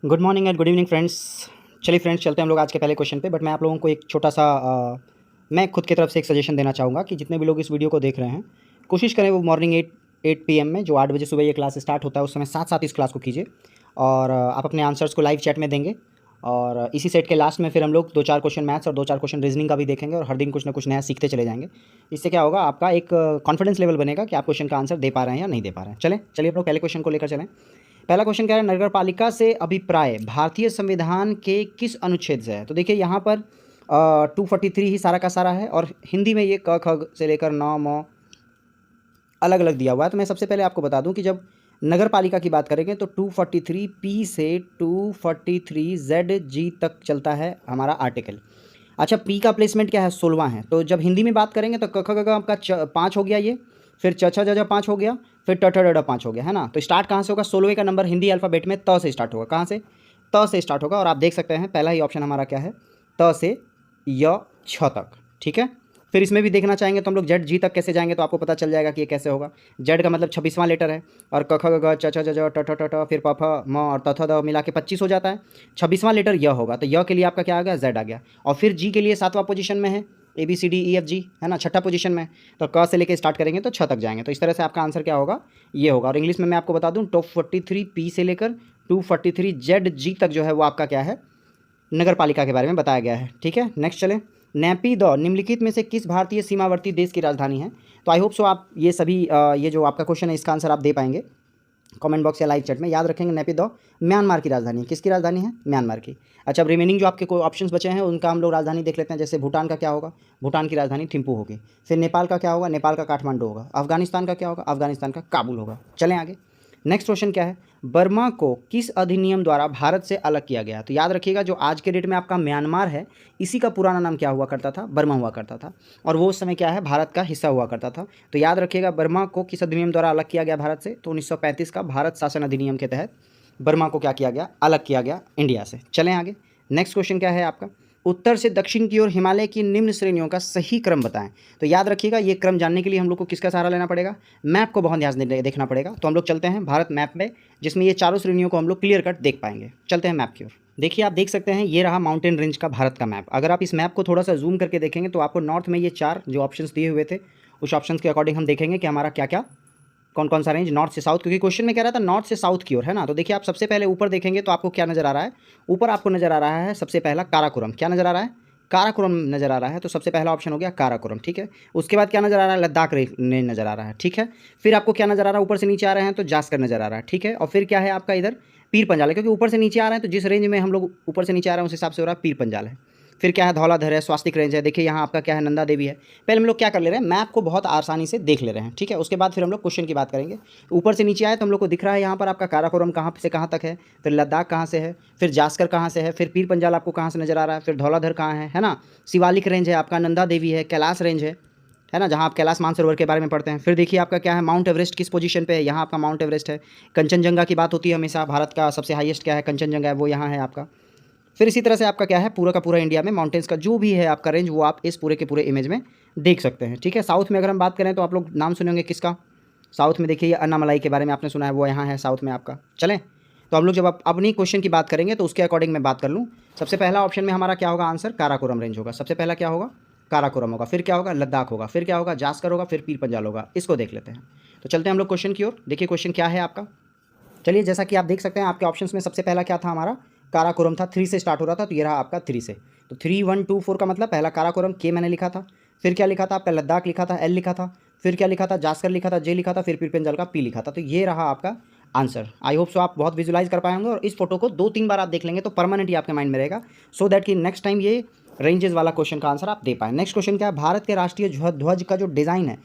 Good morning and good evening friends. चलिए friends, चलते हैं हम लोग आज के पहले क्वेश्चन पे। बट मैं आप लोगों को एक छोटा सा मैं खुद की तरफ से एक सजेशन देना चाहूँगा कि जितने भी लोग इस वीडियो को देख रहे हैं, कोशिश करें वो मॉर्निंग 8 पीएम में, जो 8 बजे सुबह ये क्लास स्टार्ट होता है, उस समय साथ साथ इस क्लास को कीजिए। और आप अपने आंसर्स को लाइव चैट में देंगे। और इसी सेट के लास्ट में फिर हम लोग 2-4 क्वेश्चन मैथ्स और 2-4 क्वेश्चन रीजनिंग का भी देखेंगे, और हर दिन कुछ ना कुछ नया सीखते चले जाएंगे। इससे क्या होगा, आपका एक कॉन्फिडेंस लेवल बनेगा कि आप क्वेश्चन का आंसर दे पा रहे हैं या नहीं दे पा रहे हैं। चलिए हम लोग पहले क्वेश्चन को लेकर चलें। पहला क्वेश्चन क्या है, नगर पालिका से अभिप्राय भारतीय संविधान के किस अनुच्छेद से है। तो देखिए यहाँ पर 243 ही सारा का सारा है, और हिंदी में ये क ख से लेकर न म अलग अलग दिया हुआ है। तो मैं सबसे पहले आपको बता दूं कि जब नगर पालिका की बात करेंगे तो 243 पी से 243 जेड जी तक चलता है हमारा आर्टिकल। अच्छा, पी का प्लेसमेंट क्या है, 16वां है। तो जब हिंदी में बात करेंगे तो क ख ग घ आपका 5 हो गया ये, फिर च छ ज झ 5 हो गया, फिर ट ठ ड ढ 5 हो गया, है ना। तो स्टार्ट कहाँ से होगा, 16वें का नंबर हिंदी अल्फ़ाबेट में त से स्टार्ट होगा। कहाँ से, त से स्टार्ट होगा। और आप देख सकते हैं पहला ही ऑप्शन हमारा क्या है, त से य छ तक। ठीक है। फिर इसमें भी देखना चाहेंगे तो हम लोग जेड जी तक कैसे जाएंगे, तो आपको पता चल जाएगा कि ये कैसे होगा। जेड का मतलब 26वां लेटर है, और क ख ग घ च छ ज झ ट ठ ट ट फिर प फ म और त थ द मिला के 25 हो जाता है। 26वां लेटर य होगा, तो य के लिए आपका क्या आ गया, जेड आ गया। और फिर जी के लिए 7वां पोजीशन में है, A B C D E F G, है ना, छठा पोजीशन में। तो क से लेके स्टार्ट करेंगे तो छ तक जाएंगे। तो इस तरह से आपका आंसर क्या होगा, ये होगा। और इंग्लिश में मैं आपको बता दूं, 243 पी से लेकर 243 जेड जी तक जो है वो आपका क्या है, नगर पालिका के बारे में बताया गया है। ठीक है, नेक्स्ट चले। नेपिदो निम्नलिखित में से किस भारतीय सीमावर्ती देश की राजधानी है। तो आई होप सो आप ये सभी ये जो आपका क्वेश्चन है इसका आंसर आप दे पाएंगे कमेंट बॉक्स या लाइव चैट में। याद रखेंगे, नेपिदो म्यांमार की राजधानी है। किसकी राजधानी है, म्यांमार की। अच्छा, अब रिमेनिंग जो आपके कोई ऑप्शंस बचे हैं उनका हम लोग राजधानी देख लेते हैं। जैसे भूटान का क्या होगा, भूटान की राजधानी थिम्पू होगी। फिर नेपाल का क्या होगा, नेपाल का काठमांडू होगा। अफगानिस्तान का क्या होगा, अफगानिस्तान का काबुल होगा। चलें आगे। नेक्स्ट क्वेश्चन क्या है, बर्मा को किस अधिनियम द्वारा भारत से अलग किया गया। तो याद रखिएगा, जो आज के डेट में आपका म्यांमार है, इसी का पुराना नाम क्या हुआ करता था, बर्मा हुआ करता था। और वो उस समय क्या है, भारत का हिस्सा हुआ करता था। तो याद रखिएगा, बर्मा को किस अधिनियम द्वारा अलग किया गया भारत से। तो 1935 का भारत शासन अधिनियम के तहत बर्मा को क्या किया गया, अलग किया गया इंडिया से। चलें आगे। नेक्स्ट क्वेश्चन क्या है आपका, उत्तर से दक्षिण की ओर हिमालय की निम्न श्रेणियों का सही क्रम बताएं। तो याद रखिएगा, ये क्रम जानने के लिए हम लोग को किसका सहारा लेना पड़ेगा, मैप को बहुत ध्यान से देखना पड़ेगा। तो हम लोग चलते हैं भारत मैप में, जिसमें ये चारों श्रेणियों को हम लोग क्लियर कट देख पाएंगे। चलते हैं मैप की ओर। देखिए, आप देख सकते हैं ये रहा माउंटेन रेंज का भारत का मैप। अगर आप इस मैप को थोड़ा सा जूम करके देखेंगे तो आपको नॉर्थ में ये 4 जो ऑप्शंस दिए हुए थे, उस ऑप्शंस के अकॉर्डिंग हम देखेंगे कि हमारा क्या क्या कौन कौन सा रेंज नॉर्थ से साउथ, क्योंकि क्वेश्चन में कह रहा था नॉर्थ से साउथ की ओर, है ना। तो देखिए, आप सबसे पहले ऊपर देखेंगे तो आपको क्या नज़र आ रहा है, ऊपर आपको नज़र आ रहा है सबसे पहला काराकोरम। क्या नज़र आ रहा है, काराकोरम नज़र आ रहा है। तो सबसे पहला ऑप्शन हो गया काराकोरम। ठीक है। उसके बाद क्या नज़र आ रहा है, लद्दाख रेंज नज़र आ रहा है। ठीक है। फिर आपको क्या नज़र आ रहा है, ऊपर से नीचे आ रहे हैं तो जास्कर नज़र आ रहा है। ठीक है। और फिर क्या है आपका इधर पीर पंजाल है, क्योंकि ऊपर से नीचे आ रहे हैं तो जिस रेंज में हम लोग ऊपर से नीचे आ रहे हैं उस हिसाब से हो रहा है पीर पंजाल है। फिर क्या है, धौलाधर है, स्वास्तिक रेंज है। देखिए यहाँ आपका क्या है, नंदा देवी है। पहले हम लोग क्या कर ले रहे हैं, मैप को बहुत आसानी से देख ले रहे हैं। ठीक है। उसके बाद फिर हम लोग क्वेश्चन की बात करेंगे। ऊपर से नीचे आए तो हम लोग को दिख रहा है यहाँ पर आपका काराकोरम कहाँ से कहाँ तक है, फिर लद्दाख कहाँ से है, फिर जास्कर कहाँ से है, फिर पीर पंजाल आपको कहाँ से नज़र आ रहा है, फिर धौलाधर कहाँ है ना। शिवालिक रेंज है आपका, नंदा देवी है, कैलाश रेंज है ना, जहाँ आप कैलाश मानसरोवर के बारे में पढ़ते हैं। फिर देखिए आपका क्या है, माउंट एवरेस्ट किस पोजीशन पे है, यहाँ आपका माउंट एवरेस्ट है। कंचनजंगा की बात होती है हमेशा, भारत का सबसे हाईएस्ट क्या है, कंचनजंगा है, वो यहाँ है आपका। फिर इसी तरह से आपका क्या है, पूरा का पूरा इंडिया में माउंटेन्स का जो भी है आपका रेंज, वो आप इस पूरे के पूरे इमेज में देख सकते हैं। ठीक है। साउथ में अगर हम बात करें तो आप लोग नाम सुने होंगे किसका, साउथ में देखिए अन्नामलाई के बारे में आपने सुना है, वो यहाँ है साउथ में आपका। चलें, तो हम लोग जब अपनी क्वेश्चन की बात करेंगे तो उसके अकॉर्डिंग मैं बात कर लूँ। सबसे पहला ऑप्शन में हमारा क्या होगा आंसर, काराकोरम रेंज होगा। सबसे पहला क्या होगा, काराकोरम होगा। फिर क्या होगा, लद्दाख होगा। फिर क्या होगा, जास्कर होगा। फिर पीर पंजाल होगा। इसको देख लेते हैं। तो चलते हैं हम लोग क्वेश्चन की ओर। देखिए क्वेश्चन क्या है आपका। चलिए, जैसा कि आप देख सकते हैं आपके ऑप्शंस में सबसे पहला क्या था हमारा, काराकोरम था। 3 से स्टार्ट हो रहा था, तो ये रहा आपका 3 से। तो 3 1 2 4 का मतलब पहला काराकोरम के मैंने लिखा था। फिर क्या लिखा था आपका, लद्दाख लिखा था, एल लिखा था। फिर क्या लिखा था, जास्कर लिखा था, जे लिखा था। फिर पीर पंजाल का पी लिखा था। तो ये रहा आपका आंसर। आई होप सो आप बहुत विजुलाइज कर पाएंगे, और इस फोटो को 2-3 बार आप देख लेंगे तो परमानेंट ही आपके माइंड में रहेगा, सो दैट कि नेक्स्ट टाइम ये रेंजेस वाला क्वेश्चन का आंसर आप दे पाएँ। नेक्स्ट क्वेश्चन क्या है, भारत के राष्ट्रीय ध्वज का जो डिज़ाइन है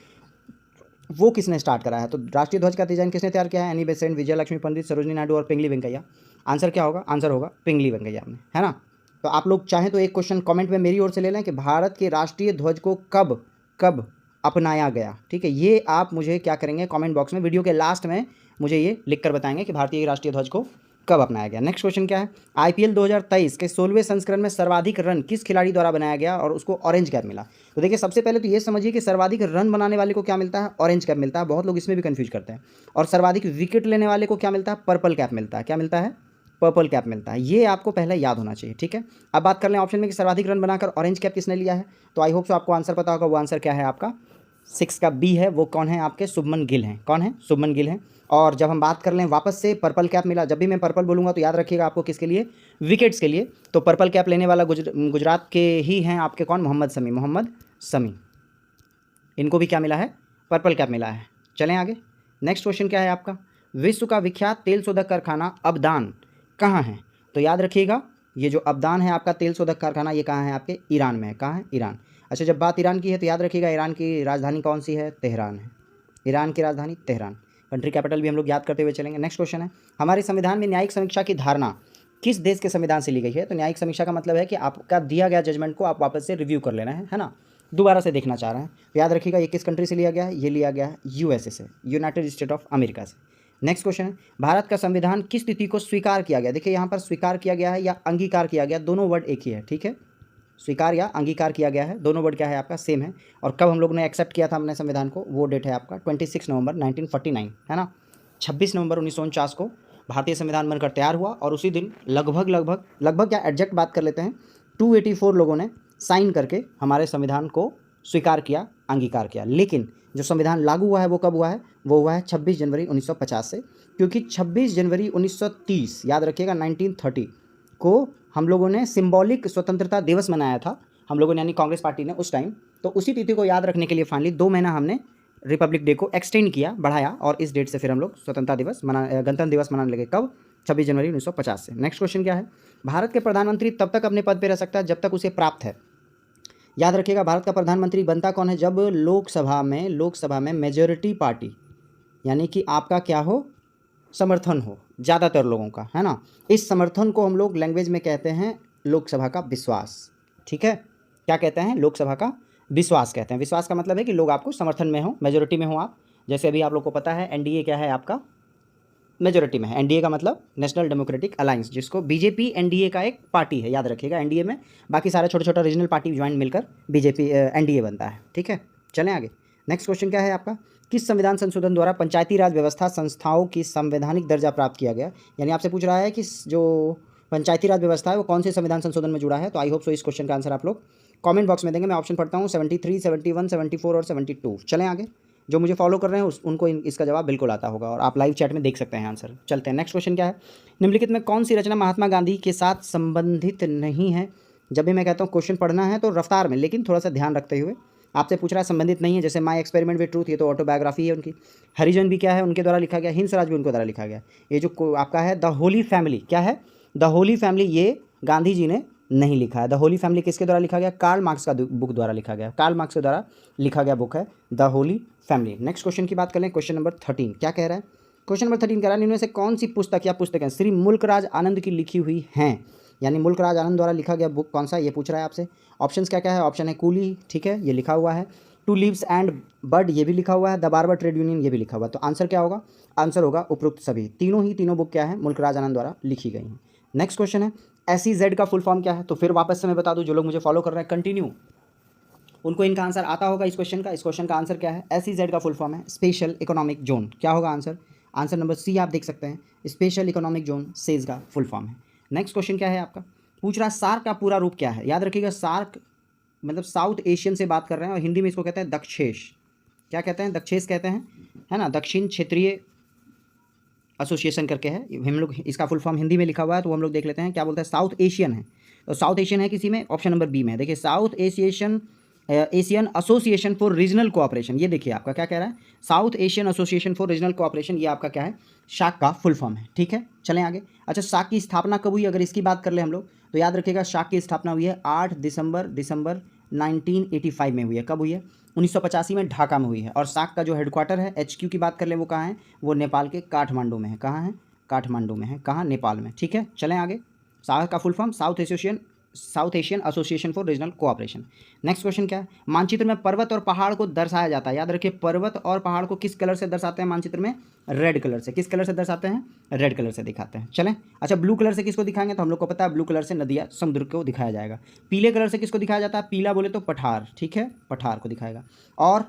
वो किसने स्टार्ट करा है। तो राष्ट्रीय ध्वज का डिजाइन किसने तैयार किया है, एनी बेसेंट, विजय लक्ष्मी पंडित, सरोजनी नायडू और पिंगली वेंकैया। आंसर क्या होगा, आंसर होगा पिंगली वेंकैया ने, है ना। तो आप लोग चाहें तो एक क्वेश्चन कमेंट में मेरी ओर से ले लें कि भारत के राष्ट्रीय ध्वज को कब कब अपनाया गया। ठीक है, ये आप मुझे क्या करेंगे, कमेंट बॉक्स में वीडियो के लास्ट में मुझे ये लिख कर बताएंगे कि भारतीय राष्ट्रीय ध्वज को कब अपनाया गया। नेक्स्ट क्वेश्चन क्या है, आईपीएल 2023 के 16वें संस्करण में सर्वाधिक रन किस खिलाड़ी द्वारा बनाया गया और उसको ऑरेंज कैप मिला। तो देखिए, सबसे पहले तो ये समझिए कि सर्वाधिक रन बनाने वाले को क्या मिलता है, ऑरेंज कैप मिलता है। बहुत लोग इसमें भी कंफ्यूज करते हैं। और सर्वाधिक विकेट लेने वाले को क्या मिलता है, पर्पल कैप मिलता है। क्या मिलता है, पर्पल कैप मिलता है। ये आपको पहले याद होना चाहिए, ठीक है। अब बात कर लें ऑप्शन में कि सर्वाधिक रन बनाकर ऑरेंज कैप किसने लिया है, तो आई होप सो आपको आंसर पता होगा। वो आंसर क्या है आपका 6 का बी है। वो कौन है आपके, शुभमन गिल हैं। कौन है, शुभमन गिल हैं। और जब हम बात कर लें वापस से पर्पल कैप मिला, जब भी मैं पर्पल बोलूँगा तो याद रखिएगा आपको किसके लिए, विकेट्स के लिए। तो पर्पल कैप लेने वाला गुजरात के ही हैं आपके कौन, मोहम्मद शमी। मोहम्मद शमी, इनको भी क्या मिला है, पर्पल कैप मिला है। चलें आगे। नेक्स्ट क्वेश्चन क्या है आपका, विश्व का विख्यात तेल शोधक कारखाना अबदान कहाँ है, तो याद रखिएगा ये जो अबदान है आपका तेल शोधक कारखाना, ये कहाँ है आपके, ईरान में है। कहाँ है, ईरान। अच्छा, जब बात ईरान की है तो याद रखिएगा ईरान की राजधानी कौन सी है, तेहरान है। ईरान की राजधानी तेहरान। कंट्री कैपिटल भी हम लोग याद करते हुए चलेंगे। नेक्स्ट क्वेश्चन है, हमारे संविधान में न्यायिक समीक्षा की धारणा किस देश के संविधान से ली गई है, तो न्यायिक समीक्षा का मतलब है कि आपका दिया गया जजमेंट को आप वापस से रिव्यू कर लेना है ना, दोबारा से देखना चाह रहे हैं। तो याद रखिएगा ये किस कंट्री से लिया गया है, ये लिया गया है यूएसए से, यूनाइटेड स्टेट ऑफ अमेरिका से। नेक्स्ट क्वेश्चन है, भारत का संविधान किस तिथि को स्वीकार किया गया, देखिए यहाँ पर स्वीकार किया गया है या अंगीकार किया गया, दोनों वर्ड एक ही है, ठीक है। स्वीकार या अंगीकार किया गया है, दोनों वर्ड क्या है आपका, सेम है। और कब हम लोग ने एक्सेप्ट किया था अपने संविधान को, वो डेट है आपका 26 नवंबर 1949, है ना। 26 नवंबर 1949 को भारतीय संविधान बनकर तैयार हुआ और उसी दिन लगभग क्या एग्जैक्ट बात कर लेते हैं, 284 लोगों ने साइन करके हमारे संविधान को स्वीकार किया, अंगीकार किया। लेकिन जो संविधान लागू हुआ है वो कब हुआ है, वो हुआ है 26 जनवरी 1950 से, क्योंकि 26 जनवरी 1930 याद रखिएगा 1930 को हम लोगों ने सिंबॉलिक स्वतंत्रता दिवस मनाया था हम लोगों ने, यानी कांग्रेस पार्टी ने उस टाइम। तो उसी तिथि को याद रखने के लिए फाइनली 2 महीना हमने रिपब्लिक डे को एक्सटेंड किया, बढ़ाया, और इस डेट से फिर हम लोग स्वतंत्रता दिवस गणतंत्र दिवस मनाने लगे। कब, 26 जनवरी 1950 से। नेक्स्ट क्वेश्चन क्या है, भारत के प्रधानमंत्री तब तक अपने पद पर रह सकता है जब तक उसे प्राप्त है। याद रखिएगा भारत का प्रधानमंत्री बनता कौन है, जब लोकसभा में मेजॉरिटी पार्टी, यानी कि आपका क्या हो, समर्थन हो ज़्यादातर लोगों का, है ना। इस समर्थन को हम लोग लैंग्वेज में कहते हैं लोकसभा का विश्वास, ठीक है। क्या कहते हैं, लोकसभा का विश्वास कहते हैं। विश्वास का मतलब है कि लोग आपको समर्थन में हो, मेजोरिटी में हो आप। जैसे अभी आप लोग को पता है एनडीए क्या है आपका, मेजोरिटी में है। एनडीए का मतलब नेशनल डेमोक्रेटिक अलायंस, जिसको बीजेपी एनडीए का एक पार्टी है, याद रखिएगा। एनडीए में बाकी सारे छोटे छोटे रीजनल पार्टी ज्वाइन मिलकर बीजेपी एनडीए बनता है, ठीक है। चलें आगे। नेक्स्ट क्वेश्चन क्या है आपका, किस संविधान संशोधन द्वारा पंचायती राज व्यवस्था संस्थाओं की संवैधानिक दर्जा प्राप्त किया गया, यानी आपसे पूछ रहा है कि जो पंचायती राज व्यवस्था है वो कौन से संविधान संशोधन में जुड़ा है। तो आई होप सो इस क्वेश्चन का आंसर आप लोग कमेंट बॉक्स में देंगे। मैं ऑप्शन पढ़ता हूँ 73, 71, 74 और 72। चलें आगे। जो मुझे फॉलो कर रहे हैं उनको इसका जवाब बिल्कुल आता होगा और आप लाइव चैट में देख सकते हैं आंसर। चलते हैं। नेक्स्ट क्वेश्चन क्या है, निम्नलिखित में कौन सी रचना महात्मा गांधी के साथ संबंधित नहीं है। जब भी मैं कहता हूँ क्वेश्चन पढ़ना है तो रफ्तार में, लेकिन थोड़ा सा ध्यान रखते हुए। आपसे पूछ रहा है संबंधित नहीं है, जैसे माई एक्सपेरिमेंट विद ट्रूथ, ये तो ऑटोबायोग्राफी है उनकी। हरिजन भी क्या है, उनके द्वारा लिखा गया। हिंस राज भी उनके द्वारा लिखा गया। ये जो आपका है द होली फैमिली, क्या है, द होली फैमिली, ये गांधी जी ने नहीं लिखा है। द होली फैमिली किसके द्वारा लिखा गया, कार्ल मार्क्स का बुक द्वारा लिखा गया। कार्ल मार्क्स के द्वारा लिखा गया बुक है the Holi family. Next question की बात कर लें, क्वेश्चन नंबर 13 क्या कह रहा है। क्वेश्चन नंबर 13 कह रहा है, इनमें से कौन सी पुस्तक या पुस्तकें श्री मुल्कराज आनंद की लिखी हुई हैं, यानी मुल्कराज आनंद द्वारा लिखा गया बुक कौन सा, ये पूछ रहा है आपसे। ऑप्शंस क्या क्या है, ऑप्शन है कूली, ठीक है, ये लिखा हुआ है। टू लीव्स एंड बर्ड, ये भी लिखा हुआ है। द बार्बर ट्रेड यूनियन, ये भी लिखा हुआ है। तो आंसर क्या होगा, आंसर होगा उपरोक्त सभी। तीनों बुक क्या है, मुल्कराज आनंद द्वारा लिखी गई हैं। नेक्स्ट क्वेश्चन है, SEZ का फुल फॉर्म क्या है। तो फिर वापस से मैं बता दूं, जो लोग मुझे फॉलो कर रहे हैं कंटिन्यू, उनको इनका आंसर आता होगा इस क्वेश्चन का। इस क्वेश्चन का आंसर क्या है, SEZ का फुल फॉर्म है स्पेशल इकोनॉमिक जोन। क्या होगा आंसर, आंसर नंबर सी आप देख सकते हैं, स्पेशल इकोनॉमिक जोन सेज का फुल फॉर्म है। नेक्स्ट क्वेश्चन क्या है आपका, पूछ रहा सार्क का पूरा रूप क्या है। याद रखिएगा सार्क मतलब साउथ एशियन से बात कर रहे हैं और हिंदी में इसको कहते हैं दक्षेश। क्या कहते हैं, दक्षेश कहते हैं, है ना, दक्षिण क्षेत्रीय एसोसिएशन करके है। हम लोग इसका फुल फॉर्म हिंदी में लिखा हुआ है तो हम लोग देख लेते हैं क्या बोलता है। साउथ एशियन है, तो साउथ एशियन है किसी में, ऑप्शन नंबर बी में है। देखिए south Asian association for regional cooperation, ये देखिए आपका क्या कह रहा है, south Asian association for regional cooperation, ये आपका क्या है, शाक का फुल फॉर्म है, ठीक है। चलें आगे। अच्छा, शाक की स्थापना कब हुई, अगर इसकी बात कर ले हम लोग, तो याद रखिएगा शाक की स्थापना हुई है 8 दिसंबर 1985 में हुई है। कब हुई है, 1985 में ढाका में हुई है। और शाक का जो हेडक्वार्टर है, HQ की बात कर ले, वो कहाँ है, वो नेपाल के काठमांडू में है। कहाँ है, काठमांडू में है, कहाँ, नेपाल में, ठीक है। चलें आगे। शाक का full form south Asian association for regional cooperation. Next question क्या है, मानचित्र में पर्वत और पहाड़ को दर्शाया जाता है। याद रखिए पर्वत और पहाड़ को किस कलर से दर्शाते हैं मानचित्र में, रेड कलर से। किस कलर से दर्शाते हैं, रेड कलर से दिखाते हैं। चलें। अच्छा, ब्लू कलर से किसको दिखाएंगे, तो हम लोग को पता है ब्लू कलर से नदियाँ समुद्र को दिखाया जाएगा। पीले कलर से किसको दिखाया जाता है, पीला बोले तो पठार, ठीक है, पठार को दिखाएगा। और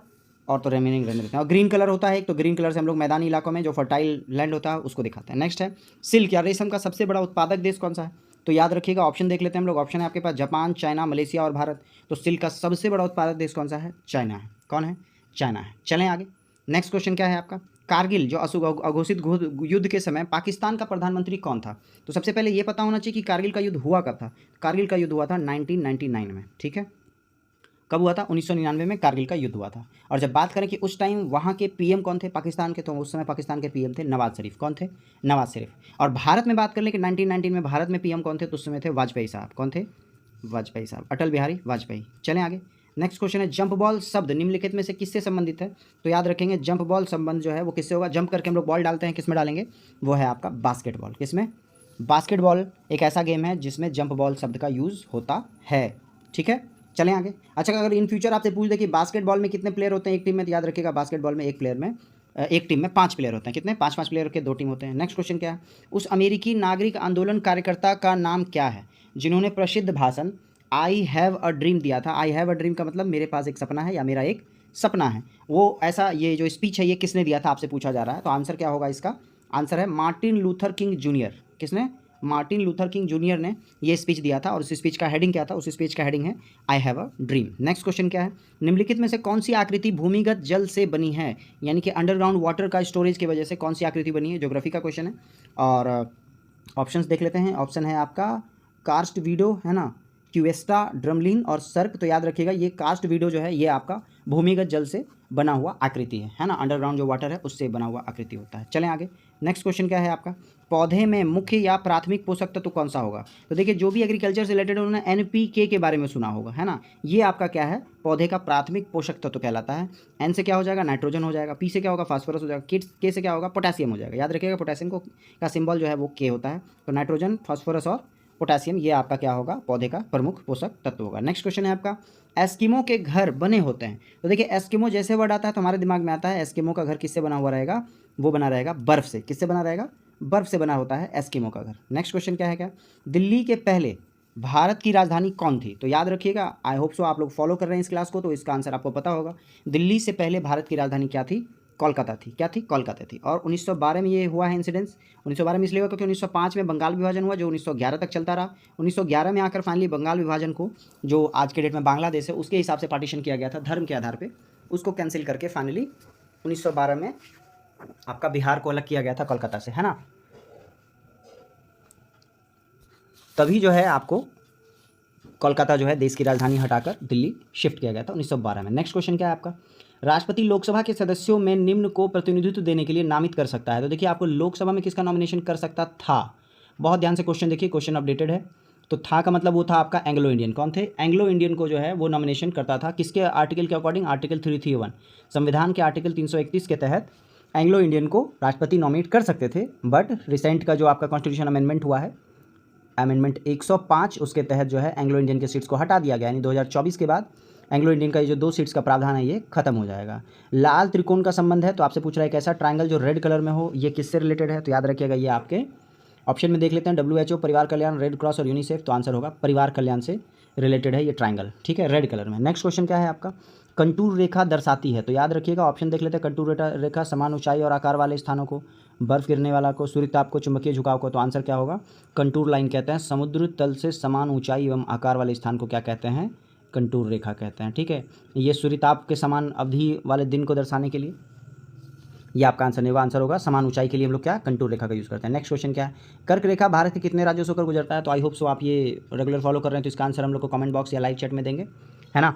और तो रिमेनिंग रहने देते हैं। और ग्रीन कलर होता है एक, तो ग्रीन कलर से हम लोग मैदानी इलाकों में जो फर्टाइल लैंड होता है उसको दिखाते हैं। नेक्स्ट है सिल्क या रेशम का सबसे बड़ा उत्पादक देश कौन सा है? तो याद रखिएगा, ऑप्शन देख लेते हैं हम लोग। ऑप्शन है आपके पास जापान, चाइना, मलेशिया और भारत। तो सिल्क का सबसे बड़ा उत्पादक देश कौन सा है? चाइना है। कौन है? चाइना है। चलें आगे। नेक्स्ट क्वेश्चन क्या है आपका? कारगिल जो अघोषित युद्ध के समय पाकिस्तान का प्रधानमंत्री कौन था? तो सबसे पहले ये पता होना चाहिए कि कारगिल का युद्ध हुआ कब था। कारगिल का युद्ध हुआ था 1999 में। ठीक है, कब हुआ था? 1999 में कारगिल का युद्ध हुआ था। और जब बात करें कि उस टाइम वहाँ के पीएम कौन थे पाकिस्तान के, तो उस समय पाकिस्तान के पीएम थे नवाज शरीफ। कौन थे? नवाज शरीफ। और भारत में बात कर लें कि 1919 में भारत में पीएम कौन थे, तो उस समय थे वाजपेयी साहब। कौन थे? वाजपेयी साहब, अटल बिहारी वाजपेयी। चलें आगे। नेक्स्ट क्वेश्चन है जंप बॉल शब्द निम्नलिखित में से किससे संबंधित है? तो याद रखेंगे जंप बॉल संबंध जो है वो किससे होगा? जंप करके हम लोग बॉल डालते हैं, किस में डालेंगे? वो है आपका बास्केटबॉल। किस में? बास्केटबॉल एक ऐसा गेम है जिसमें जंप बॉल शब्द का यूज़ होता है। ठीक है, चलें आगे। अच्छा, अगर इन फ्यूचर आपसे पूछ दे कि बास्केटबॉल में कितने प्लेयर होते हैं एक टीम में, तो याद रखिएगा बास्केटबॉल में एक टीम में 5 प्लेयर होते हैं। कितने? 5 प्लेयर के 2 टीम होते हैं। नेक्स्ट क्वेश्चन क्या है? उस अमेरिकी नागरिक आंदोलन कार्यकर्ता का नाम क्या है जिन्होंने प्रसिद्ध भाषण आई हैव अ ड्रीम दिया था? आई हैव अ ड्रीम का मतलब मेरे पास एक सपना है या मेरा एक सपना है। वो ऐसा ये जो स्पीच है ये किसने दिया था आपसे पूछा जा रहा है। तो आंसर क्या होगा इसका? आंसर है मार्टिन लूथर किंग जूनियर। किसने? मार्टिन लूथर किंग जूनियर ने ये स्पीच दिया था। और उस स्पीच का हेडिंग क्या था? उस स्पीच का हेडिंग है I have a dream. Next question क्या है? निम्नलिखित में से कौन सी आकृति भूमिगत जल से बनी है, यानी कि अंडरग्राउंड वाटर का स्टोरेज की वजह से कौन सी आकृति बनी है? ज्योग्राफी का क्वेश्चन है। और ऑप्शंस देख लेते हैं। ऑप्शन है आपका कार्स्ट वीडो, है ना, क्यूएस्टा, ड्रमलिन और सर्क। तो याद रखिएगा ये कास्ट वीडो जो है ये आपका भूमिगत जल से बना हुआ आकृति है ना, अंडरग्राउंड जो वाटर है उससे बना हुआ आकृति होता है। चलें आगे। नेक्स्ट क्वेश्चन क्या है आपका? पौधे में मुख्य या प्राथमिक पोषक तत्व कौन सा होगा? तो देखिए जो भी एग्रीकल्चर से रिलेटेड उन्होंने एनपीके के बारे में सुना होगा, है ना। ये आपका क्या है? पौधे का प्राथमिक पोषक तत्व कहलाता है। एन से क्या हो जाएगा? नाइट्रोजन हो जाएगा। पी से क्या होगा? फास्फोरस हो जाएगा। के से क्या होगा? पोटेशियम हो जाएगा। याद रखिएगा पोटेशियम को का सिंबल जो है वो के होता है। तो नाइट्रोजन, फास्फोरस और पोटेशियम ये आपका क्या होगा? पौधे का प्रमुख पोषक तत्व होगा। नेक्स्ट क्वेश्चन है आपका एस्किमो के घर बने होते हैं। तो देखिए एस्किमो जैसे वर्ड आता है तो हमारे दिमाग में आता है एस्किमो का घर किससे बना हुआ रहेगा? वो बना रहेगा बर्फ से। किससे बना रहेगा? बर्फ से बना होता है एस्किमो का घर। नेक्स्ट क्वेश्चन क्या है? क्या दिल्ली के पहले भारत की राजधानी कौन थी? तो याद रखिएगा, आई होप सो आप लोग फॉलो कर रहे हैं इस क्लास को, तो इसका आंसर आपको पता होगा। दिल्ली से पहले भारत की राजधानी क्या थी? कोलकाता थी। क्या थी? कोलकाता थी। और 1912 में ये हुआ है इंसिडेंस। 1912 में इसलिए हुआ क्योंकि 1905 में बंगाल विभाजन हुआ जो 1911 तक चलता रहा। 1911 में आकर फाइनली बंगाल विभाजन को, जो आज के डेट में बांग्लादेश है, उसके हिसाब से पार्टीशन किया गया था धर्म के आधार पर। उसको कैंसिल करके फाइनली 1912 में आपका बिहार को अलग किया गया था कोलकाता से, है ना। तभी जो है आपको कोलकाता जो है देश की राजधानी हटाकर दिल्ली शिफ्ट किया गया था 1912 में। नेक्स्ट क्वेश्चन क्या है आपका? राष्ट्रपति लोकसभा के सदस्यों में निम्न को प्रतिनिधित्व देने के लिए नामित कर सकता है। तो देखिए आपको लोकसभा में किसका नॉमिनेशन कर सकता था? बहुत ध्यान से क्वेश्चन देखिए, क्वेश्चन अपडेटेड है। तो था का मतलब वो था आपका एंग्लो इंडियन। कौन थे? एंग्लो इंडियन को जो है वो नॉमिनेशन करता था। किसके आर्टिकल के अकॉर्डिंग? आर्टिकल 331 संविधान के आर्टिकल 331 के तहत एंग्लो इंडियन को राष्ट्रपति नॉमिनेट कर सकते थे। बट रिसेंट का जो आपका कॉन्स्टिट्यूशन अमेंडमेंट हुआ है, अमेंडमेंट 105, उसके तहत जो है एंग्लो इंडियन के सीट्स को हटा दिया गया। यानी 2024 के बाद एंग्लो इंडियन का ये जो 2 सीट्स का प्रावधान है ये खत्म हो जाएगा। लाल त्रिकोण का संबंध है, तो आपसे पूछ रहा है कैसा ट्रायंगल जो रेड कलर में हो, ये किससे रिलेटेड है? तो याद रखिएगा ये आपके ऑप्शन में देख लेते हैं, WHO, परिवार कल्याण, रेड क्रॉस और यूनिसेफ। तो आंसर होगा परिवार कल्याण से रिलेटेड है ये ट्रायंगल। ठीक है, रेड कलर में। नेक्स्ट क्वेश्चन क्या है आपका? कंटूर रेखा दर्शाती है। तो याद रखिएगा ऑप्शन देख लेते हैं। कंटूर रेखा समान ऊंचाई और आकार वाले स्थानों को, बर्फ गिरने वाला को, सूर्य ताप को, चुंबकीय झुकाव को। तो आंसर क्या होगा? कंटूर लाइन कहते हैं। समुद्र तल से समान ऊंचाई एवं आकार वाले स्थान को क्या कहते हैं? कंटूर रेखा कहते हैं। ठीक है, ये सूर्य ताप के समान अवधि वाले दिन को दर्शाने के लिए ये आपका आंसर नहीं होगा। आंसर होगा समान ऊंचाई के लिए हम लोग क्या कंटूर रेखा का यूज़ करते हैं। नेक्स्ट क्वेश्चन क्या है? कर्क रेखा भारत के कितने राज्यों से होकर गुजरता है? तो आई होप सो आप ये रेगुलर फॉलो कर रहे हैं, तो इसका आंसर हम लोग को कमेंट बॉक्स या लाइव चैट में देंगे, है ना।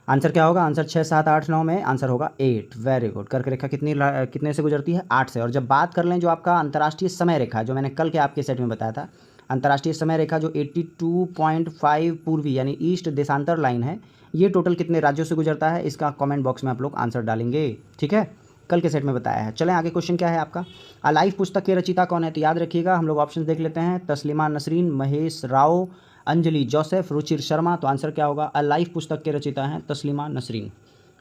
आंसर क्या होगा? आंसर 6, 7, 8, 9 में आंसर होगा 8। Very good. कर्क रेखा कितने से गुजरती है? 8 से। और जब बात कर लें जो आपका अंतर्राष्ट्रीय समय रेखा, जो मैंने कल के आपके सेट में बताया था, अंतर्राष्ट्रीय समय रेखा जो 82.5 पूर्वी यानी ईस्ट देशांतर लाइन है, ये टोटल कितने राज्यों से गुजरता है? इसका कमेंट बॉक्स में आप लोग आंसर डालेंगे। ठीक है, कल के सेट में बताया है। चलें आगे। क्वेश्चन क्या है आपका? अलाइव पुस्तक के रचयिता कौन है? तो याद रखिएगा हम लोग ऑप्शन देख लेते हैं। तस्लीमा नसरीन, महेश राव, अंजलि जोसेफ, रुचिर शर्मा। तो आंसर क्या होगा? अलाइव पुस्तक के रचयिता हैं तस्लीमा नसरीन।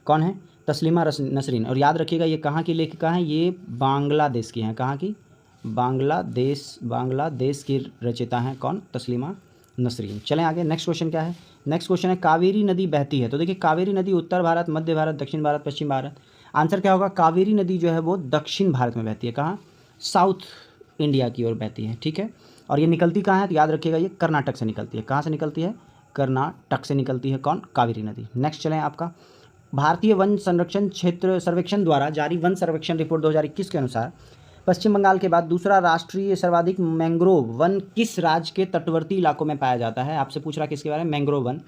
कौन है? तस्लीमा नसरीन। और याद रखिएगा ये कहाँ की लेखिका हैं? ये बांग्लादेश की हैं। कहाँ की? बांग्लादेश की रचयिता हैं। कौन? तस्लीमा नसरीन। चलें आगे, नेक्स्ट क्वेश्चन क्या है। नेक्स्ट क्वेश्चन है कावेरी नदी बहती है, तो देखिए कावेरी नदी उत्तर भारत, मध्य भारत, दक्षिण भारत, पश्चिम भारत। आंसर क्या होगा, कावेरी नदी जो है वो दक्षिण भारत में बहती है। कहाँ, साउथ इंडिया की ओर बहती है, ठीक है। और ये निकलती कहाँ है, तो याद रखिएगा ये कर्नाटक से निकलती है। कहाँ से निकलती है, कर्नाटक से निकलती है कौन, कावेरी नदी। नेक्स्ट चलें आपका, भारतीय वन संरक्षण क्षेत्र सर्वेक्षण द्वारा जारी वन सर्वेक्षण रिपोर्ट 2021 के अनुसार पश्चिम बंगाल के बाद दूसरा राष्ट्रीय सर्वाधिक मैंग्रोव वन किस राज्य के तटवर्ती इलाकों में पाया जाता है। आपसे पूछ रहा है किसके बारे में, मैंग्रोव वन।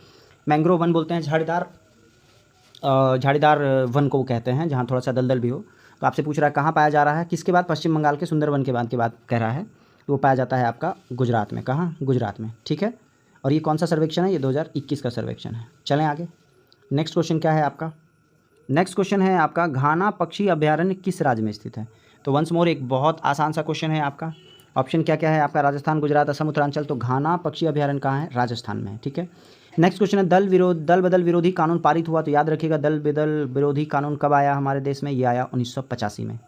मैंग्रोव वन बोलते हैं झाड़ीदार वन को कहते हैं, जहाँ थोड़ा सा दलदल भी हो। तो आपसे पूछ रहा है कहाँ पाया जा रहा है, किसके बाद, पश्चिम बंगाल के सुंदरवन के बाद कह रहा है। तो वो पाया जाता है आपका गुजरात में। कहाँ, गुजरात में, ठीक है। और ये कौन सा सर्वेक्षण है, ये 2021 का सर्वेक्षण है। चलें आगे, नेक्स्ट क्वेश्चन क्या है आपका। नेक्स्ट क्वेश्चन है आपका, घाना पक्षी अभयारण्य किस राज्य में स्थित है। तो वंस मोर एक बहुत आसान सा क्वेश्चन है आपका। ऑप्शन क्या क्या है आपका, राजस्थान, गुजरात, असम, उत्तरांचल। तो घाना पक्षी अभयारण्य कहाँ है, राजस्थान में है, ठीक है। नेक्स्ट क्वेश्चन है, दल बदल विरोधी कानून पारित हुआ। तो याद रखिएगा दल बदल विरोधी कानून कब आया हमारे देश में, ये आया 1985 में।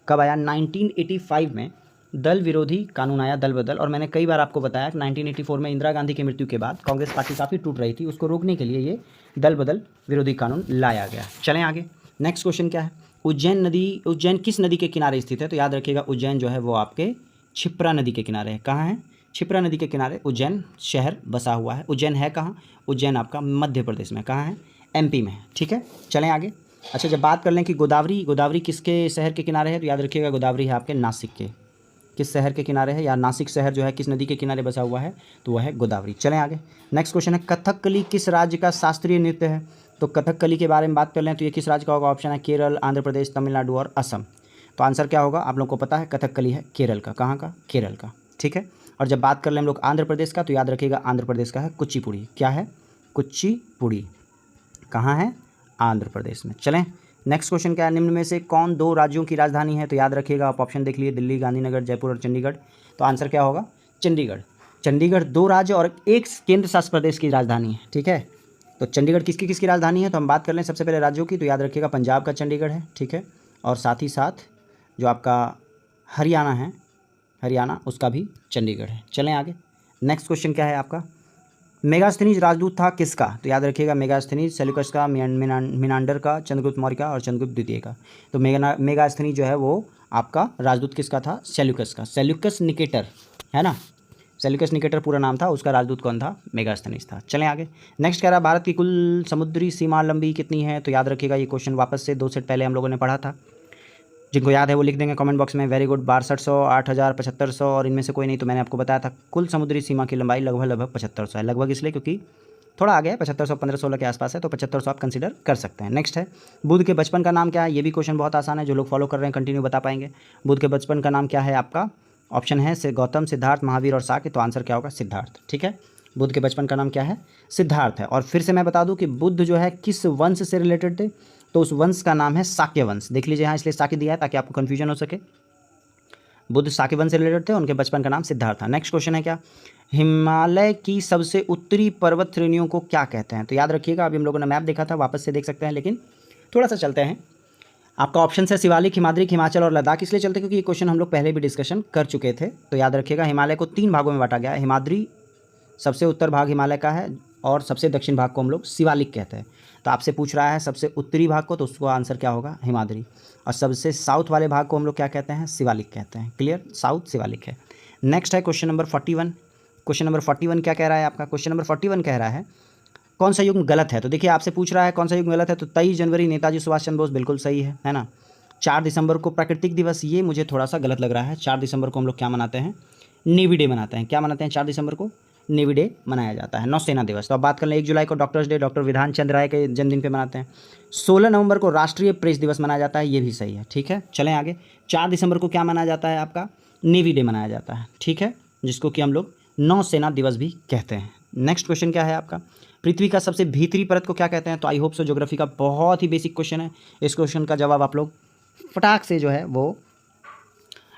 कब आया, 1985 में दल विरोधी कानून आया, दल बदल। और मैंने कई बार आपको बताया कि 1984 में इंदिरा गांधी की मृत्यु के बाद कांग्रेस पार्टी काफ़ी टूट रही थी, उसको रोकने के लिए ये दल बदल विरोधी कानून लाया गया। चलें आगे, नेक्स्ट क्वेश्चन क्या है, उज्जैन किस नदी के किनारे स्थित है। तो याद रखिएगा उज्जैन जो है वो आपके क्षिप्रा नदी के किनारे है। कहाँ है, क्षिप्रा नदी के किनारे उज्जैन शहर बसा हुआ है। उज्जैन है कहाँ, उज्जैन आपका मध्य प्रदेश में। कहाँ है, MP में, ठीक है। चलें आगे। अच्छा, जब बात कर लें कि गोदावरी किसके शहर के किनारे है, तो याद रखिएगा गोदावरी है आपके नासिक के, किस शहर के किनारे है, या नासिक शहर जो है किस नदी के किनारे बसा हुआ है, तो वह है गोदावरी। चलें आगे, नेक्स्ट क्वेश्चन है, कथकली किस राज्य का शास्त्रीय नृत्य है। तो कथकली के बारे में बात कर लें तो ये किस राज्य का होगा, ऑप्शन है केरल, आंध्र प्रदेश, तमिलनाडु और असम। तो आंसर क्या होगा, आप लोगों को पता है कथकली है केरल का। कहाँ का, केरल का, ठीक है। और जब बात कर लें हम लोग आंध्र प्रदेश का, तो याद रखिएगा आंध्र प्रदेश का है कुचिपुड़ी। क्या है, कुचिपुड़ी। कहाँ है, आंध्र प्रदेश में। चलें, नेक्स्ट क्वेश्चन क्या है, निम्न में से कौन दो राज्यों की राजधानी है। तो याद रखिएगा आप ऑप्शन देख लिए, दिल्ली, गांधीनगर, जयपुर और चंडीगढ़। तो आंसर क्या होगा, चंडीगढ़। चंडीगढ़ दो राज्य और एक केंद्र शासित प्रदेश की राजधानी है, ठीक है। तो चंडीगढ़ किसकी राजधानी है, तो हम बात कर लें सबसे पहले राज्यों की। तो याद रखिएगा पंजाब का चंडीगढ़ है, ठीक है। और साथ ही साथ जो आपका हरियाणा है, हरियाणा उसका भी चंडीगढ़ है। चलें आगे, नेक्स्ट क्वेश्चन क्या है आपका, मेगास्थनीज राजदूत था किसका। तो याद रखिएगा मेगास्थनीज सेल्यूकस का, मिनांडर का, चंद्रगुप्त मौर्य का और चंद्रगुप्त द्वितीय का। तो मेगास्थनीज जो है वो आपका राजदूत किसका था, सेल्यूकस का। सेल्यूकस निकेटर है ना, सेल्यूकस निकेटर पूरा नाम था, उसका राजदूत कौन था, मेगास्थनीज था। चलें आगे, नेक्स्ट कह रहा है भारत की कुल समुद्री सीमा लंबी कितनी है। तो याद रखिएगा ये क्वेश्चन वापस से 2 सेट पहले हम लोगों ने पढ़ा था, जिनको याद है वो लिख देंगे कमेंट बॉक्स में। वेरी गुड, 6200, 8000, 7500 और इनमें से कोई नहीं। तो मैंने आपको बताया था कुल समुद्री सीमा की लंबाई लगभग 7500 है। लगभग इसलिए क्योंकि थोड़ा आगे है, 7500 1516 के आसपास है, तो 7500 आप कंसीडर कर सकते हैं। नेक्स्ट है, बुद्ध के बचपन का नाम क्या है। ये भी क्वेश्चन बहुत आसान है, जो लोग फॉलो कर रहे हैं कंटिन्यू बता पाएंगे। बुद्ध के बचपन का नाम क्या है आपका, ऑप्शन है से गौतम, सिद्धार्थ, महावीर और साक्य। तो आंसर क्या होगा, सिद्धार्थ, ठीक है। बुद्ध के बचपन का नाम क्या है, सिद्धार्थ है। और फिर से मैं बता दूं कि बुद्ध जो है किस वंश से रिलेटेड थे, तो उस वंश का नाम है शाक्य वंश। देख लीजिए यहाँ, इसलिए शाक्य दिया है ताकि आपको कन्फ्यूजन हो सके। बुद्ध शाक्य वंश से रिलेटेड थे, उनके बचपन का नाम सिद्धार्थ था। नेक्स्ट क्वेश्चन है क्या, हिमालय की सबसे उत्तरी पर्वत श्रेणियों को क्या कहते हैं। तो याद रखिएगा, अभी हम लोगों ने मैप देखा था, वापस से देख सकते हैं, लेकिन थोड़ा सा चलते हैं। आपका ऑप्शन है शिवालिक, हिमाद्री, हिमाचल और लद्दाख। इसलिए चलते क्योंकि ये क्वेश्चन हम लोग पहले भी डिस्कशन कर चुके थे। तो याद रखिएगा हिमालय को 3 भागों में बांटा गया है। हिमाद्री सबसे उत्तर भाग हिमालय का है, और सबसे दक्षिण भाग को हम लोग शिवालिक कहते हैं। तो आपसे पूछ रहा है सबसे उत्तरी भाग को, तो उसको आंसर क्या होगा, हिमाद्री। और सबसे साउथ वाले भाग को हम लोग क्या कहते हैं, शिवालिक कहते हैं। क्लियर, साउथ शिवालिक है। नेक्स्ट है क्वेश्चन नंबर 41। क्वेश्चन नंबर 41 क्या कह रहा है आपका, क्वेश्चन नंबर 41 कह रहा है कौन सा युग्म गलत है। तो देखिए आपसे पूछ रहा है कौन सा युग्म गलत है, तो 23 जनवरी नेताजी सुभाष चंद्र बोस बिल्कुल सही है ना। 4 दिसंबर को प्राकृतिक दिवस, ये मुझे थोड़ा सा गलत लग रहा है। 4 दिसंबर को हम लोग क्या मनाते हैं, नेवी डे मनाते हैं। क्या मनाते हैं 4 दिसंबर को, नेवी डे मनाया जाता है, नौसेना दिवस। तो अब बात कर लें 1 जुलाई को doctors day, doctor Bidhan Chandra राय के जन्मदिन पे मनाते हैं। 16 नवंबर को राष्ट्रीय प्रेस दिवस मनाया जाता है, ये भी सही है, ठीक है। चलें आगे, 4 दिसंबर को क्या मनाया जाता है आपका, नेवी डे मनाया जाता है, ठीक है, जिसको कि हम लोग नौसेना दिवस भी कहते हैं। नेक्स्ट क्वेश्चन क्या है आपका, पृथ्वी का सबसे भीतरी परत को क्या कहते हैं। तो आई होप सो ज्योग्राफी का बहुत ही बेसिक क्वेश्चन है। इस क्वेश्चन का जवाब आप लोग फटाक से जो है वो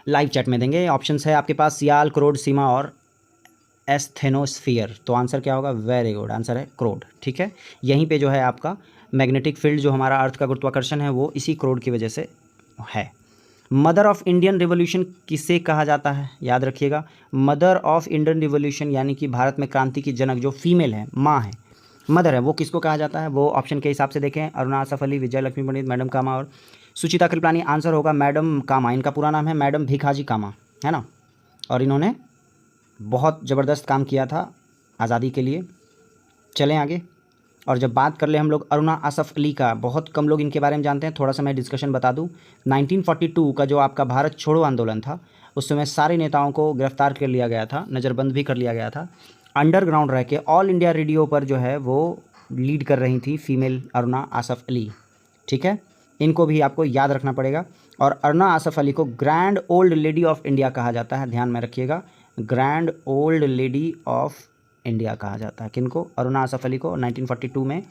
लाइव चैट में देंगे। ऑप्शंस है आपके पास सियाल, क्रोड, सीमा और एस्थेनोस्फीयर। तो आंसर क्या होगा, वेरी गुड, आंसर है क्रोड, ठीक है। यहीं पे जो है आपका मैग्नेटिक फील्ड, जो हमारा अर्थ का गुरुत्वाकर्षण है, वो इसी क्रोड की वजह से है। मदर ऑफ इंडियन रिवॉल्यूशन किसे कहा जाता है, याद रखिएगा, मदर ऑफ इंडियन रिवॉल्यूशन यानी कि भारत में क्रांति की जनक जो फीमेल है, माँ है, मदर है, वो किसको कहा जाता है? वो ऑप्शन के हिसाब से देखें, अरुणा आसफ अली, विजय लक्ष्मी पंडित, मैडम कामा और सुचिता कृपलानी। आंसर होगा मैडम कामा। इनका पूरा नाम है मैडम भिखाजी कामा, है ना, और इन्होंने बहुत ज़बरदस्त काम किया था आज़ादी के लिए। चलें आगे। और जब बात कर ले हम लोग अरुणा आसफ अली का, बहुत कम लोग इनके बारे में जानते हैं, थोड़ा सा मैं डिस्कशन बता दूं। 1942 का जो आपका भारत छोड़ो आंदोलन था, उस समय सारे नेताओं को गिरफ्तार कर लिया गया था, नज़रबंद भी कर लिया गया था। अंडरग्राउंड रह के ऑल इंडिया रेडियो पर जो है वो लीड कर रही थी फीमेल अरुणा आसफ अली, ठीक है, इनको भी आपको याद रखना पड़ेगा। और अरुणा आसफ अली को grand old lady of India कहा जाता है, ध्यान में रखिएगा, grand old lady of India कहा जाता है। किनको? अरुणा आसफ अली को। 1942 में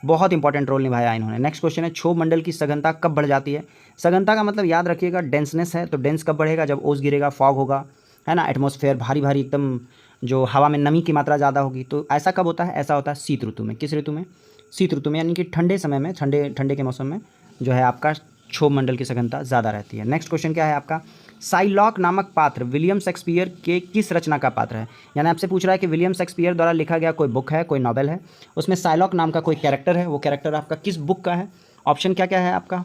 बहुत इंपॉर्टेंट रोल निभाया इन्होंने। नेक्स्ट क्वेश्चन है, क्षोभ मंडल की सघनता कब बढ़ जाती है? सघनता का मतलब याद रखिएगा डेंसनेस है, तो डेंस कब बढ़ेगा? जब ओस गिरेगा, फॉग होगा, है ना, एटमॉस्फेयर भारी भारी एकदम, जो हवा में नमी की मात्रा ज़्यादा होगी। तो ऐसा कब होता है? ऐसा होता है शीत ऋतु में। किस ऋतु में? शीत ऋतु में, यानी कि ठंडे समय में, ठंडे के मौसम में जो है आपका क्षोभ मंडल की सघनता ज़्यादा रहती है। नेक्स्ट क्वेश्चन क्या है आपका? साइलॉक नामक पात्र विलियम शेक्सपियर के किस रचना का पात्र है? यानी आपसे पूछ रहा है कि विलियम शेक्सपियर द्वारा लिखा गया कोई बुक है, कोई नॉवेल है, उसमें साइलॉक नाम का कोई कैरेक्टर है, वो कैरेक्टर आपका किस बुक का है? ऑप्शन क्या क्या है आपका?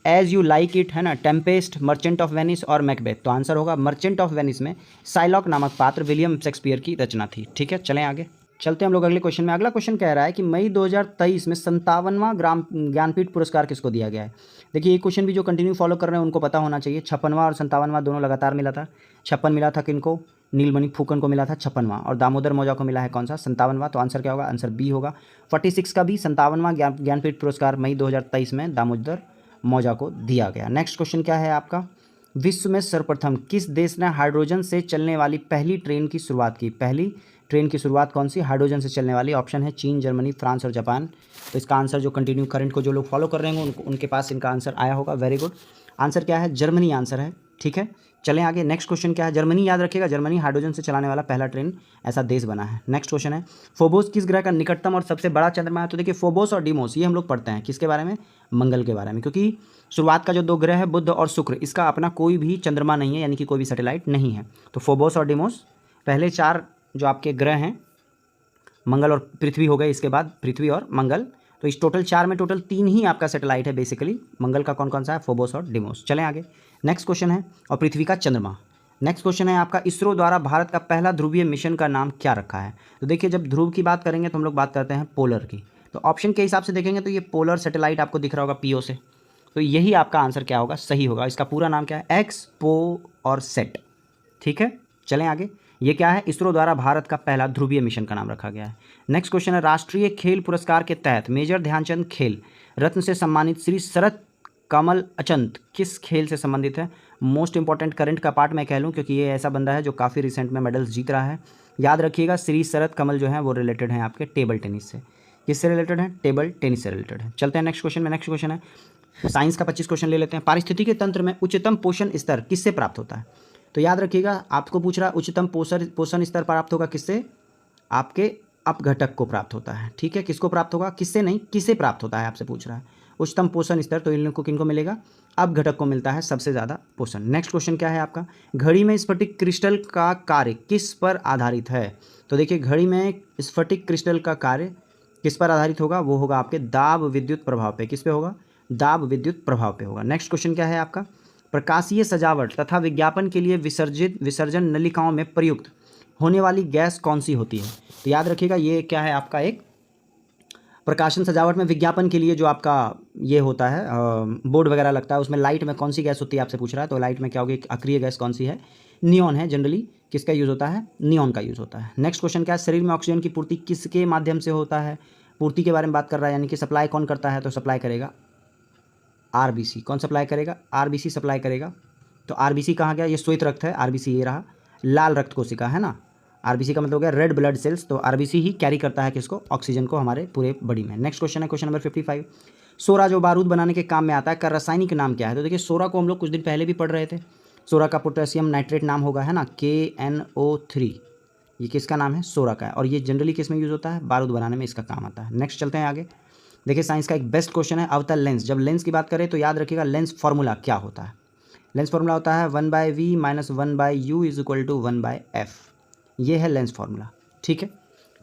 एज यू लाइक इट, है ना, टेम्पेस्ट, मर्चेंट ऑफ वेनिस और मैकबेथ। तो आंसर होगा मर्चेंट ऑफ वेनिस में साइलॉक नामक पात्र विलियम शेक्सपियर की रचना थी, ठीक है। चलें आगे, चलते हैं हम लोग अगले क्वेश्चन में। अगला क्वेश्चन कह रहा है कि मई 2023 में 57वां ज्ञानपीठ पुरस्कार किसको दिया गया है? देखिए ये क्वेश्चन भी जो कंटिन्यू फॉलो कर रहे हैं उनको पता होना चाहिए। 56वां और 57वां दोनों लगातार मिला था। 56 मिला था किनको? नीलमणि फुकन को मिला था 56वां, और दामोदर मौजा को मिला है कौन सा? 57वां। तो आंसर क्या होगा? आंसर बी होगा। 46 का भी 57वां ज्ञानपीठ पुरस्कार मई 2023 में दामोदर मौजा को दिया गया। नेक्स्ट क्वेश्चन क्या है आपका? विश्व में सर्वप्रथम किस देश ने हाइड्रोजन से चलने वाली पहली ट्रेन की शुरुआत की? पहली ट्रेन की शुरुआत कौन सी हाइड्रोजन से चलने वाली? ऑप्शन है चीन, जर्मनी, फ्रांस और जापान। तो इसका आंसर जो कंटिन्यू करंट को जो लोग फॉलो कर रहे होंगे उनके पास इनका आंसर आया होगा। Very good. आंसर क्या है? जर्मनी आंसर है, ठीक है। चलें आगे। नेक्स्ट क्वेश्चन क्या है? जर्मनी याद रखिएगा, जर्मनी हाइड्रोजन से चलाने वाला पहला ट्रेन ऐसा देश बना है। नेक्स्ट क्वेश्चन है, फोबोस किस ग्रह का निकटतम और सबसे बड़ा चंद्रमा है? तो देखिए फोबोस और डीमोस ये हम लोग पढ़ते हैं किसके बारे में? मंगल के बारे में, क्योंकि शुरुआत का जो दो ग्रह है बुध और शुक्र, इसका अपना कोई भी चंद्रमा नहीं है, यानी कि कोई भी सैटेलाइट नहीं है। तो फोबोस और डीमोस पहले चार जो आपके ग्रह हैं, मंगल और पृथ्वी हो गए, इसके बाद पृथ्वी और मंगल। तो इस टोटल चार में टोटल तीन ही आपका सैटेलाइट है बेसिकली। मंगल का कौन कौन सा है? फोबोस और डिमोस। चलें आगे। नेक्स्ट क्वेश्चन है, और पृथ्वी का चंद्रमा। नेक्स्ट क्वेश्चन है आपका, इसरो द्वारा भारत का पहला ध्रुवीय मिशन का नाम क्या रखा है? तो देखिए जब ध्रुव की बात करेंगे तो हम लोग बात करते हैं पोलर की। तो ऑप्शन के हिसाब से देखेंगे तो ये पोलर सैटेलाइट आपको दिख रहा होगा पीओ से, तो यही आपका आंसर क्या होगा? सही होगा। इसका पूरा नाम क्या है? एक्सपो और सेट, ठीक है। चलें आगे। ये क्या है? इसरो द्वारा भारत का पहला ध्रुवीय मिशन का नाम रखा गया है। नेक्स्ट क्वेश्चन है, राष्ट्रीय खेल पुरस्कार के तहत मेजर ध्यानचंद खेल रत्न से सम्मानित श्री शरत कमल अचंत किस खेल से संबंधित है? मोस्ट इंपॉर्टेंट करंट का पार्ट मैं कह लूँ, क्योंकि ये ऐसा बंदा है जो काफ़ी रिसेंट में मेडल्स जीत रहा है। याद रखिएगा, श्री शरत कमल जो है वो रिलेटेड है आपके टेबल टेनिस से। किससे रिलेटेड है? टेबल टेनिस से रिलेटेड है। चलते हैं नेक्स्ट क्वेश्चन में। नेक्स्ट क्वेश्चन है, साइंस का 25 क्वेश्चन ले लेते हैं। पारिस्थितिकी तंत्र में उच्चतम पोषण स्तर किससे प्राप्त होता है? तो याद रखिएगा, आपको पूछ रहा है उच्चतम पोषण स्तर प्राप्त होगा किससे? आपके अपघटक को प्राप्त होता है, ठीक है। किसको प्राप्त होगा? किससे नहीं, किसे प्राप्त होता है आपसे पूछ रहा है। उच्चतम पोषण स्तर तो इन लोगों को किनको मिलेगा? अपघटक को मिलता है सबसे ज़्यादा पोषण। नेक्स्ट क्वेश्चन क्या है आपका? घड़ी में स्फटिक क्रिस्टल का कार्य किस पर आधारित है? तो देखिए घड़ी में स्फटिक क्रिस्टल का कार्य किस पर आधारित होगा? वो होगा आपके दाब विद्युत प्रभाव पे। किस पे होगा? दाब विद्युत प्रभाव पे होगा। नेक्स्ट क्वेश्चन क्या है आपका? प्रकाशीय सजावट तथा विज्ञापन के लिए विसर्जन नलिकाओं में प्रयुक्त होने वाली गैस कौन सी होती है? तो याद रखिएगा, ये क्या है आपका? एक प्रकाशन सजावट में विज्ञापन के लिए जो आपका ये होता है बोर्ड वगैरह लगता है, उसमें लाइट में कौन सी गैस होती है आपसे पूछ रहा है। तो लाइट में क्या होगी? अक्रिय गैस कौन सी है? नियॉन है। जनरली किसका यूज़ होता है? नियॉन का यूज़ होता है। नेक्स्ट क्वेश्चन क्या है? शरीर में ऑक्सीजन की पूर्ति किसके माध्यम से होता है? पूर्ति के बारे में बात कर रहा है, यानी कि सप्लाई कौन करता है? तो सप्लाई करेगा आरबीसी। कौन सप्लाई करेगा? आरबीसी सप्लाई करेगा। तो आरबीसी कहाँ गया? ये श्वेत रक्त है, आरबीसी ये रहा। लाल रक्त कोशिका है ना, आरबीसी का मतलब हो गया रेड ब्लड सेल्स। तो आरबीसी ही कैरी करता है किसको? ऑक्सीजन को हमारे पूरे बॉडी में। नेक्स्ट क्वेश्चन है, क्वेश्चन नंबर 55। सोरा जो बारूद बनाने के काम में आता है का रासायनिक नाम क्या है? तो देखिए सोरा को हम लोग कुछ दिन पहले भी पढ़ रहे थे। सोरा का पोटेशियम नाइट्रेट नाम होगा, है ना, KNO3। ये किसका नाम है? सोरा का है। और ये जनरली किस में यूज़ होता है? बारूद बनाने में इसका काम आता है। नेक्स्ट चलते हैं आगे। देखिए साइंस का एक बेस्ट क्वेश्चन है, अवतल लेंस। जब लेंस की बात करें तो याद रखिएगा लेंस फॉर्मूला क्या होता है? लेंस फार्मूला होता है 1/v minus 1/u is equal to 1/f। ये है लेंस फार्मूला, ठीक है।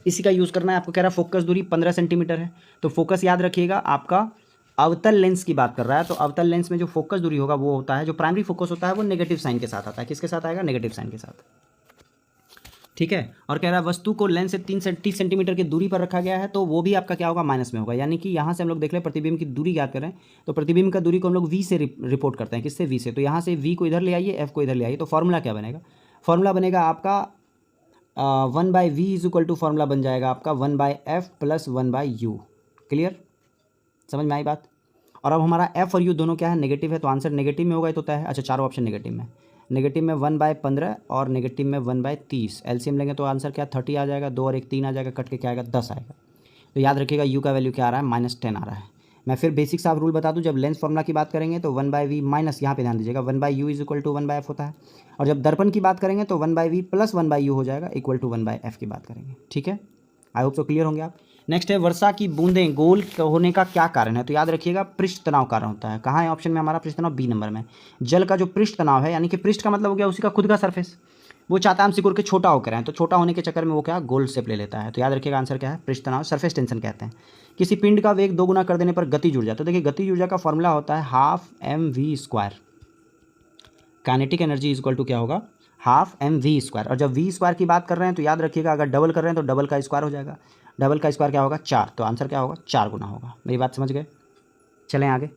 इसी का यूज़ करना है आपको। कह रहा है फोकस दूरी 15 सेंटीमीटर है, तो फोकस याद रखिएगा आपका अवतल लेंस की बात कर रहा है, तो अवतल लेंस में जो फोकस दूरी होगा वो होता है, जो प्राइमरी फोकस होता है वो नेगेटिव साइन के साथ आता है। किसके साथ आएगा? नेगेटिव साइन के साथ, ठीक है। और कह रहा है वस्तु को लेंस से 30 सेंटीमीटर की दूरी पर रखा गया है, तो वो भी आपका क्या होगा? माइनस में होगा। यानी कि यहाँ से हम लोग देख लें प्रतिबिंब की दूरी ज्ञात करें, तो प्रतिबिंब का दूरी को हम लोग v से रिपोर्ट करते हैं। किससे? v से। तो यहाँ से v को इधर ले आइए, f को इधर ले आइए, तो फॉर्मूला क्या बनेगा? फॉर्मूला बनेगा आपका 1/v is equal to formula बन जाएगा आपका 1/f प्लस 1/u। क्लियर? समझ में आई बात? और अब हमारा f और u दोनों क्या है? नेगेटिव है, तो आंसर नेगेटिव में होगा, तो तय है। अच्छा, चारों ऑप्शन नेगेटिव में, नेगेटिव में 1/15 और नेगेटिव में 1/30। एलसीएम लेंगे तो आंसर क्या? 30 आ जाएगा। 2 और 1 3 आ जाएगा, कट के क्या आएगा? 10 आएगा। तो याद रखिएगा u का वैल्यू क्या आ रहा है? -10 आ रहा है। मैं फिर बेसिक सा रूल बता दूं, जब लेंस फार्मूला की बात करेंगे तो 1/v माइनस, यहाँ पे ध्यान दीजिएगा, 1/u is equal to 1/f होता है। और जब दर्पण की बात करेंगे तो 1/v प्लस 1/u हो जाएगा, इक्वल टू 1/f की बात करेंगे, ठीक है। आई होप तो क्लियर होंगे आप। नेक्स्ट है वर्षा की बूंदें गोल होने का क्या कारण है? तो याद रखिएगा पृष्ठ तनाव कारण होता है। कहाँ है ऑप्शन में हमारा पृष्ठ तनाव? बी नंबर में। जल का जो पृष्ठ तनाव है, यानी कि पृष्ठ का मतलब हो गया उसी का खुद का सरफेस, वो चाहता है हम सिकुड़ के छोटा होकर आए, तो छोटा होने के चक्कर में वो क्या? गोल शेप ले लेता है। तो याद रखिएगा आंसर क्या है? पृष्ठ तनाव, सरफेस टेंशन कहते हैं। किसी पिंड का वेग 2 गुना कर देने पर गतिज ऊर्जा, तो देखिए गतिज ऊर्जा का फॉर्मूला होता है half mv²। Kinetic energy is equal to क्या होगा? Half mv²। और जब v² की बात कर रहे हैं तो याद रखिएगा अगर डबल कर रहे हैं तो डबल का स्क्वायर हो जाएगा। डबल का स्क्वायर क्या होगा? 4। तो आंसर क्या होगा? 4 गुना होगा। मेरी बात समझ गए? चलें आगे।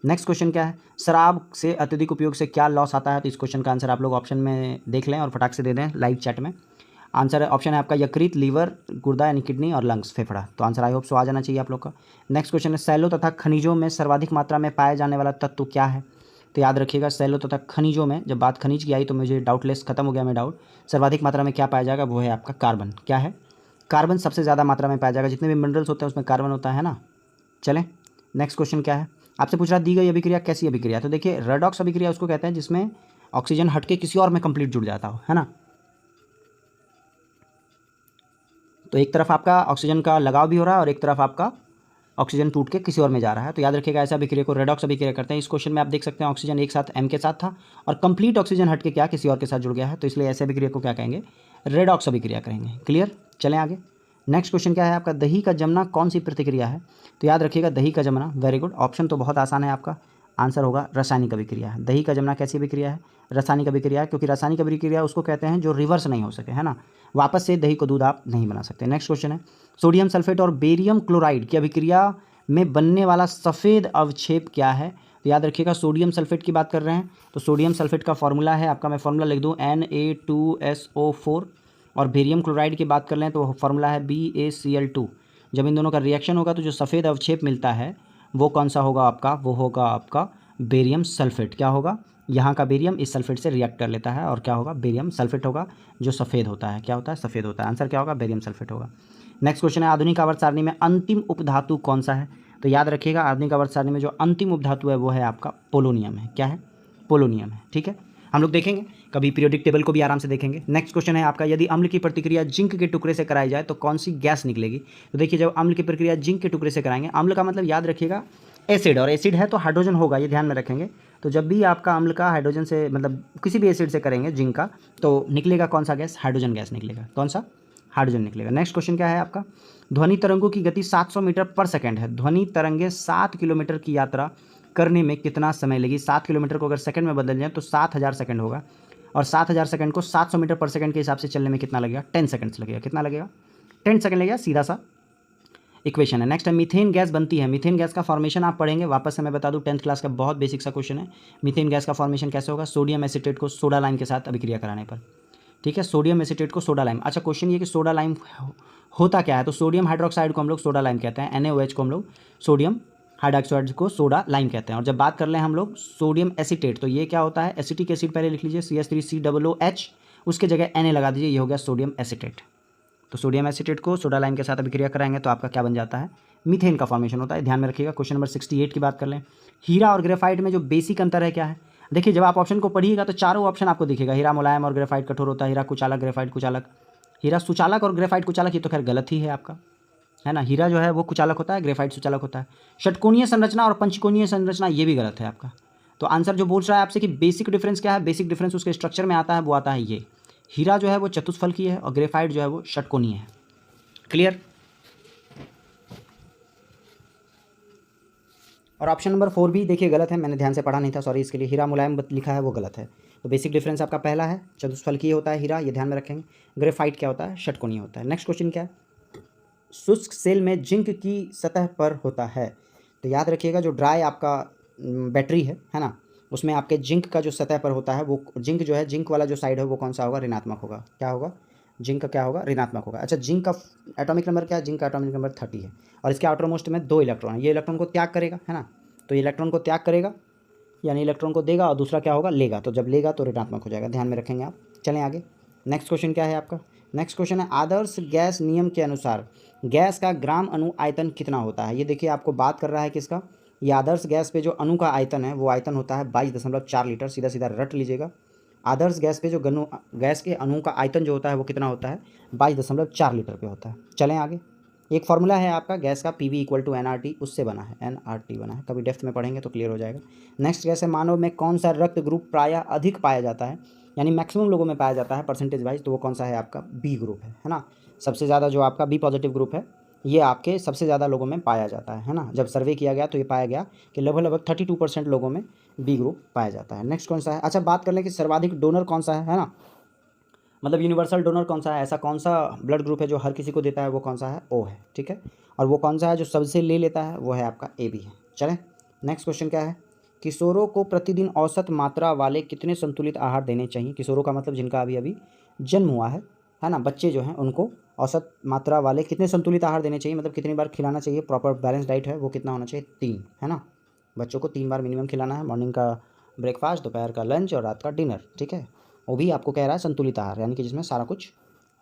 नेक्स्ट क्वेश्चन क्या है? शराब से अत्यधिक उपयोग से क्या लॉस आता है? तो इस क्वेश्चन का आंसर आप लोग ऑप्शन में देख लें और फटाक से दे दें लाइव चैट में। आंसर है ऑप्शन है आपका यकृत, लीवर, गुर्दा यानी किडनी और लंग्स, फेफड़ा। तो आंसर आई होप सो आ जाना चाहिए आप लोग का। नेक्स्ट क्वेश्चन है सैलों तथा खनिजों में सर्वाधिक मात्रा में पाया जाने वाला तत्व क्या है? तो याद रखिएगा सैलों तथा खनिजों में, जब बात खनिज की आई तो मुझे डाउटलेस खत्म हो गया मैं डाउट। सर्वाधिक मात्रा में क्या पाया जाएगा? वो है आपका कार्बन। क्या है? कार्बन सबसे ज़्यादा मात्रा में पाया जाएगा। जितने भी मिनरल्स होते हैं उसमें कार्बन होता है ना। चलें नेक्स्ट क्वेश्चन क्या है? आपसे पूछ रहा दी गई अभिक्रिया कैसी अभिक्रिया? तो देखिए रेडॉक्स अभिक्रिया उसको कहते हैं जिसमें ऑक्सीजन हटके किसी और में कंप्लीट जुड़ जाता हो, है ना। तो एक तरफ आपका ऑक्सीजन का लगाव भी हो रहा है और एक तरफ आपका ऑक्सीजन टूट के किसी और में जा रहा है। तो याद रखिएगा ऐसा अभिक्रिया को रेडॉक्स अभिक्रिया करते हैं। इस क्वेश्चन में आप देख सकते हैं ऑक्सीजन एक साथ M के साथ था और कंप्लीट ऑक्सीजन हट के क्या किसी और के साथ जुड़ गया है, तो इसलिए ऐसे अभिक्रिया को क्या कहेंगे? रेडॉक्स अभिक्रिया करेंगे। क्लियर? चलें आगे। नेक्स्ट क्वेश्चन क्या है आपका? दही का जमना कौन सी प्रतिक्रिया है? तो याद रखिएगा दही का जमना, वेरी गुड। ऑप्शन तो बहुत आसान है आपका, आंसर होगा रासायनिक अभिक्रिया है। दही का जमना कैसी अभिक्रिया है? रासायनिक अभिक्रिया है, क्योंकि रासायनिक अभिक्रिया उसको कहते हैं जो रिवर्स नहीं हो सके, है ना। वापस से दही को दूध आप नहीं बना सकते। नेक्स्ट क्वेश्चन है सोडियम सल्फेट और बेरियम क्लोराइड की अभिक्रिया में बनने वाला सफ़ेद अवक्षेप क्या है? तो याद रखिएगा सोडियम सल्फेट की बात कर रहे हैं, तो सोडियम सल्फेट का फॉर्मूला है आपका, मैं फॉर्मूला लिख दूँ Na2SO4। और बेरियम क्लोराइड की बात कर लें तो फॉर्मूला है BaCl2। जब इन दोनों का रिएक्शन होगा तो जो सफ़ेद अवक्षेप मिलता है वो कौन सा होगा आपका? वो होगा आपका बेरियम सल्फेट। क्या होगा? यहाँ का बेरियम इस सल्फेट से रिएक्ट कर लेता है और क्या होगा? बेरियम सल्फेट होगा जो सफ़ेद होता है। क्या होता है? सफ़ेद होता है। आंसर क्या होगा? बेरियम सल्फेट होगा। नेक्स्ट क्वेश्चन है आधुनिक आवर्त सारणी में अंतिम उपधातु कौन सा है? तो याद रखिएगा आधुनिक आवर्त सारणी में जो अंतिम उपधातु है वो है आपका पोलोनियम है। क्या है? पोलोनियम है, ठीक है। हम लोग देखेंगे कभी पीरियोडिक टेबल को भी आराम से देखेंगे। नेक्स्ट क्वेश्चन है आपका यदि अम्ल की प्रतिक्रिया जिंक के टुकड़े से कराई जाए तो कौन सी गैस निकलेगी? तो देखिए जब अम्ल की प्रक्रिया जिंक के टुकड़े से कराएंगे, अम्ल का मतलब याद रखिएगा एसिड, और एसिड है तो हाइड्रोजन होगा, ये ध्यान में रखेंगे। तो जब भी आपका अम्ल का हाइड्रोजन से मतलब किसी भी एसिड से करेंगे जिंक का, तो निकलेगा कौन सा गैस? हाइड्रोजन गैस निकलेगा। कौन सा? हाइड्रोजन निकलेगा। नेक्स्ट क्वेश्चन क्या है आपका? ध्वनि तरंगों की गति 700 मीटर पर सेकंड है। ध्वनि तरंगे 7 किलोमीटर की यात्रा करने में कितना समय लेगी? 7 किलोमीटर को अगर सेकंड में बदल जाए तो 7000 सेकंड होगा, और 7000 सेकंड को 700 मीटर पर सेकंड के हिसाब से चलने में कितना लगेगा? 10 सेकंड्स लगेगा। कितना लगेगा? 10 सेकंड लगेगा। सीधा सा इक्वेशन है। नेक्स्ट है मीथेन गैस बनती है। मीथेन गैस का फॉर्मेशन आप पढ़ेंगे, वापस से मैं बता दूं 10th क्लास का बहुत बेसिक सा क्वेश्चन है। मीथेन गैस का फॉर्मेशन कैसे होगा? सोडियम एसीटेट को सोडा लाइम के साथ अभिक्रिया कराने पर, ठीक है। सोडियम एसीटेट को सोडा लाइम। अच्छा क्वेश्चन ये कि सोडा लाइम होता क्या है? तो सोडियम हाइड्रोक्साइड को हम लोग सोडा लाइम कहते हैं, NaOH को हम लोग सोडियम हाइड्रोक्साइड को सोडा लाइम कहते हैं। और जब बात कर लें हम लोग सोडियम एसीटेट, तो ये क्या होता है? एसिटिक एसिड पहले लिख लीजिए CH3COOH, उसके जगह Na लगा दीजिए, ये हो गया सोडियम एसीटेट। तो सोडियम एसीटेट को सोडा लाइम के साथ अभिक्रिया कराएंगे तो आपका क्या बन जाता है? मीथेन का फॉर्मेशन होता है। ध्यान में रखिएगा। क्वेश्चन नंबर 68 की बात कर लें, हीरा और ग्रेफाइट में जो बेसिक अंतर है क्या है? देखिए जब आप ऑप्शन को पढ़िएगा तो चारों ऑप्शन आपको दिखेगा, हीरा मुलायम और ग्रेफाइट कठोर होता है, हीरा कुचालक ग्रेफाइट कुचालक। हीरा सुचालक और ग्रेफाइट कुचालक, ये तो खैर गलत ही है आपका, है ना। हीरा जो है वो कुचालक होता है, ग्रेफाइट सुचालक होता है। षटकोणीय संरचना और पंचकोणीय संरचना, ये भी गलत है आपका। तो आंसर जो बोल रहा है आपसे कि बेसिक डिफरेंस क्या है, बेसिक डिफरेंस उसके स्ट्रक्चर में आता है, वो आता है ये, हीरा जो है वो चतुष्फलकीय है और ग्रेफाइट जो है वो षटकोणीय है। क्लियर। और ऑप्शन नंबर 4 भी देखिए गलत है, मैंने ध्यान से पढ़ा नहीं था, सॉरी इसके लिए। हीरा मुलायम लिखा है वो गलत है। तो बेसिक डिफरेंस आपका पहला है, चतुष्फलकीय होता है हीरा, ये ध्यान में रखेंगे। ग्रेफाइट क्या होता है, षटकोणीय होता है। नेक्स्ट क्वेश्चन क्या है, शुष्क सेल में जिंक की सतह पर होता है। तो याद रखिएगा जो ड्राई आपका बैटरी है ना, उसमें आपके जिंक का जो सतह पर होता है वो जिंक जो है, जिंक वाला जो साइड है वो कौन सा होगा, ऋणात्मक होगा। क्या होगा, जिंक का क्या होगा, ऋणात्मक होगा। अच्छा, जिंक का एटॉमिक नंबर क्या है, जिंक का एटॉमिक नंबर 30 है और इसके आउटर मोस्ट में 2 इलेक्ट्रॉन है। ये इलेक्ट्रॉन को त्याग करेगा, है ना, तो ये इलेक्ट्रॉन को त्याग करेगा यानी इलेक्ट्रॉन को देगा और दूसरा क्या होगा, लेगा। तो जब लेगा तो ऋणात्मक हो जाएगा, ध्यान में रखेंगे आप। चलें आगे। नेक्स्ट क्वेश्चन क्या है आपका, नेक्स्ट क्वेश्चन है आदर्श गैस नियम के अनुसार गैस का ग्राम अणु आयतन कितना होता है। ये देखिए आपको बात कर रहा है किसका, ये आदर्श गैस पे जो अणु का आयतन है वो आयतन होता है 22.4 लीटर। सीधा सीधा रट लीजिएगा, आदर्श गैस पे जो गैस के अणु का आयतन जो होता है वो कितना होता है, 22.4 लीटर पे होता है। चलें आगे। एक फार्मूला है आपका गैस का, P V equal to NRT, उससे बना है, NRT बना है, कभी डेप्थ में पढ़ेंगे तो क्लियर हो जाएगा। नेक्स्ट गैस है मानव में कौन सा रक्त ग्रुप प्रायः अधिक पाया जाता है, यानी मैक्सिमम लोगों में पाया जाता है परसेंटेज वाइज, तो वो कौन सा है आपका, बी ग्रुप है ना। सबसे ज़्यादा जो आपका बी पॉजिटिव ग्रुप है ये आपके सबसे ज़्यादा लोगों में पाया जाता है ना। जब सर्वे किया गया तो ये पाया गया कि लगभग 32% लोगों में बी ग्रुप पाया जाता है। नेक्स्ट कौन सा है, अच्छा बात कर लें कि सर्वाधिक डोनर कौन सा है ना, मतलब यूनिवर्सल डोनर कौन सा है, ऐसा कौन सा ब्लड ग्रुप है जो हर किसी को देता है, वो कौन सा है, ओ है, ठीक है। और वो कौन सा है जो सबसे ले लेता है, वो है आपका AB है। चलें नेक्स्ट क्वेश्चन क्या है, किशोरों को प्रतिदिन औसत मात्रा वाले कितने संतुलित आहार देने चाहिए। किशोरों का मतलब जिनका अभी अभी जन्म हुआ है ना, बच्चे जो हैं उनको औसत मात्रा वाले कितने संतुलित आहार देने चाहिए, मतलब कितनी बार खिलाना चाहिए, प्रॉपर बैलेंस डाइट है वो कितना होना चाहिए, 3, है ना। बच्चों को 3 बार मिनिमम खिलाना है, मॉर्निंग का ब्रेकफास्ट, दोपहर का लंच और रात का डिनर, ठीक है। वो भी आपको कह रहा है संतुलित आहार, यानी कि जिसमें सारा कुछ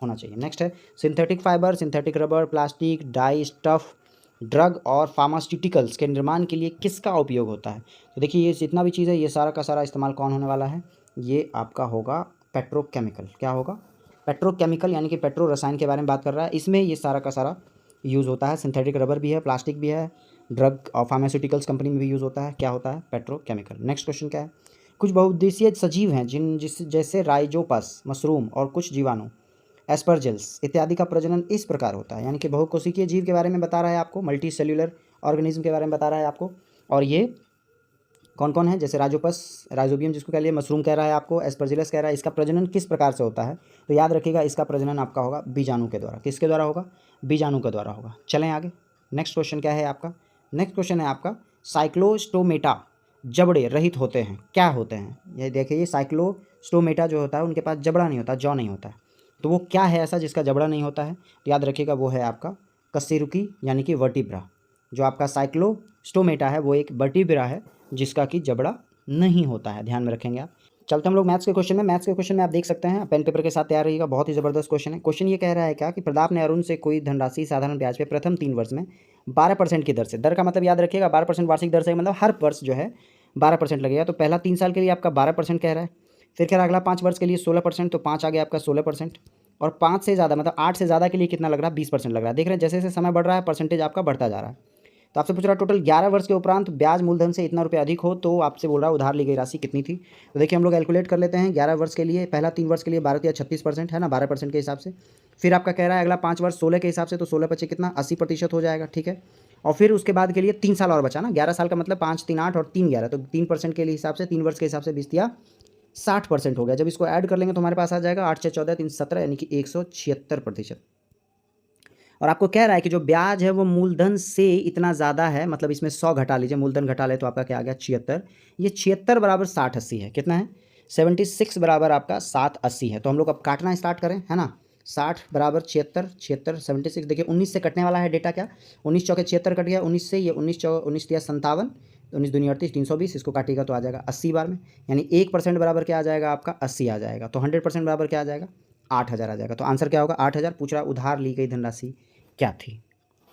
होना चाहिए। नेक्स्ट है synthetic fibre, synthetic rubber, plastic, dye, stuff, drug और फार्मास्यूटिकल्स के निर्माण के लिए किसका उपयोग होता है। तो देखिए ये जितना भी चीज़ है ये सारा का सारा इस्तेमाल कौन होने वाला है, ये आपका होगा पेट्रोकेमिकल। क्या होगा, पेट्रोकेमिकल, यानी कि पेट्रो रसायन के बारे में बात कर रहा है, इसमें ये सारा का सारा यूज़ होता है। सिंथेटिक रबर भी है, प्लास्टिक भी है, ड्रग और फार्मास्यूटिकल्स कंपनी में भी यूज़ होता है। क्या होता है, पेट्रोकेमिकल। नेक्स्ट क्वेश्चन क्या है, कुछ बहुउद्देशीय सजीव हैं जैसे राइजोपस, मशरूम और कुछ जीवाणु, एस्परजिल्स इत्यादि का प्रजनन इस प्रकार होता है, यानी कि बहुकोशिकीय जीव के बारे में बता रहा है आपको, मल्टी सेल्यूलर ऑर्गेनिज्म के बारे में बता रहा है आपको। और ये कौन कौन है, जैसे राइजोपस, राइजोबियम जिसको कह लिए, मशरूम कह रहा है आपको, एस्परजिलस कह रहा है। इसका प्रजनन किस प्रकार से होता है, तो याद रखिएगा इसका प्रजनन आपका होगा बीजाणु के द्वारा। किसके द्वारा होगा, बीजाणु के द्वारा होगा। चलें आगे। नेक्स्ट क्वेश्चन क्या है आपका, नेक्स्ट क्वेश्चन है आपका साइक्लोस्टोमेटा जबड़े रहित होते हैं, क्या होते हैं। ये देखिए ये साइक्लोस्टोमेटा जो होता है उनके पास जबड़ा नहीं होता, जौ नहीं होता है, तो वो क्या है ऐसा जिसका जबड़ा नहीं होता है, तो याद रखिएगा वो है आपका कशेरुकी, यानी कि वर्टिब्रा। जो आपका साइक्लोस्टोमेटा है वो एक वर्टिब्रा है जिसका कि जबड़ा नहीं होता है, ध्यान में रखेंगे आप। चलते हम लोग मैथ्स के क्वेश्चन में। मैथ्स के क्वेश्चन में आप देख सकते हैं, पेन पेपर के साथ तैयार रहिएगा, बहुत ही ज़बरदस्त क्वेश्चन है। क्वेश्चन ये कह रहा है क्या कि प्रताप ने अरुण से कोई धनराशि साधारण ब्याज पे प्रथम 3 वर्ष में 12% की दर से, दर का मतलब याद रखिएगा 12% वार्षिक दर से, मतलब हर वर्ष जो है 12% लगेगा। तो पहला 3 साल के लिए आपका 12% कह रहा है, फिर कह रहा है अगला 5 वर्ष के लिए 16%, तो 5 आ गया आपका 16%, और 5 से ज़्यादा मतलब 8 से ज़्यादा के लिए कितना लग रहा है, 20% लग रहा है। देख रहे हैं जैसे जैसे समय बढ़ रहा है परसेंटेज आपका बढ़ता जा रहा है। तो आपसे पूछ रहा है टोटल 11 वर्ष के उपरांत ब्याज मूलधन से इतना रुपये अधिक हो तो आपसे बोल रहा है उधार ली गई राशि कितनी थी। तो देखिए हम लोग कैलकुलेट कर लेते हैं। 11 वर्ष के लिए पहला 3 वर्ष के लिए 12 या 36% है ना, 12% के हिसाब से। फिर आपका कह रहा है अगला 5 वर्ष 16 के हिसाब से, तो 16 बचे कितना, 80% हो जाएगा, ठीक है। और फिर उसके बाद के लिए 3 साल और बचा ना, 11 साल का मतलब 5 3 8 और 3 11, तो 3% के लिए हिसाब से 3 वर्ष के हिसाब से 20 या 60% हो गया। जब इसको ऐड कर लेंगे तो हमारे पास आ जाएगा 8 6 14 3 17, यानी कि 176%। और आपको कह रहा है कि जो ब्याज है वो मूलधन से इतना ज़्यादा है, मतलब इसमें 100 घटा लीजिए, मूलधन घटा ले तो आपका क्या आ गया 76। ये 76 बराबर 60 80 है, कितना है 76 बराबर आपका 7 80 है। तो हम लोग अब काटना स्टार्ट करें, है ना। 60 बराबर 76, 76 76, देखिए 19 से कटने वाला है डेटा, क्या 19 चौके 76 कट गया 19 से, ये 19 दिया 57, 19 दूनी 38, 320, इसको काटिएगा तो आ जाएगा 80 बार में, यानी 1% बराबर क्या आ जाएगा आपका 80 आ जाएगा। तो 100% बराबर क्या आ जाएगा 8000 आ जाएगा। तो आंसर क्या होगा 8000। पूछ रहा उधार ली गई धनराशि क्या थी।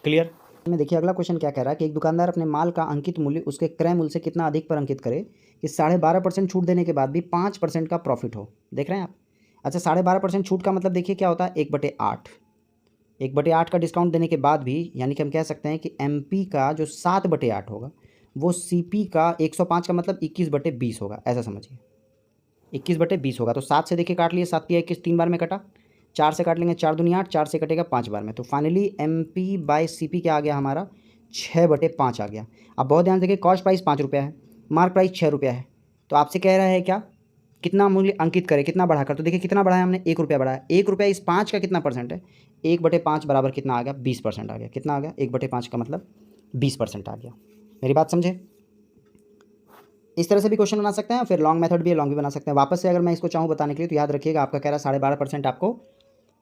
क्लियर। में देखिए अगला क्वेश्चन क्या कह रहा है कि एक दुकानदार अपने माल का अंकित मूल्य उसके क्रय मूल्य से कितना अधिक पर अंकित करे कि 12.5% छूट देने के बाद भी 5% का प्रॉफिट हो। देख रहे हैं आप। अच्छा 12.5% छूट का मतलब देखिए क्या होता है 1/8, 1/8 का डिस्काउंट देने के बाद भी, यानी कि हम कह सकते हैं कि MP का जो 7/8 होगा वो CP का 105 का मतलब 21/20 होगा, ऐसा समझिए। 21/20 होगा, तो 7 से देखिए काट लिए, 7 या 21 3 बार में कटा, 4 से काट लेंगे 4 दूनी 8, 4 से कटेगा 5 बार में, तो फाइनली MP/CP क्या आ गया हमारा 6/5 आ गया। अब बहुत ध्यान से देखिए, कॉस्ट प्राइस 5 रुपया है, मार्क प्राइस 6 रुपया है, तो आपसे कह रहा है क्या, कितना मूल्य अंकित करें, कितना बढ़ाकर, तो देखिए कितना बढ़ाया हमने, 1 रुपया बढ़ाया। 1 रुपया इस 5 का कितना परसेंट है, 1/5 बराबर कितना आ गया, 20% आ गया। कितना आ गया, 1/5 का मतलब 20% आ गया। मेरी बात समझे? इस तरह से भी क्वेश्चन बना सकते हैं, फिर लॉन्ग मेथड भी है, लॉन्ग भी बना सकते हैं। वापस से अगर मैं इसको चाहूँ बताने के लिए, तो याद रखिएगा आपका कह रहा है 12.5% आपको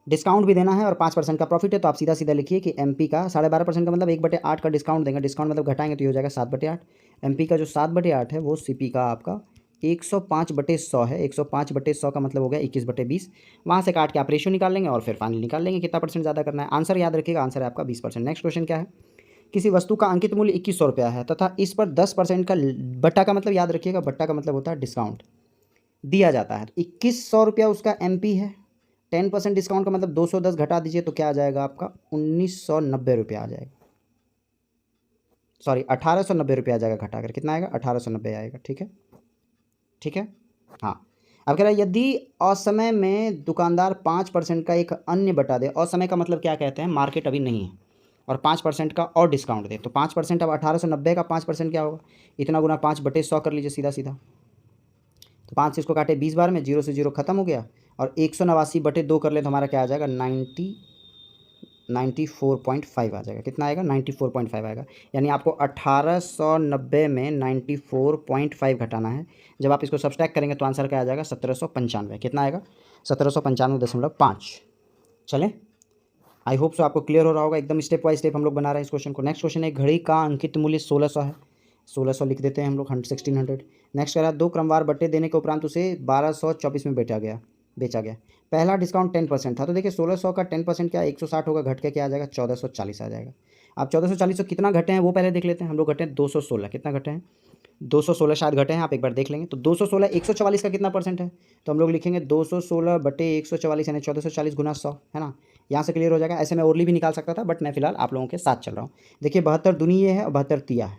डिस्काउंट भी देना है और 5% का प्रॉफिट है, तो आप सीधा सीधा लिखिए कि MP का 12.5% का मतलब 1/8 का डिस्काउंट देंगे, डिस्काउंट मतलब घटाएंगे तो ये हो जाएगा 7/8। MP का जो 7/8 है वो CP का आपका 105/100 है, 105/100 का मतलब हो गया 21/20। वहाँ से काट के आप रेशियो निकाल लेंगे और फिर फाइनल निकाल लेंगे कितना परसेंट ज़्यादा करना है। आंसर याद रखिएगा, आंसर है आपका 20%। नेक्स्ट क्वेश्चन क्या है, किसी वस्तु का अंकित मूल्य 2100 रुपया है तथा इस पर 10% का बट्टा का मतलब याद रखिएगा, बट्टा का मतलब होता है डिस्काउंट दिया जाता है। 2100 रुपया उसका MP है, 10% डिस्काउंट का मतलब 210 घटा दीजिए तो क्या आ जाएगा आपका 1990 रुपया आ जाएगा, सॉरी 1890 रुपया आ जाएगा, घटा कर कितना आएगा 1890 आएगा। ठीक है, ठीक है, हाँ। अब कह रहा है यदि असमय में दुकानदार 5% का एक अन्य बटा दे, असमय का मतलब क्या कहते हैं, मार्केट अभी नहीं है, और 5% का और डिस्काउंट दे, तो 5% अब 1890 का 5% क्या होगा, इतना गुना 5/100 कर लीजिए सीधा सीधा, तो 5 से इसको काटे 20 बार में, 0 से 0 खत्म हो गया, और 189/2 कर ले तो हमारा क्या आ जाएगा 94.5 आ जाएगा। कितना आएगा 94.5 आएगा, यानी आपको 1890 में 94.5 घटाना है। जब आप इसको सब्सट्रैक्ट करेंगे तो आंसर क्या आ जाएगा 1795। कितना आएगा 1795.5। चलें, आई होप सो आपको क्लियर हो रहा होगा, एकदम स्टेप बाय स्टेप हम लोग बना रहे हैं इस क्वेश्चन को। नेक्स्ट क्वेश्चन है, घड़ी का अंकित मूल्य 1600 है, 1600 लिख देते हैं हम लोग, 1600। नेक्स्ट कह रहा है 2 क्रमवार बट्टे देने के उपरांत उसे 1224 में बेचा गया। पहला डिस्काउंट 10% था, तो देखिए 1600 का 10% क्या 160 होगा, घट के क्या आ जाएगा 1440 आ जाएगा। अब 1440 से कितना घटे हैं वो पहले देख लेते हैं हम लोग। घटे हैं 216, कितना घटे हैं 216 शायद घटे हैं, आप एक बार देख लेंगे। तो 216 144 का कितना परसेंट है, तो हम लोग लिखेंगे 216/144 यानी 1440 गुना 100, है ना। यहाँ से क्लियर हो जाएगा। ऐसे मैं ओरली भी निकाल सकता था, बट मैं फिलहाल आप लोगों के साथ चल रहा हूँ। देखिए 72 दूनी ये है और 72 तिया है,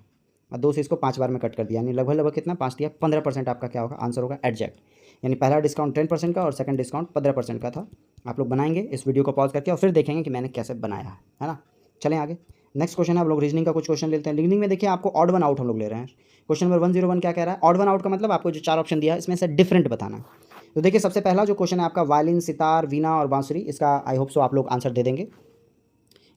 और 2 से इसको 5 बार में कट कर दिया, यानी लगभग लगभग कितना 5 तिया 15% आपका क्या होगा आंसर होगा एग्जैक्ट। यानी पहला डिस्काउंट 10% का और सेकंड डिस्काउंट 15% का था। आप लोग बनाएंगे इस वीडियो को पॉज करके और फिर देखेंगे कि मैंने कैसे बनाया है ना। चलें आगे। नेक्स्ट क्वेश्चन है, आप लोग रीजनिंग का कुछ क्वेश्चन लेते हैं। रीजनिंग में देखिए आपको ऑड वन आउट हम लोग ले रहे हैं। क्वेश्चन नंबर 101 क्या कह रहा है, ऑड वन आउट का मतलब आपको जो 4 ऑप्शन दिया है इसमें से डिफरेंट बताना है। तो देखिए सबसे पहला जो क्वेश्चन है आपका वायलिन, सितार, वीणा और बांसुरी, इसका आई होप सो आप लोग आंसर दे देंगे। ये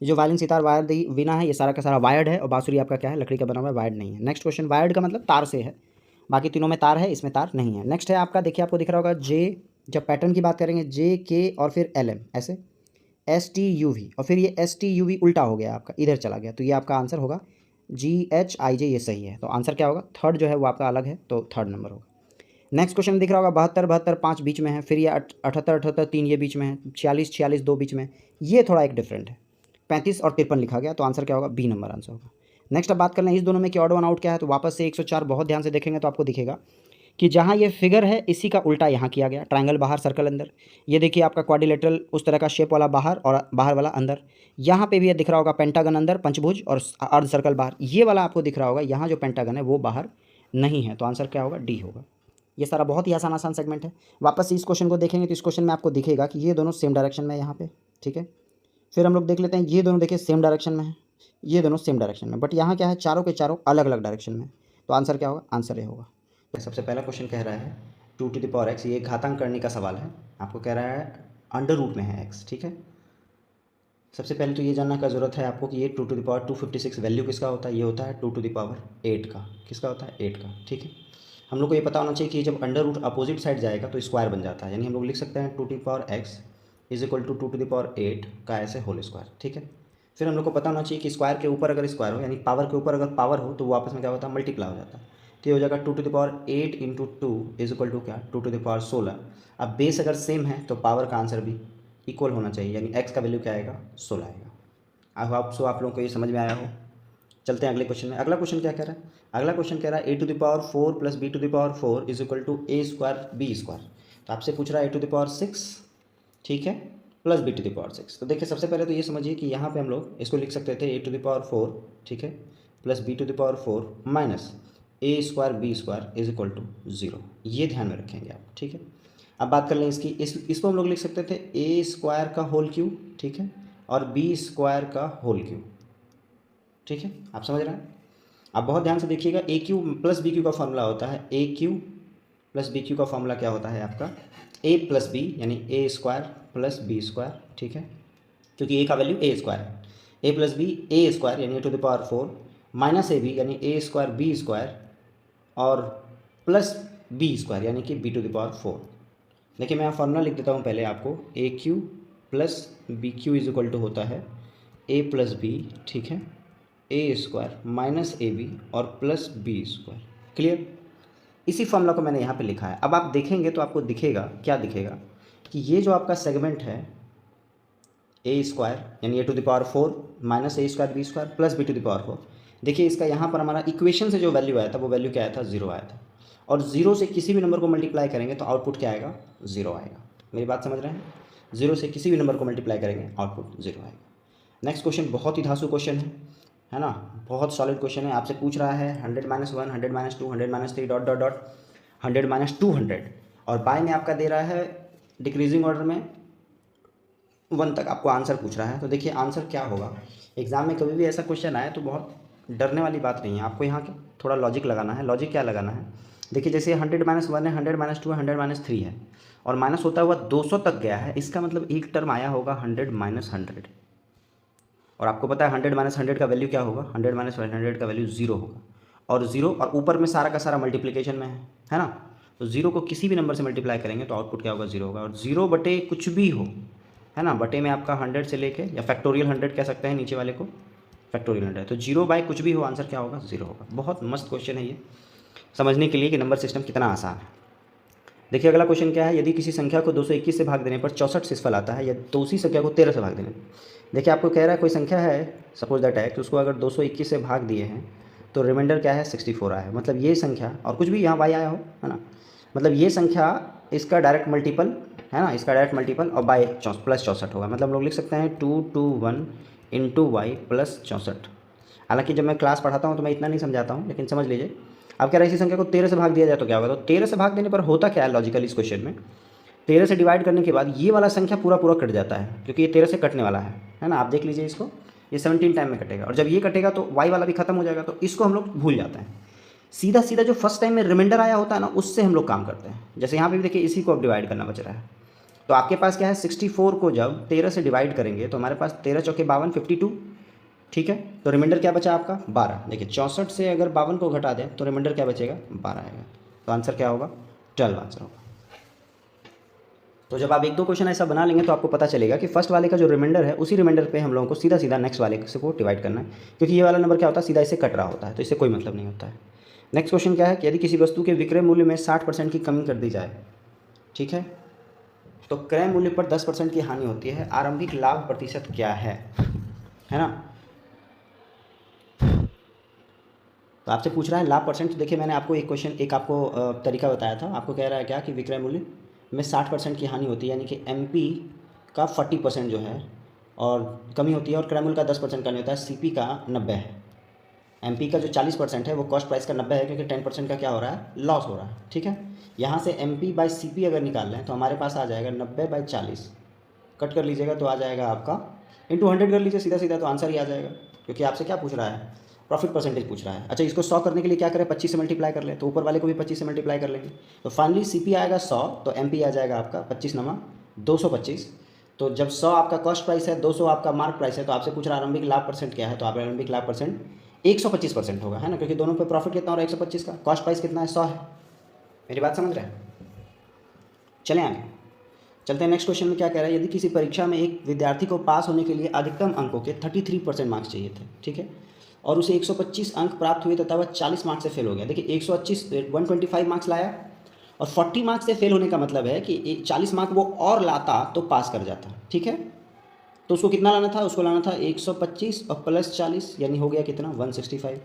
जो वायलिन, सितार, वायर, वीणा है ये सारा का सारा वायर्ड है, और बांसुरी आपका क्या है लकड़ी का बना हुआ है, वायर्ड नहीं है। नेक्स्ट क्वेश्चन, वायर्ड का मतलब तार से है, बाकी तीनों में तार है, इसमें तार नहीं है। नेक्स्ट है आपका, देखिए आपको दिख रहा होगा जे, जब पैटर्न की बात करेंगे JK और फिर LM ऐसे, STUV और फिर ये STUV उल्टा हो गया आपका, इधर चला गया, तो ये आपका आंसर होगा GHIJ, ये सही है। तो आंसर क्या होगा, थर्ड जो है वो आपका अलग है, तो थर्ड नंबर होगा। नेक्स्ट क्वेश्चन दिख रहा होगा 72 72 5 बीच में है, फिर ये 78 78 3 ये बीच में है, 46 46 2 बीच में, ये थोड़ा एक डिफरेंट है। 35 और 53 लिखा गया, तो आंसर क्या होगा B नंबर आंसर होगा। नेक्स्ट अब बात कर लें इस दोनों में कि ऑड वन आउट क्या है, तो वापस से 104 बहुत ध्यान से देखेंगे तो आपको दिखेगा कि जहाँ ये फिगर है इसी का उल्टा यहाँ किया गया, ट्रायंगल बाहर सर्कल अंदर। ये देखिए आपका क्वाड्रिलेटरल उस तरह का शेप वाला बाहर और बाहर वाला अंदर। यहाँ पे भी ये दिख रहा होगा पेंटागन अंदर पंचभुज और अर्ध सर्कल बाहर, ये वाला आपको दिख रहा होगा यहाँ जो पेंटागन है वो बाहर नहीं है, तो आंसर क्या होगा D होगा। ये सारा बहुत ही आसान आसान सेगमेंट है। वापस से इस क्वेश्चन को देखेंगे तो इस क्वेश्चन में आपको दिखेगा कि ये दोनों सेम डायरेक्शन में है यहाँ पे, ठीक है। फिर हम लोग देख लेते हैं ये दोनों देखिए सेम डायरेक्शन में है, ये दोनों सेम डायरेक्शन में, बट यहाँ क्या है चारों के चारों अलग अलग डायरेक्शन में, तो आंसर क्या होगा, आंसर ये होगा। सबसे पहला क्वेश्चन कह रहा है 2⁻x, ये घातांक करने का सवाल है। आपको कह रहा है अंडर रूट में है x, ठीक है। सबसे पहले तो ये जानना का ज़रूरत है आपको कि ये 2⁻256 वैल्यू किसका होता है, ये होता है 2⁸ का, किसका होता है 8 का, ठीक है। हम लोग को ये पता होना चाहिए कि जब अंडर रूट अपोजिट साइड जाएगा तो स्क्वायर बन जाता है, यानी हम लोग लिख सकते हैं 2⁻x = 2⁸ का ऐसे होल स्क्वायर, ठीक है। फिर हम लोग को पता होना चाहिए कि स्क्वायर के ऊपर अगर स्क्वायर हो, यानी पावर के ऊपर अगर पावर हो, तो वो आपस में क्या होता है मल्टीप्लाई हो जाता है, तो ये हो जाएगा 2⁸ 8 × 2 = क्या 2⁻16। अब बेस अगर सेम है तो पावर का आंसर भी इक्वल होना चाहिए, यानी x का वैल्यू क्या आएगा 16 आएगा। आई होप सो आप लोगों को ये समझ में आया हो। चलते हैं अगले क्वेश्चन में। अगला क्वेश्चन क्या कह रहा है, अगला क्वेश्चन कह रहा है a⁴ + b⁴ = a² b²। तो आपसे पूछ रहा है a⁶, ठीक है, प्लस b⁴। तो देखिए सबसे पहले तो ये समझिए कि यहाँ पे हम लोग इसको लिख सकते थे a⁴, ठीक है, plus B to the power 4 minus A square B square is equal to 0। ये ध्यान में रखेंगे आप, ठीक है। अब बात कर लें इसकी, इसको हम लोग लिख सकते थे ए स्क्वायर का होल क्यूब, ठीक है, और बी स्क्वायर का होल क्यूब, ठीक है। आप समझ रहे हैं। आप बहुत ध्यान से देखिएगा, A cube plus B cube का फॉर्मूला होता है, A cube plus B cube का फॉर्मूला क्या होता है आपका, ए प्लस बी यानी A square plus B square, ठीक है, क्योंकि ए का वैल्यू ए स्क्वायर है। A plus B A square यानी A to the power 4 minus A B यानी ए स्क्वायर बी स्क्वायर और प्लस बी स्क्वायर यानी कि बी टू द पावर 4। देखिए मैं फॉर्मूला लिख देता हूँ पहले आपको, A cube plus B cube is equal to होता है ए प्लस बी, ठीक है, A square minus A B और प्लस बी स्क्वायर। क्लियर। इसी फॉर्मूला को मैंने यहाँ पे लिखा है। अब आप देखेंगे तो आपको दिखेगा, क्या दिखेगा कि ये जो आपका सेगमेंट है ए स्क्वायर यानी A to the power 4 minus A square B square plus B to the power 4, देखिए इसका यहाँ पर हमारा इक्वेशन से जो वैल्यू आया था वो वैल्यू क्या आया था, 0 आया था। और 0 से किसी भी नंबर को मल्टीप्लाई करेंगे तो आउटपुट क्या आएगा, 0 आएगा। मेरी बात समझ रहे हैं। 0 से किसी भी नंबर को मल्टीप्लाई करेंगे आउटपुट 0 आएगा। नेक्स्ट क्वेश्चन बहुत ही धांसू क्वेश्चन है ना, बहुत सॉलिड क्वेश्चन है। आपसे पूछ रहा है 100 - 1 100 - 2 100 - 3 डॉट डॉट डॉट 100 - 200 और बाय में आपका दे रहा है डिक्रीजिंग ऑर्डर में 1 तक आपको आंसर पूछ रहा है। तो देखिए आंसर क्या होगा। एग्जाम में कभी भी ऐसा क्वेश्चन आए तो बहुत डरने वाली बात नहीं है, आपको यहाँ थोड़ा लॉजिक लगाना है। लॉजिक क्या लगाना है, देखिए जैसे 100 - 1 है, 100 - 2 है, 100 - 3 है और माइनस होता हुआ 200 तक गया है, इसका मतलब एक टर्म आया होगा 100 - 100 और आपको पता है 100 - 100 का वैल्यू क्या होगा, 100 - 100 का वैल्यू 0 होगा और 0 और ऊपर में सारा का सारा मल्टीप्लिकेशन में है ना। तो 0 को किसी भी नंबर से मल्टीप्लाई करेंगे तो आउटपुट क्या होगा, 0 होगा। और 0 बटे कुछ भी हो है ना, बटे में आपका 100 से लेके या फैक्टोरियल 100 कह सकते हैं नीचे वाले को, फैक्टोरियल 100। तो 0 बाय कुछ भी हो आंसर क्या होगा, 0 होगा। बहुत मस्त क्वेश्चन है ये समझने के लिए कि नंबर सिस्टम कितना आसान है। देखिए अगला क्वेश्चन क्या है, यदि किसी संख्या को 221 से भाग देने पर 64 शेषफल आता है या तो उसी संख्या को 13 से भाग देने। देखिए आपको कह रहा है कोई संख्या है सपोज दैट एक्स, उसको अगर 221 से भाग दिए हैं तो रिमाइंडर क्या है, 64 आया है। मतलब ये संख्या और कुछ भी यहाँ वाई आया हो है ना, मतलब ये संख्या इसका डायरेक्ट मल्टीपल है ना, इसका डायरेक्ट मल्टीपल और बाय प्लस 64 होगा। मतलब हम लोग लिख सकते हैं 221 इंटू वाई प्लस 64। हालांकि जब मैं क्लास पढ़ाता हूँ तो मैं इतना नहीं समझाता हूँ, लेकिन समझ लीजिए। अब कह रहा है इसी संख्या को 13 से भाग दिया जाए तो क्या होगा। तो 13 से भाग देने पर होता क्या है लॉजिकल इस क्वेश्चन में, 13 से डिवाइड करने के बाद ये वाला संख्या पूरा पूरा कट जाता है, क्योंकि ये 13 से कटने वाला है ना। आप देख लीजिए इसको, ये 17 टाइम में कटेगा और जब ये कटेगा तो वाई वाला भी खत्म हो जाएगा। तो इसको हम लोग भूल जाते हैं, सीधा सीधा जो फर्स्ट टाइम में रिमाइंडर आया होता है ना उससे हम लोग काम करते हैं। जैसे यहाँ पे भी देखिए इसी को अब डिवाइड करना बच रहा है। तो आपके पास क्या है, 64 को जब 13 से डिवाइड करेंगे तो हमारे पास 13 चौके 52 52, ठीक है। तो रिमाइंडर क्या बचा आपका 12। देखिए 64 से अगर 52 को घटा दें तो रिमाइंडर क्या बचेगा, 12 आएगा। तो आंसर क्या होगा, 12 आंसर होगा। तो जब आप 1-2 क्वेश्चन ऐसा बना लेंगे तो आपको पता चलेगा कि फर्स्ट वाले का जो रिमाइंडर है उसी रिमाइंडर पे हम लोगों को सीधा सीधा नेक्स्ट वाले से को डिवाइड करना है, क्योंकि ये वाला नंबर क्या होता है सीधा इससे कट रहा होता है, तो इससे कोई मतलब नहीं होता है। नेक्स्ट क्वेश्चन क्या है कि यदि किसी वस्तु के विक्रय मूल्य में 60% की कमी कर दी जाए, ठीक है, तो क्रय मूल्य पर 10% की हानि होती है, आरंभिक लाभ प्रतिशत क्या है ना। तो आपसे पूछ रहा है लाभ परसेंट। देखिए मैंने आपको एक क्वेश्चन एक आपको तरीका बताया था। आपको कह रहा है क्या कि विक्रय मूल्य में 60% की हानि होती है, यानी कि एमपी का 40% जो है और कमी होती है और क्रय मूल्य का 10% कमी होता है, सीपी का 90 है। एमपी का जो 40% है वो कॉस्ट प्राइस का 90 है, क्योंकि 10% का क्या हो रहा है, लॉस हो रहा है, ठीक है। यहाँ से एमपी बाई सीपी अगर निकाल लें तो हमारे पास आ जाएगा 90/40, कट कर लीजिएगा तो आ जाएगा आपका इंटू 100 कर लीजिए सीधा सीधा, तो आंसर ही आ जाएगा। क्योंकि आपसे क्या पूछ रहा है, प्रॉफिट परसेंटेज पूछ रहा है। अच्छा इसको 100 करने के लिए क्या करें, 25 से मल्टीप्लाई कर लें, तो ऊपर वाले को भी 25 से मल्टीप्लाई कर लेंगे। तो फाइनली सीपी आएगा 100, तो एमपी आ जाएगा आपका 25 नमा 225। तो जब 100 आपका कॉस्ट प्राइस है, 200 आपका मार्क प्राइस है, तो आपसे पूछ रहा है आरंभिक लाभ परसेंट क्या है, तो आप आरंभिक लाभ परसेंट 125% होगा, है ना, क्योंकि दोनों पे प्रॉफिट कितना हो रहा है 125 का, कॉस्ट प्राइस कितना है 100 है। मेरी बात समझ रहे हैं। चलें आगे चलते हैं। नेक्स्ट क्वेश्चन में क्या कह रहा है, यदि किसी परीक्षा में एक विद्यार्थी को पास होने के लिए अधिकतम अंकों के 33% मार्क्स चाहिए थे, ठीक है, और उसे 125 अंक प्राप्त हुए तथा वह 40 मार्क्स से फेल हो गया। देखिए 125 मार्क्स लाया और 40 मार्क्स से फेल होने का मतलब है कि 40 मार्क वो और लाता तो पास कर जाता, ठीक है। तो उसको कितना लाना था, उसको लाना था 125 और प्लस 40, यानी हो गया कितना 165।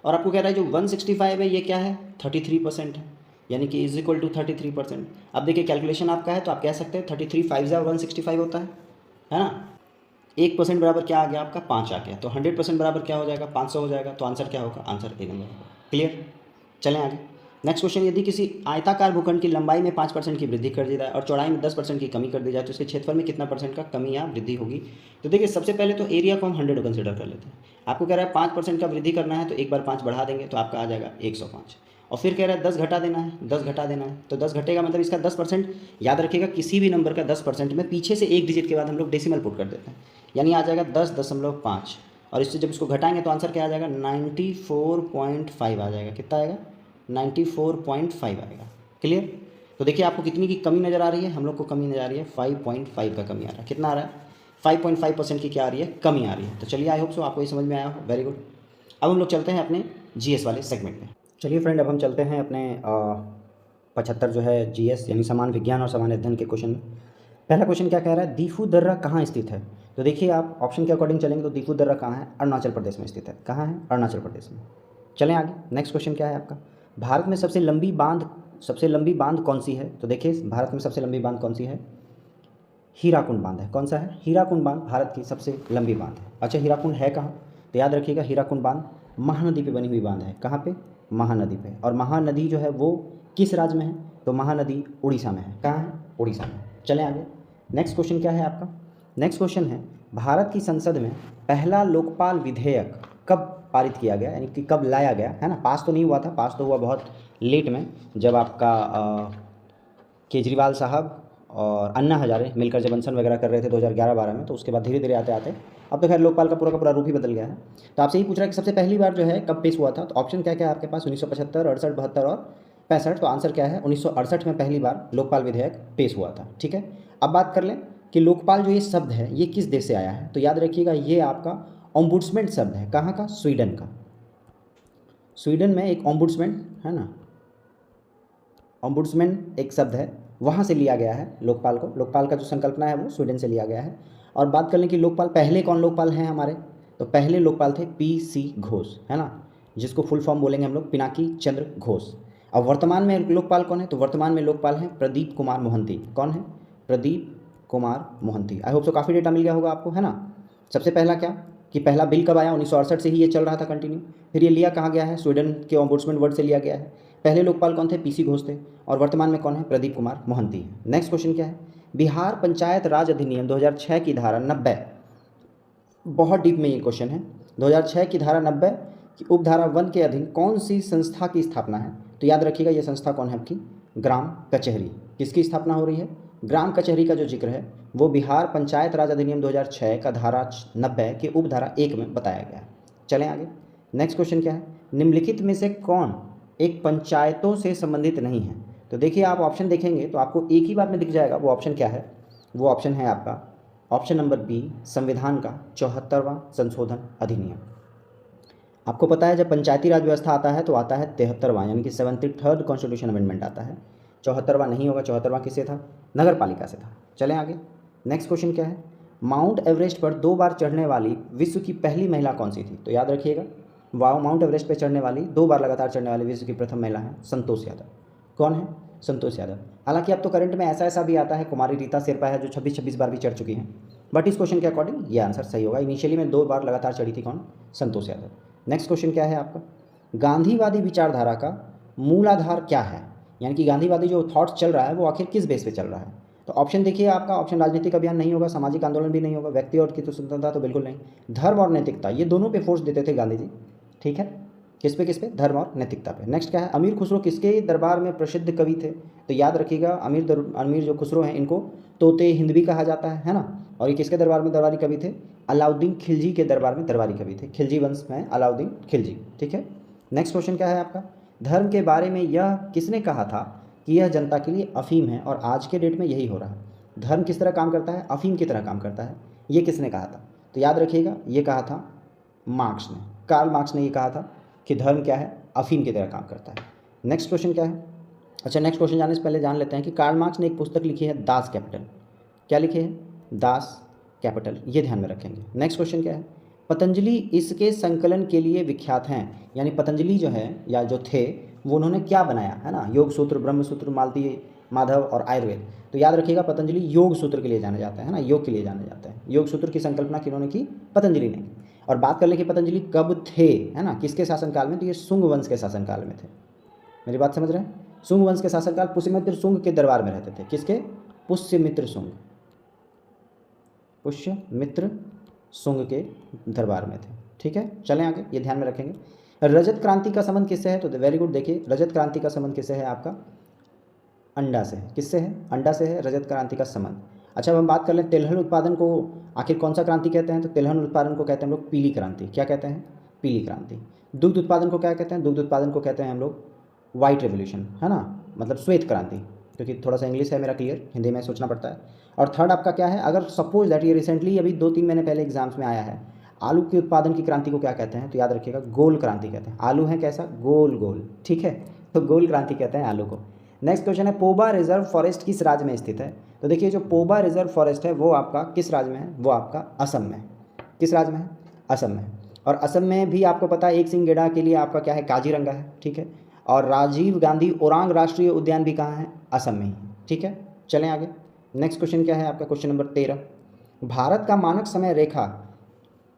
और आपको कह रहा है जो 165 है ये क्या है 33% है, यानी कि इज इक्वल टू 33%। अब देखिए कैलकुलेशन आपका है तो आप कह सकते हैं 33 5 165 होता है ना। 1% बराबर क्या आ गया आपका 5 आ गया, तो 100% बराबर क्या हो जाएगा 500 हो जाएगा। तो आंसर क्या होगा, आंसर ए नंबर होगा। क्लियर। चलें आगे। नेक्स्ट क्वेश्चन, यदि किसी आयताकार भूखंड की लंबाई में 5% की वृद्धि कर दी जाए और चौड़ाई में 10% की कमी कर दी जाए तो इसके क्षेत्रफल में कितना परसेंट का कमी या वृद्धि होगी। तो देखिए सबसे पहले तो एरिया को हम 100 कंसिडर कर लेते हैं। आपको कह रहा है 5% का वृद्धि करना है तो एक बार 5 बढ़ा देंगे तो आपका आ जाएगा 105। और फिर कह रहा है 10 घटा देना है, 10 घटा देना है, तो 10 घटेगा मतलब इसका 10%। याद रखिएगा किसी भी नंबर का 10% में पीछे से एक डिजिट के बाद हम लोग डेसिमल पुट कर देते हैं, यानी आ जाएगा 10.5। और इससे जब इसको घटाएंगे तो आंसर क्या आ जाएगा 94.5 आ जाएगा। कितना आएगा 94.5 आएगा। क्लियर। तो देखिए आपको कितनी की कमी नज़र आ रही है, हम लोग को कमी नज़र आ रही है 5.5 का कमी आ रहा है। कितना आ रहा है 5.5% की क्या आ रही है, कमी आ रही है। तो चलिए आई होप सो आपको ये समझ में आया हो, वेरी गुड। अब हम लोग चलते हैं अपने जीएस वाले सेगमेंट में। चलिए फ्रेंड, अब हम चलते हैं अपने 75 जो है जीएस यानी समान विज्ञान और समान अध्ययन के क्वेश्चन में। पहला क्वेश्चन क्या कह रहा है, दीफू दर्रा कहाँ स्थित है। तो देखिए आप ऑप्शन के अकॉर्डिंग चलेंगे तो दीफू दर्रा कहाँ है, अरुणाचल प्रदेश में स्थित है। कहाँ है, अरुणाचल प्रदेश में। चलें आगे। नेक्स्ट क्वेश्चन क्या है आपका, भारत में सबसे लंबी बांध कौन सी है। तो देखिए भारत में सबसे लंबी बांध कौन सी है, हीराकुंड बांध है। कौन सा है, हीराकुंड बांध भारत की सबसे लंबी बांध है। अच्छा हीराकुंड है कहाँ, तो याद रखिएगा हीराकुंड बांध महानदी पे बनी हुई बांध है। कहाँ पे, महानदी पे। और महानदी जो है वो किस राज्य में है, तो महानदी उड़ीसा में है। कहाँ है, उड़ीसा में। चलें आगे। नेक्स्ट क्वेश्चन क्या है आपका, नेक्स्ट क्वेश्चन है भारत की संसद में पहला लोकपाल विधेयक कब पारित किया गया, यानी कि कब लाया गया, है ना। पास तो नहीं हुआ था, पास तो हुआ बहुत लेट में, जब आपका केजरीवाल साहब और अन्ना हजारे मिलकर जब अनशन वगैरह कर रहे थे 2011-12 में, तो उसके बाद धीरे धीरे आते आते अब तो खैर लोकपाल का पूरा रूप ही बदल गया है। तो आपसे ही पूछ रहा है कि सबसे पहली बार जो है कब पेश हुआ था। तो ऑप्शन क्या क्या है आपके पास, 1975, 68, 72 और 65। तो आंसर क्या है 1968 में पहली बार लोकपाल विधेयक पेश हुआ था। ठीक है। अब बात कर लें कि लोकपाल जो ये शब्द है ये किस देश से आया है। तो याद रखिएगा ये आपका ओम्बुड्समैन शब्द है। कहाँ का, स्वीडन का। स्वीडन में एक ओम्बुड्समैन है ना, ओम्बुड्समैन एक शब्द है, वहाँ से लिया गया है लोकपाल को। लोकपाल का जो संकल्पना है वो स्वीडन से लिया गया है। और बात कर लें कि लोकपाल पहले कौन लोकपाल हैं हमारे, तो पहले लोकपाल थे पी.सी. घोष, है ना, जिसको फुल फॉर्म बोलेंगे हम लोग पिनाकी चंद्र घोष। अब वर्तमान में लोकपाल कौन है, तो वर्तमान में लोकपाल हैं प्रदीप कुमार मोहंती। कौन है, Pradeep Kumar Mohanty. I hope so काफ़ी डेटा मिल गया होगा आपको, है ना। सबसे पहला क्या कि पहला बिल कब आया, 1968 से ही ये चल रहा था कंटिन्यू। फिर ये लिया कहाँ गया है, स्वीडन के ओम्बुड्समैन वर्ड से लिया गया है। पहले लोकपाल कौन थे, पी.सी. घोष थे। और वर्तमान में कौन है, प्रदीप कुमार मोहंती है। नेक्स्ट क्वेश्चन क्या है, बिहार पंचायत राज अधिनियम 2006 की धारा 90, बहुत डीप में ये क्वेश्चन है। 2006 की धारा 90 की उपधारा 1 के अधीन कौन सी संस्था की स्थापना है। तो याद रखिएगा ये संस्था कौन है आपकी, ग्राम कचहरी। किसकी स्थापना हो रही है, ग्राम कचहरी का जो जिक्र है वो बिहार पंचायत राज अधिनियम 2006 का धारा 90 के उपधारा 1 में बताया गया है। चलें आगे। नेक्स्ट क्वेश्चन क्या है, निम्नलिखित में से कौन एक पंचायतों से संबंधित नहीं है। तो देखिए आप ऑप्शन देखेंगे तो आपको एक ही बार में दिख जाएगा वो ऑप्शन क्या है, वो ऑप्शन है आपका ऑप्शन नंबर बी, संविधान का 74वां संशोधन अधिनियम। आपको पता है जब पंचायती राज व्यवस्था आता है तो आता है 73वां, यानी कि 73rd कॉन्स्टिट्यूशन अमेंडमेंट आता है। 74वां नहीं होगा, 74वां किससे था, नगर पालिका से था। चलें आगे। नेक्स्ट क्वेश्चन क्या है, माउंट एवरेस्ट पर 2 बार चढ़ने वाली विश्व की पहली महिला कौन सी थी। तो याद रखिएगा माउंट एवरेस्ट पर चढ़ने वाली 2 बार लगातार चढ़ने वाली विश्व की प्रथम महिला है संतोष यादव। कौन है, संतोष यादव। हालांकि अब तो करंट में ऐसा भी आता है कुमारी रीता शेरपा है जो 26 बार भी चढ़ चुकी हैं, बट इस क्वेश्चन के अकॉर्डिंग ये आंसर सही होगा। इनिशियली में 2 बार लगातार चढ़ी थी कौन, संतोष यादव। नेक्स्ट क्वेश्चन क्या है आपका, गांधीवादी विचारधारा का मूलाधार क्या है, यानी कि गांधीवादी जो थॉट्स चल रहा है वो आखिर किस बेस पे चल रहा है। तो ऑप्शन देखिए आपका, ऑप्शन राजनीतिक अभियान नहीं होगा, सामाजिक आंदोलन भी नहीं होगा, व्यक्ति और की तो स्वतंत्रता तो बिल्कुल नहीं, धर्म और नैतिकता, ये दोनों पे फोर्स देते थे गांधी जी। ठीक है, किस पे, धर्म और नैतिकता पे। नेक्स्ट क्या है, अमीर खुसरो किसके दरबार में प्रसिद्ध कवि थे। तो याद रखिएगा अमीर जो खुसरो हैं इनको तोते हिंद भी कहा जाता है ना। और ये किसके दरबार में दरबारी कवि थे, अलाउद्दीन खिलजी के दरबार में दरबारी कवि थे। खिलजी वंश में अलाउद्दीन खिलजी। ठीक है। नेक्स्ट क्वेश्चन क्या है आपका, धर्म के बारे में यह किसने कहा था कि यह जनता के लिए अफीम है, और आज के डेट में यही हो रहा है। धर्म किस तरह काम करता है, अफीम की तरह काम करता है, ये किसने कहा था। तो याद रखिएगा ये कहा था मार्क्स ने, कार्ल मार्क्स ने ये कहा था कि धर्म क्या है, अफीम की तरह काम करता है। नेक्स्ट क्वेश्चन क्या है, अच्छा नेक्स्ट क्वेश्चन जाने से पहले जान लेते हैं कि कार्ल मार्क्स ने एक पुस्तक लिखी है दास कैपिटल। क्या लिखी है, दास कैपिटल, ये ध्यान में रखेंगे। नेक्स्ट क्वेश्चन क्या है, पतंजलि इसके संकलन के लिए विख्यात हैं, यानी पतंजलि जो है या जो थे वो उन्होंने क्या बनाया है ना, योग सूत्र, ब्रह्म सूत्र, मालती माधव और आयुर्वेद। तो याद रखिएगा पतंजलि योग सूत्र के लिए जाने जाते हैं ना, योग के लिए जाने जाते हैं। योग सूत्र की संकल्पना किन्होंने की? पतंजलि ने। और बात कर लें कि पतंजलि कब थे, है ना, किसके शासनकाल में? तो ये शुंग वंश के शासनकाल में थे। मेरी बात समझ रहे हैं? शुंग वंश के शासनकाल, पुष्यमित्र शुंग के दरबार में रहते थे। किसके? पुष्यमित्र शुंग, पुष्यमित्र शुंग के दरबार में थे। ठीक है, चलें आगे, ये ध्यान में रखेंगे। रजत क्रांति का संबंध किससे है? तो वेरी गुड, देखिए रजत क्रांति का संबंध किससे है? आपका अंडा से है। किससे है? अंडा से है रजत क्रांति का संबंध। अच्छा, अब हम बात कर लें तिलहन उत्पादन को आखिर कौन सा क्रांति कहते हैं? तो तिलहन उत्पादन को कहते हैं हम लोग पीली क्रांति। क्या कहते हैं? पीली क्रांति। दुग्ध उत्पादन को क्या कहते हैं? दुग्ध उत्पादन को कहते हैं हम लोग वाइट रेवोल्यूशन, है ना, मतलब श्वेत क्रांति, क्योंकि थोड़ा सा इंग्लिश है मेरा क्लियर, हिंदी में सोचना पड़ता है। और थर्ड आपका क्या है? अगर सपोज दैट ये रिसेंटली अभी 2-3 महीने पहले एग्जाम्स में आया है, आलू के उत्पादन की क्रांति को क्या कहते हैं? तो याद रखिएगा गोल क्रांति कहते हैं। आलू है कैसा? गोल गोल, ठीक है, तो गोल क्रांति कहते हैं आलू को। नेक्स्ट क्वेश्चन है, पोबा रिजर्व फॉरेस्ट किस राज्य में स्थित है? तो देखिए जो पोबा रिजर्व फॉरेस्ट है वो आपका किस राज्य में है? वो आपका असम में है। किस राज्य में है? असम में। और असम में भी आपको पता है एक सिंह गेंडा के लिए आपका क्या है? काजीरंगा है, ठीक है। और राजीव गांधी ओरांग राष्ट्रीय उद्यान भी कहाँ है? असम में ही, ठीक है। चलें आगे, नेक्स्ट क्वेश्चन क्या है आपका? क्वेश्चन नंबर 13, भारत का मानक समय रेखा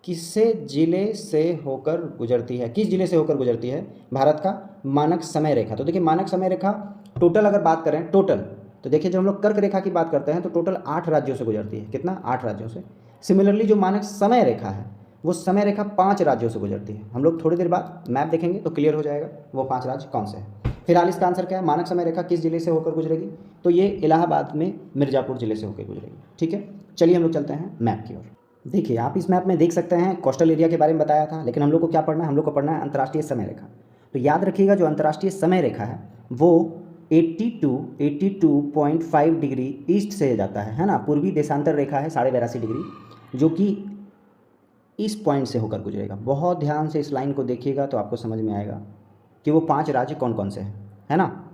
किससे जिले से होकर गुजरती है? किस जिले से होकर गुजरती है भारत का मानक समय रेखा? तो देखिए मानक समय रेखा टोटल अगर बात करें, टोटल, तो देखिए जब हम लोग कर्क रेखा की बात करते हैं तो टोटल 8 राज्यों से गुजरती है। कितना? 8 राज्यों से। सिमिलरली जो मानक समय रेखा है वो समय रेखा 5 राज्यों से गुजरती है। हम लोग थोड़ी देर बाद मैप देखेंगे तो क्लियर हो जाएगा वो 5 राज्य कौन से हैं। फिलहाल इसका आंसर क्या है? मानक समय रेखा किस जिले से होकर गुजरेगी? तो ये इलाहाबाद में मिर्ज़ापुर जिले से होकर गुजरेगी, ठीक है। चलिए हम लोग चलते हैं मैप की ओर। देखिए आप इस मैप में देख सकते हैं कोस्टल एरिया के बारे में बताया था, लेकिन हम लोग को क्या पढ़ना है? हम लोग को पढ़ना है अंतर्राष्ट्रीय समय रेखा। तो याद रखिएगा जो अंतर्राष्ट्रीय समय रेखा है वो 82.5 डिग्री ईस्ट से जाता है ना। पूर्वी देशांतर रेखा है 82.5 डिग्री, जो कि इस पॉइंट से होकर गुजरेगा। बहुत ध्यान से इस लाइन को देखिएगा तो आपको समझ में आएगा कि वो 5 राज्य कौन कौन से हैं, है ना।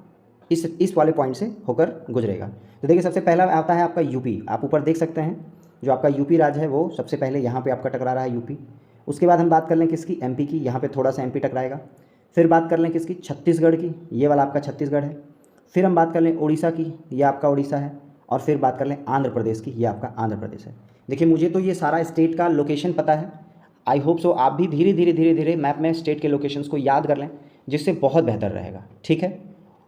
इस वाले पॉइंट से होकर गुजरेगा। तो देखिए सबसे पहला आता है आपका यूपी। आप ऊपर देख सकते हैं जो आपका यूपी राज्य है वो सबसे पहले यहाँ पे आपका टकरा रहा है यूपी। उसके बाद हम बात कर लें किसकी? एमपी की। यहाँ पे थोड़ा सा एमपी टकराएगा। फिर बात कर लें किसकी? छत्तीसगढ़ की। ये वाला आपका छत्तीसगढ़ है। फिर हम बात कर लें उड़ीसा की, ये आपका उड़ीसा है। और फिर बात कर लें आंध्र प्रदेश की, ये आपका आंध्र प्रदेश है। देखिए मुझे तो ये सारा स्टेट का लोकेशन पता है, आई होप सो आप भी धीरे धीरे मैप में स्टेट के लोकेशंस को याद कर लें, जिससे बहुत बेहतर रहेगा, ठीक है।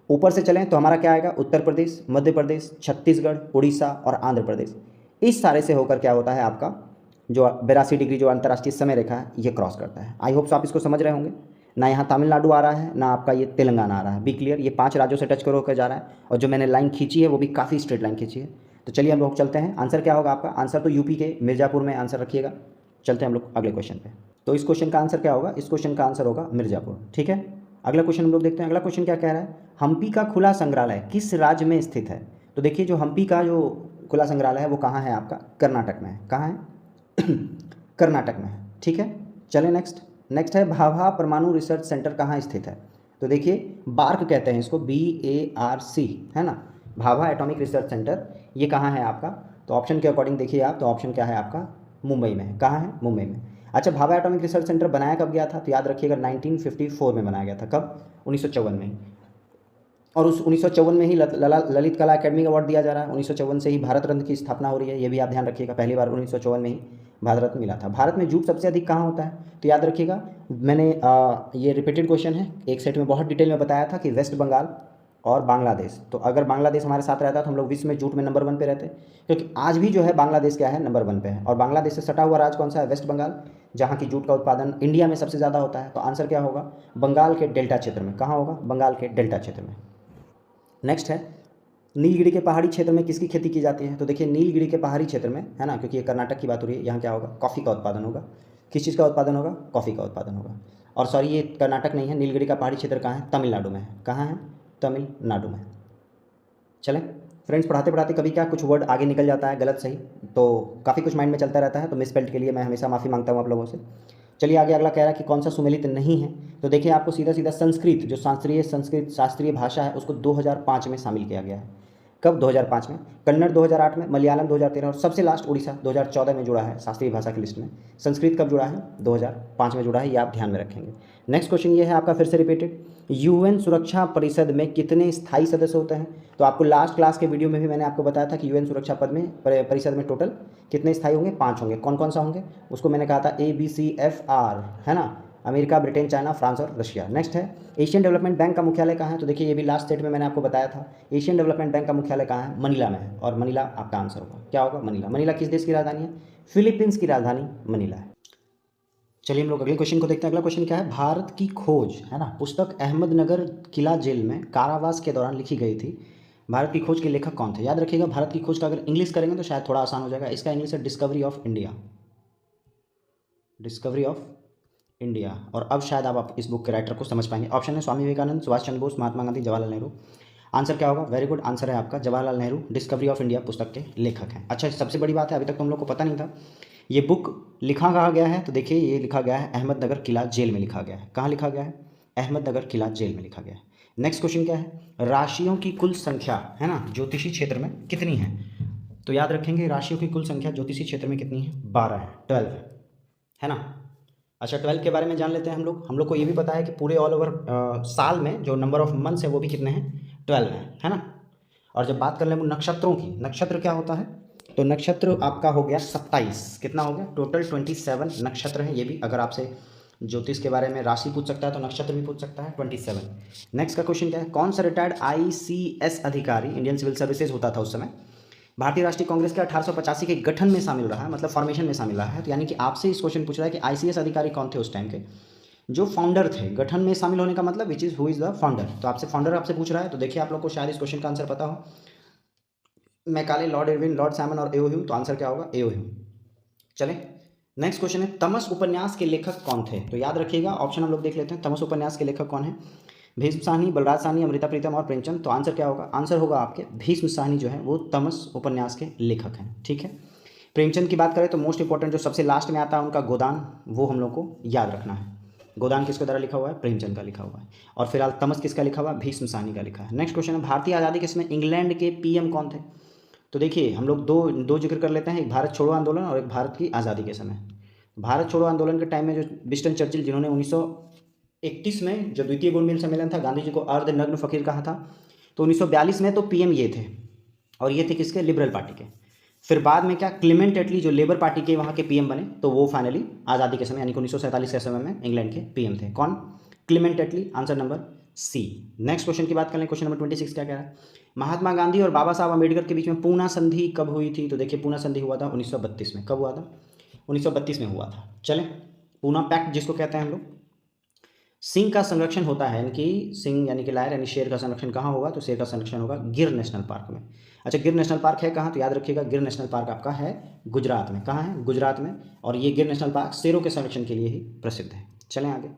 ऊपर से चलें तो हमारा क्या आएगा? उत्तर प्रदेश, मध्य प्रदेश, छत्तीसगढ़, उड़ीसा और आंध्र प्रदेश। इस सारे से होकर क्या होता है आपका जो 82 डिग्री जो अंतर्राष्ट्रीय समय रेखा है ये क्रॉस करता है। आई होप सो आप इसको समझ रहे होंगे। ना यहाँ तमिलनाडु आ रहा है, ना आपका ये तेलंगाना आ रहा है। बी क्लियर, ये 5 राज्यों से टच कर होकर जा रहा है। और जो मैंने लाइन खींची है वो भी काफ़ी स्ट्रेट लाइन खींची है। तो चलिए हम लोग चलते हैं। आंसर क्या होगा आपका? आंसर तो यूपी के मिर्ज़ापुर में आंसर रखिएगा। चलते हैं हम लोग अगले क्वेश्चन पे। तो इस क्वेश्चन का आंसर क्या होगा? इस क्वेश्चन का आंसर होगा मिर्ज़ापुर, ठीक है। अगला क्वेश्चन हम लोग देखते हैं। अगला क्वेश्चन क्या कह रहा है? हम्पी का खुला संग्रहालय किस राज्य में स्थित है? तो देखिए जो हम्पी का जो खुला संग्रहालय है वो कहाँ है आपका? कर्नाटक में है। कहाँ है? कर्नाटक में है, ठीक है। चलें नेक्स्ट है भाभा परमाणु रिसर्च सेंटर कहाँ स्थित है? तो देखिए बार्क कहते हैं इसको, BARC, है ना, भाभा एटॉमिक रिसर्च सेंटर। ये कहाँ है आपका? तो ऑप्शन के अकॉर्डिंग देखिए आप, तो ऑप्शन क्या है आपका? मुंबई में है। कहाँ है? मुंबई में। अच्छा, भाभा एटॉमिक रिसर्च सेंटर बनाया कब गया था? तो याद रखिएगा 1954 में बनाया गया था। कब? 1954 में ही। और उस 1954 में ही ललित कला अकेडमी अवार्ड दिया जा रहा है। 1954 से ही भारत रत्न की स्थापना हो रही है, ये भी आप ध्यान रखिएगा। पहली बार 1954 में ही भारत रत्न मिला था। भारत में जूट सबसे अधिक कहाँ होता है? तो याद रखिएगा मैंने ये रिपीटेड क्वेश्चन है, एक सेट में बहुत डिटेल में बताया था कि वेस्ट बंगाल और बांग्लादेश। तो अगर बांग्लादेश हमारे साथ रहता तो हम लोग विश्व में जूट में नंबर 1 पे रहते, क्योंकि आज भी जो है बांग्लादेश क्या है? नंबर 1 पे है। और बांग्लादेश से सटा हुआ राज्य कौन सा है? वेस्ट बंगाल, जहाँ की जूट का उत्पादन इंडिया में सबसे ज़्यादा होता है। तो आंसर क्या होगा? बंगाल के डेल्टा क्षेत्र में। कहाँ होगा? बंगाल के डेल्टा क्षेत्र में। नेक्स्ट है नीलगिरी के पहाड़ी क्षेत्र में किसकी खेती की जाती है? तो देखिए नीलगिरी के पहाड़ी क्षेत्र में, है ना, क्योंकि ये कर्नाटक की बात हो रही है, यहाँ क्या होगा? कॉफ़ी का उत्पादन होगा। किस चीज़ का उत्पादन होगा? कॉफ़ी का उत्पादन होगा। और सॉरी, ये कर्नाटक नहीं है, नीलगिरी का पहाड़ी क्षेत्र कहाँ है? तमिलनाडु में है। कहाँ है? तमिलनाडु में। चलें फ्रेंड्स, पढ़ाते पढ़ाते कभी क्या कुछ वर्ड आगे निकल जाता है गलत सही, तो काफ़ी कुछ माइंड में चलता रहता है, तो मिसस्पेल्ड के लिए मैं हमेशा माफ़ी मांगता हूँ आप लोगों से। चलिए आगे अगला कह रहा है कि कौन सा सुमेलित नहीं है? तो देखिए आपको सीधा संस्कृत, जो शास्त्रीय भाषा है, उसको 2005 में शामिल किया गया है। कब? 2005 में। कन्नड़ 2008 में, मलयालम 2013 और सबसे लास्ट उड़ीसा 2014 में जुड़ा है शास्त्रीय भाषा की लिस्ट में। संस्कृत कब जुड़ा है? 2005 में जुड़ा है, ये आप ध्यान में रखेंगे। नेक्स्ट क्वेश्चन ये है आपका, फिर से रिपीटेड, यूएन सुरक्षा परिषद में कितने स्थायी सदस्य होते हैं? तो आपको लास्ट क्लास के वीडियो में भी मैंने आपको बताया था कि यूएन सुरक्षा पद में परिषद में टोटल कितने स्थायी होंगे? 5 होंगे। कौन कौन सा होंगे? उसको मैंने कहा था ABCFR, है ना, अमेरिका, ब्रिटेन, चाइना, फ्रांस और रशिया। नेक्स्ट है एशियन डेवलपमेंट बैंक का मुख्यालय कहाँ है? तो देखिए ये भी लास्ट सेट में मैंने आपको बताया था, एशियन डेवलपमेंट बैंक का मुख्यालय कहाँ है? मनीला में है, और मनीला आपका आंसर होगा। क्या होगा? मनीला। मनीला किस देश की राजधानी है? फिलीपींस की राजधानी मनीला है। चलिए हम लोग अगले क्वेश्चन को देखते हैं। अगला क्वेश्चन क्या है? भारत की खोज, है ना, पुस्तक अहमदनगर किला जेल में कारावास के दौरान लिखी गई थी। भारत की खोज के लेखक कौन थे? याद रखिएगा, भारत की खोज का अगर इंग्लिश करेंगे तो शायद थोड़ा आसान हो जाएगा। इसका इंग्लिश है discovery of India, discovery of India. और अब शायद आप इस बुक के राइटर को समझ पाएंगे। ऑप्शन है स्वामी विवेकानंद, सुभाष चंद्र बोस, महात्मा गांधी, जवाहरलाल नेहरू। आंसर क्या होगा? वेरी गुड आंसर है आपका Jawaharlal Nehru discovery of India पुस्तक के लेखक हैं। अच्छा, सबसे बड़ी बात है, अभी तक तो हम लोग को पता नहीं था ये बुक लिखा कहाँ गया है। तो देखिए ये लिखा गया है अहमदनगर किला जेल में लिखा गया है। कहाँ लिखा गया है? अहमदनगर किला जेल में लिखा गया है। नेक्स्ट क्वेश्चन क्या है? राशियों की कुल संख्या, है ना, ज्योतिषी क्षेत्र में कितनी है? तो याद रखेंगे राशियों की कुल संख्या ज्योतिषी क्षेत्र में कितनी है? 12 है, 12 है ना। अच्छा, 12 के बारे में जान लेते हैं हम लोग को ये भी पता है कि पूरे ऑल ओवर साल में जो नंबर ऑफ मंथ्स है वो भी कितने हैं? 12 है ना। और जब बात कर लें नक्षत्रों की, नक्षत्र क्या होता है? तो नक्षत्र आपका हो गया 27। कितना हो गया? टोटल 27 नक्षत्र हैं। ये भी अगर आपसे ज्योतिष के बारे में राशि पूछ सकता है तो नक्षत्र भी पूछ सकता है, 27। नेक्स्ट का क्वेश्चन क्या है? कौन सा रिटायर्ड ICS अधिकारी, इंडियन सिविल सर्विसेज होता था उस समय, भारतीय राष्ट्रीय कांग्रेस के 1885 के गठन में शामिल रहा है, मतलब फॉर्मेशन में शामिल रहा है? तो यानी कि आपसे इस क्वेश्चन पूछ रहा है कि ICS अधिकारी कौन थे उस टाइम के जो फाउंडर थे। गठन में शामिल होने का मतलब which is who is the founder. तो आपसे फाउंडर आपसे पूछ रहा है, तो देखिए आप लोग को शायद इस क्वेश्चन का आंसर पता हो। Macaulay, Lord Irwin, Lord Simon और एओ ह्यूम। तो आंसर क्या होगा? एओ ह्यूम। चले नेक्स्ट क्वेश्चन है, तमस उपन्यास के लेखक कौन थे? तो याद रखिएगा ऑप्शन हम लोग देख लेते हैं। तमस उपन्यास के लेखक कौन है? भीष्म साहनी, बलराज साहनी, अमृता प्रीतम और प्रेमचंद। तो आंसर क्या होगा? आंसर होगा आपके भीष्म साहनी जो है वो तमस उपन्यास के लेखक हैं। ठीक है। प्रेमचंद की बात करें तो मोस्ट इंपॉर्टेंट जो सबसे लास्ट में आता है उनका गोदान, वो हम लोग को याद रखना है। गोदान किसके द्वारा लिखा हुआ है? प्रेमचंद का लिखा हुआ है। और फिलहाल तमस किसका लिखा हुआ है? भीष्म साहनी का लिखा है। नेक्स्ट क्वेश्चन है, भारतीय आज़ादी के समय इंग्लैंड के PM कौन थे? तो देखिए हम लोग दो जिक्र कर लेते हैं, एक भारत छोड़ो आंदोलन और एक भारत की आज़ादी के समय। भारत छोड़ो आंदोलन के टाइम में जो विंस्टन चर्चिल, जिन्होंने 1931 में जो द्वितीय गोलमेज सम्मेलन था, गांधी जी को अर्धनग्न फकीर कहा था, तो 1942 में तो PM ये थे, और ये थे किसके? लिबरल पार्टी के। फिर बाद में क्या, क्लेमेंट एटली जो लेबर पार्टी के वहाँ के PM बने, तो वो फाइनली आज़ादी के समय यानी कि 1947 के समय में इंग्लैंड के PM थे। कौन? Clement Attlee. Answer number C। Next question की बात करें, क्वेश्चन नंबर 26 क्या कह रहा है? महात्मा गांधी और बाबा साहब अम्बेडकर के बीच में पूना संधि कब हुई थी? तो देखिए पूना संधि हुआ था 1932 में। कब हुआ था? 1932 में हुआ था। चलें, पूना पैक्ट जिसको कहते हैं हम लोग। सिंह का संरक्षण होता है, यानी कि सिंह यानी कि लायर यानी शेर का संरक्षण कहाँ होगा? तो शेर का संरक्षण होगा गिर नेशनल पार्क में। अच्छा, गिर नेशनल पार्क है कहाँ? तो याद रखिएगा गिर नेशनल पार्क आपका है गुजरात में। कहाँ है? गुजरात में। और ये गिर नेशनल पार्क शेरों के संरक्षण के लिए ही प्रसिद्ध है। चलें आगे।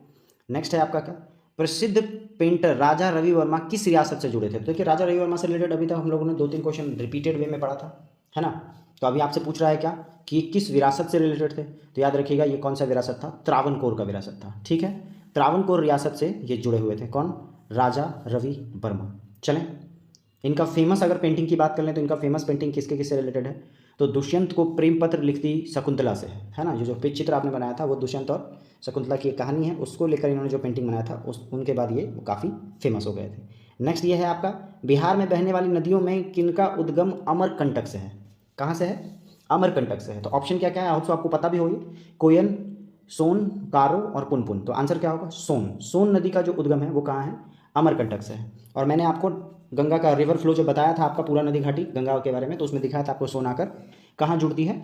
नेक्स्ट है आपका क्या, प्रसिद्ध पेंटर राजा रवि वर्मा किस रियासत से जुड़े थे? तो देखिए राजा रवि वर्मा से रिलेटेड अभी तक हम लोगों ने 2-3 क्वेश्चन रिपीटेड वे में पढ़ा था, है ना। तो अभी आपसे पूछ रहा है क्या कि किस विरासत से रिलेटेड थे? तो याद रखिएगा ये कौन सा विरासत था? त्रावणकोर का विरासत था। ठीक है, त्रावणकोर रियासत से ये जुड़े हुए थे। कौन? राजा रवि वर्मा। चलें, इनका फेमस अगर पेंटिंग की बात कर लें तो इनका फेमस पेंटिंग किसके किससे रिलेटेड है? तो दुष्यंत को प्रेम पत्र लिखती शकुंतला से है ना। जो पिच चित्र आपने बनाया था वो दुष्यंत और शकुंतला की एक कहानी है, उसको लेकर इन्होंने जो पेंटिंग बनाया था उनके बाद ये काफ़ी फेमस हो गए थे। नेक्स्ट ये है आपका, बिहार में बहने वाली नदियों में किनका उद्गम अमरकंटक से है? कहाँ से है? अमरकंटक से है। तो ऑप्शन क्या क्या है? आपको पता भी होगी, कोयल, सोन, कारो और पुनपुन। तो आंसर क्या होगा? सोन। सोन नदी का जो उद्गम है वो कहाँ है? अमरकंटक से है। और मैंने आपको गंगा का रिवर फ्लो जो बताया था आपका पूरा नदी घाटी गंगा के बारे में, तो उसमें दिखाया था आपको सोन आकर कहाँ जुड़ती है?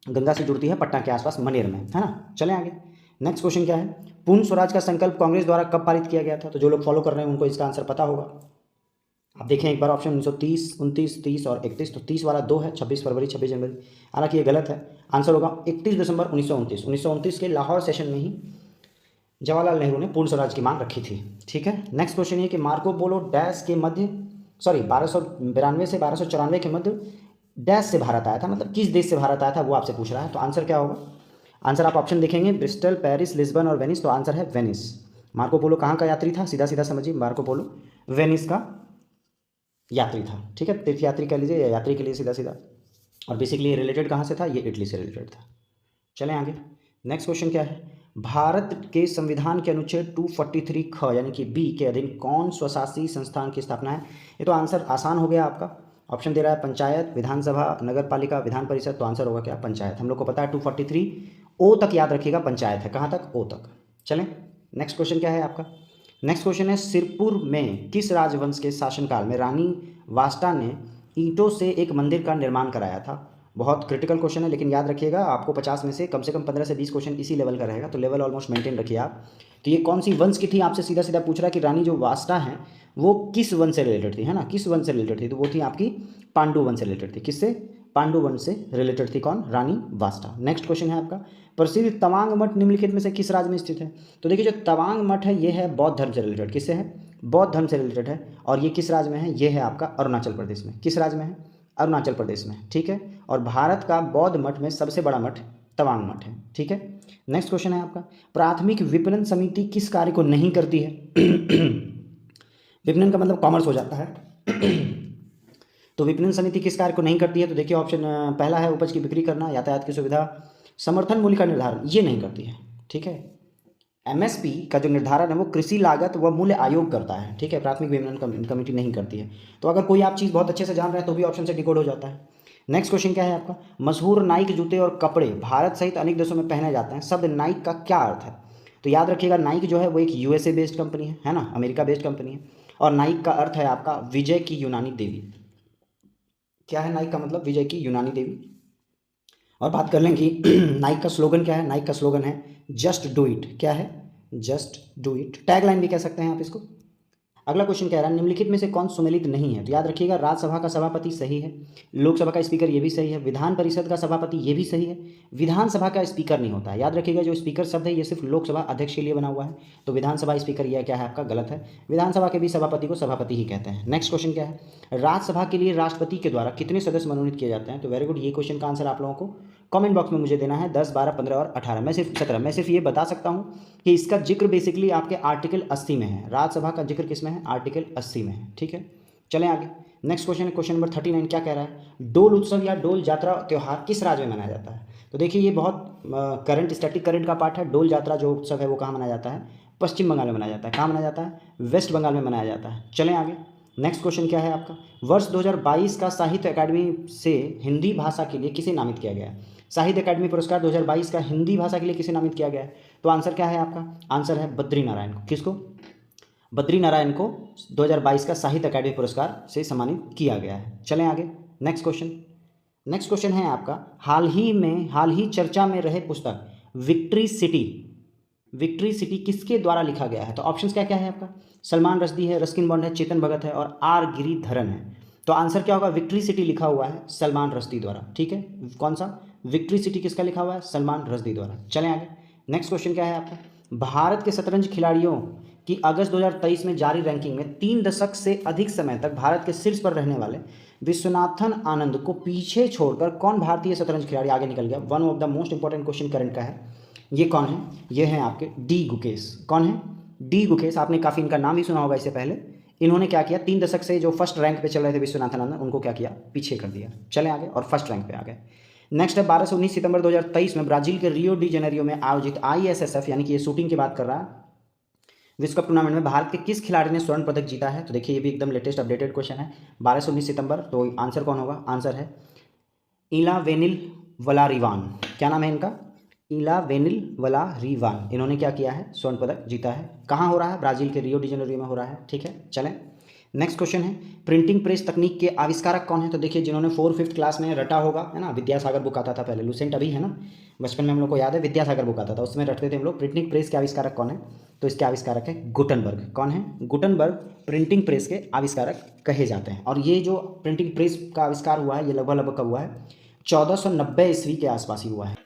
गंगा से जुड़ती है पटना के आसपास मनेर में, है ना। चलें आगे। नेक्स्ट क्वेश्चन क्या है, पूर्ण स्वराज का संकल्प कांग्रेस द्वारा कब पारित किया गया था? तो जो लोग फॉलो कर रहे हैं उनको इसका आंसर पता होगा। आप देखें एक बार ऑप्शन 1930, 29, 30 और 31। तो 30 वाला 2 है, 26 फरवरी, 26 जनवरी। हालांकि ये गलत है, आंसर होगा 31 दिसंबर 1929। 1929 के लाहौर सेशन में ही जवाहरलाल नेहरू ने पूर्ण स्वराज की मांग रखी थी। ठीक है। नेक्स्ट क्वेश्चन ये कि मार्को पोलो डैश के मध्य 1292 से 1294 के मध्य डैश से भारत आया था, मतलब किस देश से भारत आया था वो आपसे पूछ रहा है। तो आंसर क्या होगा? आंसर आप ऑप्शन देखेंगे, ब्रिस्टल, पेरिस, लिस्बन और वेनिस। तो आंसर है वेनिस। मार्को पोलो कहाँ का यात्री था? सीधा सीधा समझिए, मार्को पोलो वेनिस का यात्री था, ठीक है, तीर्थयात्री कह लीजिए या यात्री के लिए सीधा सीधा। और बेसिकली रिलेटेड कहाँ से था, ये इटली से रिलेटेड था। चलें आगे। नेक्स्ट क्वेश्चन क्या है, भारत के संविधान के अनुच्छेद 243 ख यानी कि बी के अधीन कौन स्वशासी संस्थान की स्थापना है। ये तो आंसर आसान हो गया आपका। ऑप्शन दे रहा है पंचायत, विधानसभा, नगर पालिका, विधान परिषद। तो आंसर होगा क्या, पंचायत। हम लोग को पता है 243 ओ तक याद रखिएगा, पंचायत है। कहाँ तक, ओ तक। चलें नेक्स्ट क्वेश्चन क्या है आपका। नेक्स्ट क्वेश्चन है, सिरपुर में किस राजवंश के शासनकाल में रानी वास्ता ने ईंटों से एक मंदिर का निर्माण कराया था। बहुत क्रिटिकल क्वेश्चन है, लेकिन याद रखिएगा आपको 50 में से कम 15 से 20 क्वेश्चन इसी लेवल का रहेगा, तो लेवल ऑलमोस्ट मेंटेन रखिए आप। तो ये कौन सी वंश की थी, आपसे सीधा सीधा पूछ रहा है कि रानी जो वास्ता हैं वो किस वंश से रिलेटेड थी, है ना, किस वंश से रिलेटेड थी। तो वो थी आपकी पांडु वंश से रिलेटेड थी। किससे, पांडु वंश से रिलेटेड थी कौन, रानी वास्ता। नेक्स्ट क्वेश्चन है आपका, प्रसिद्ध तवांग मठ निम्नलिखित में से किस राज्य में स्थित है। तो देखिए जो तवांग मठ है ये है बौद्ध धर्म से रिलेटेड, किससे है, बौद्ध धर्म से रिलेटेड है। और ये किस राज्य में है, ये है आपका अरुणाचल प्रदेश में। किस राज्य में है, अरुणाचल प्रदेश में, ठीक है। और भारत का बौद्ध मठ में सबसे बड़ा मठ तवांग मठ है, ठीक है। नेक्स्ट क्वेश्चन है आपका, प्राथमिक विपणन समिति किस कार्य को नहीं करती है। विपणन का मतलब कॉमर्स हो जाता है। तो विपणन समिति किस कार्य को नहीं करती है। तो देखिए ऑप्शन पहला है उपज की बिक्री करना, यातायात की सुविधा, समर्थन मूल्य का निर्धारण, ये नहीं करती है, ठीक है। एमएसपी का जो निर्धारण है वो कृषि लागत व मूल्य आयोग करता है, ठीक है, प्राथमिक विपणन कमेटी नहीं करती है। तो अगर कोई आप चीज़ बहुत अच्छे से जान रहे हैं तो भी ऑप्शन से डिकोड हो जाता है। नेक्स्ट क्वेश्चन क्या है आपका, मशहूर नाइक जूते और कपड़े भारत सहित अनेक देशों में पहने जाते हैं, शब्द नाइक का क्या अर्थ है। तो याद रखिएगा नाइक जो है वो एक यूएसए बेस्ड कंपनी है ना, अमेरिका बेस्ड कंपनी है। और नाइक का अर्थ है आपका विजय की यूनानी देवी। क्या है नाइक का मतलब, विजय की यूनानी देवी। और बात कर लें कि नाइक का स्लोगन क्या है, नाइक का स्लोगन है जस्ट डू इट। क्या है, जस्ट डू इट। टैगलाइन भी कह सकते हैं आप इसको। अगला क्वेश्चन कह रहा है निम्नलिखित में से कौन सुमेलित नहीं है। तो याद रखिएगा राज्यसभा का सभापति सही है, लोकसभा का स्पीकर ये भी सही है, विधान परिषद का सभापति ये भी सही है, विधानसभा का स्पीकर नहीं होता है। याद रखिएगा जो स्पीकर शब्द है ये सिर्फ लोकसभा अध्यक्ष के लिए बना हुआ है, तो विधानसभा स्पीकर यह क्या है आपका, गलत है। विधानसभा के भी सभापति को सभापति ही कहते हैं। नेक्स्ट क्वेश्चन क्या है, राज्यसभा के लिए राष्ट्रपति के द्वारा कितने सदस्य मनोनीत किए जाते हैं। तो वेरी गुड, ये क्वेश्चन का आंसर आप लोगों को कमेंट बॉक्स में मुझे देना है। 10, 12, 15 और 18, मैं सिर्फ 17। मैं सिर्फ ये बता सकता हूँ कि इसका जिक्र बेसिकली आपके आर्टिकल 80 में है। राज्यसभा का जिक्र किस में है, आर्टिकल 80 में है, ठीक है। चलें आगे। नेक्स्ट क्वेश्चन है क्वेश्चन नंबर 39, क्या कह रहा है, डोल उत्सव या डोल जात्रा त्यौहार किस राज्य में मनाया जाता है। तो देखिए ये बहुत करंट स्टैटिक करंट का पार्ट है। डोल जात्रा जो उत्सव है वो कहाँ मनाया जाता है, पश्चिम बंगाल में मनाया जाता है। कहाँ मनाया जाता है, वेस्ट बंगाल में मनाया जाता है। चलें आगे। नेक्स्ट क्वेश्चन क्या है आपका, वर्ष 2022 का साहित्य अकादमी से हिंदी भाषा के लिए किसे नामित किया गया है। साहित्य अकादमी पुरस्कार 2022 का हिंदी भाषा के लिए किसे नामित किया गया है। तो आंसर क्या है आपका, आंसर है बद्री नारायण को। किसको, बद्री नारायण को 2022 का साहित्य अकादमी पुरस्कार से सम्मानित किया गया है। चलें आगे। नेक्स्ट क्वेश्चन, नेक्स्ट क्वेश्चन है आपका, हाल ही चर्चा में रहे पुस्तक विक्ट्री सिटी, विक्ट्री सिटी किसके द्वारा लिखा गया है। तो ऑप्शंस क्या क्या है आपका, सलमान रश्दी है, रस्किन बॉन्ड है, चेतन भगत है और आर गिरिधरन है। तो आंसर क्या होगा, विक्ट्री सिटी लिखा हुआ है सलमान रश्दी द्वारा, ठीक है। कौन सा, विक्ट्री सिटी किसका लिखा हुआ है, सलमान रश्दी द्वारा। चलें आगे। नेक्स्ट क्वेश्चन क्या है आपका, भारत के शतरंज खिलाड़ियों की अगस्त 2023 में जारी रैंकिंग में 3 दशक से अधिक समय तक भारत के शीर्ष पर रहने वाले विश्वनाथन आनंद को पीछे छोड़कर कौन भारतीय शतरंज खिलाड़ी आगे निकल गया। One of the most important question current का है। ये कौन है, ये हैं आपके डी गुकेश। कौन है, डी गुकेश। आपने काफ़ी इनका नाम भी सुना होगा इससे पहले। इन्होंने क्या किया, 3 दशक से जो फर्स्ट रैंक पे चल रहे थे विश्वनाथन आनंद, उनको क्या किया, पीछे कर दिया। चले आगे और फर्स्ट रैंक पे आ गए। नेक्स्ट है 12 से 19 सितंबर 2023 में ब्राजील के रियो डी जेनेरियो में आयोजित ISSF यानी कि ये शूटिंग की बात कर रहा है, विश्व कप टूर्नामेंट में भारत के किस खिलाड़ी ने स्वर्ण पदक जीता है। तो देखिए ये भी एकदम लेटेस्ट अपडेटेड क्वेश्चन है, 12 से 19 सितंबर। तो आंसर कौन होगा, आंसर है इलावेनिल वलारिवान। क्या नाम है इनका, इलावेनिल वलारिवान। इन्होंने क्या किया है, स्वर्ण पदक जीता है। कहाँ हो रहा है, ब्राजील के रियो डी जेनेरियो में हो रहा है, ठीक है। चलें। नेक्स्ट क्वेश्चन है प्रिंटिंग प्रेस तकनीक के आविष्कारक कौन है। तो देखिए जिन्होंने 4th 5th क्लास में रटा होगा, है ना, विद्यासागर बुक आता था पहले, लुसेंट अभी है ना, बचपन में हम लोग को याद है विद्यासागर बुक आता था, उसमें रटते थे हम लोग। प्रिंटिंग प्रेस के आविष्कारक कौन है, तो इसके आविष्कारक है गुटनबर्ग। कौन है, गुटनबर्ग प्रिंटिंग प्रेस के आविष्कारक कहे जाते हैं। और ये जो प्रिंटिंग प्रेस का आविष्कार हुआ है ये लगभग कब हुआ है, 1490 ईस्वी के आसपास ही हुआ है।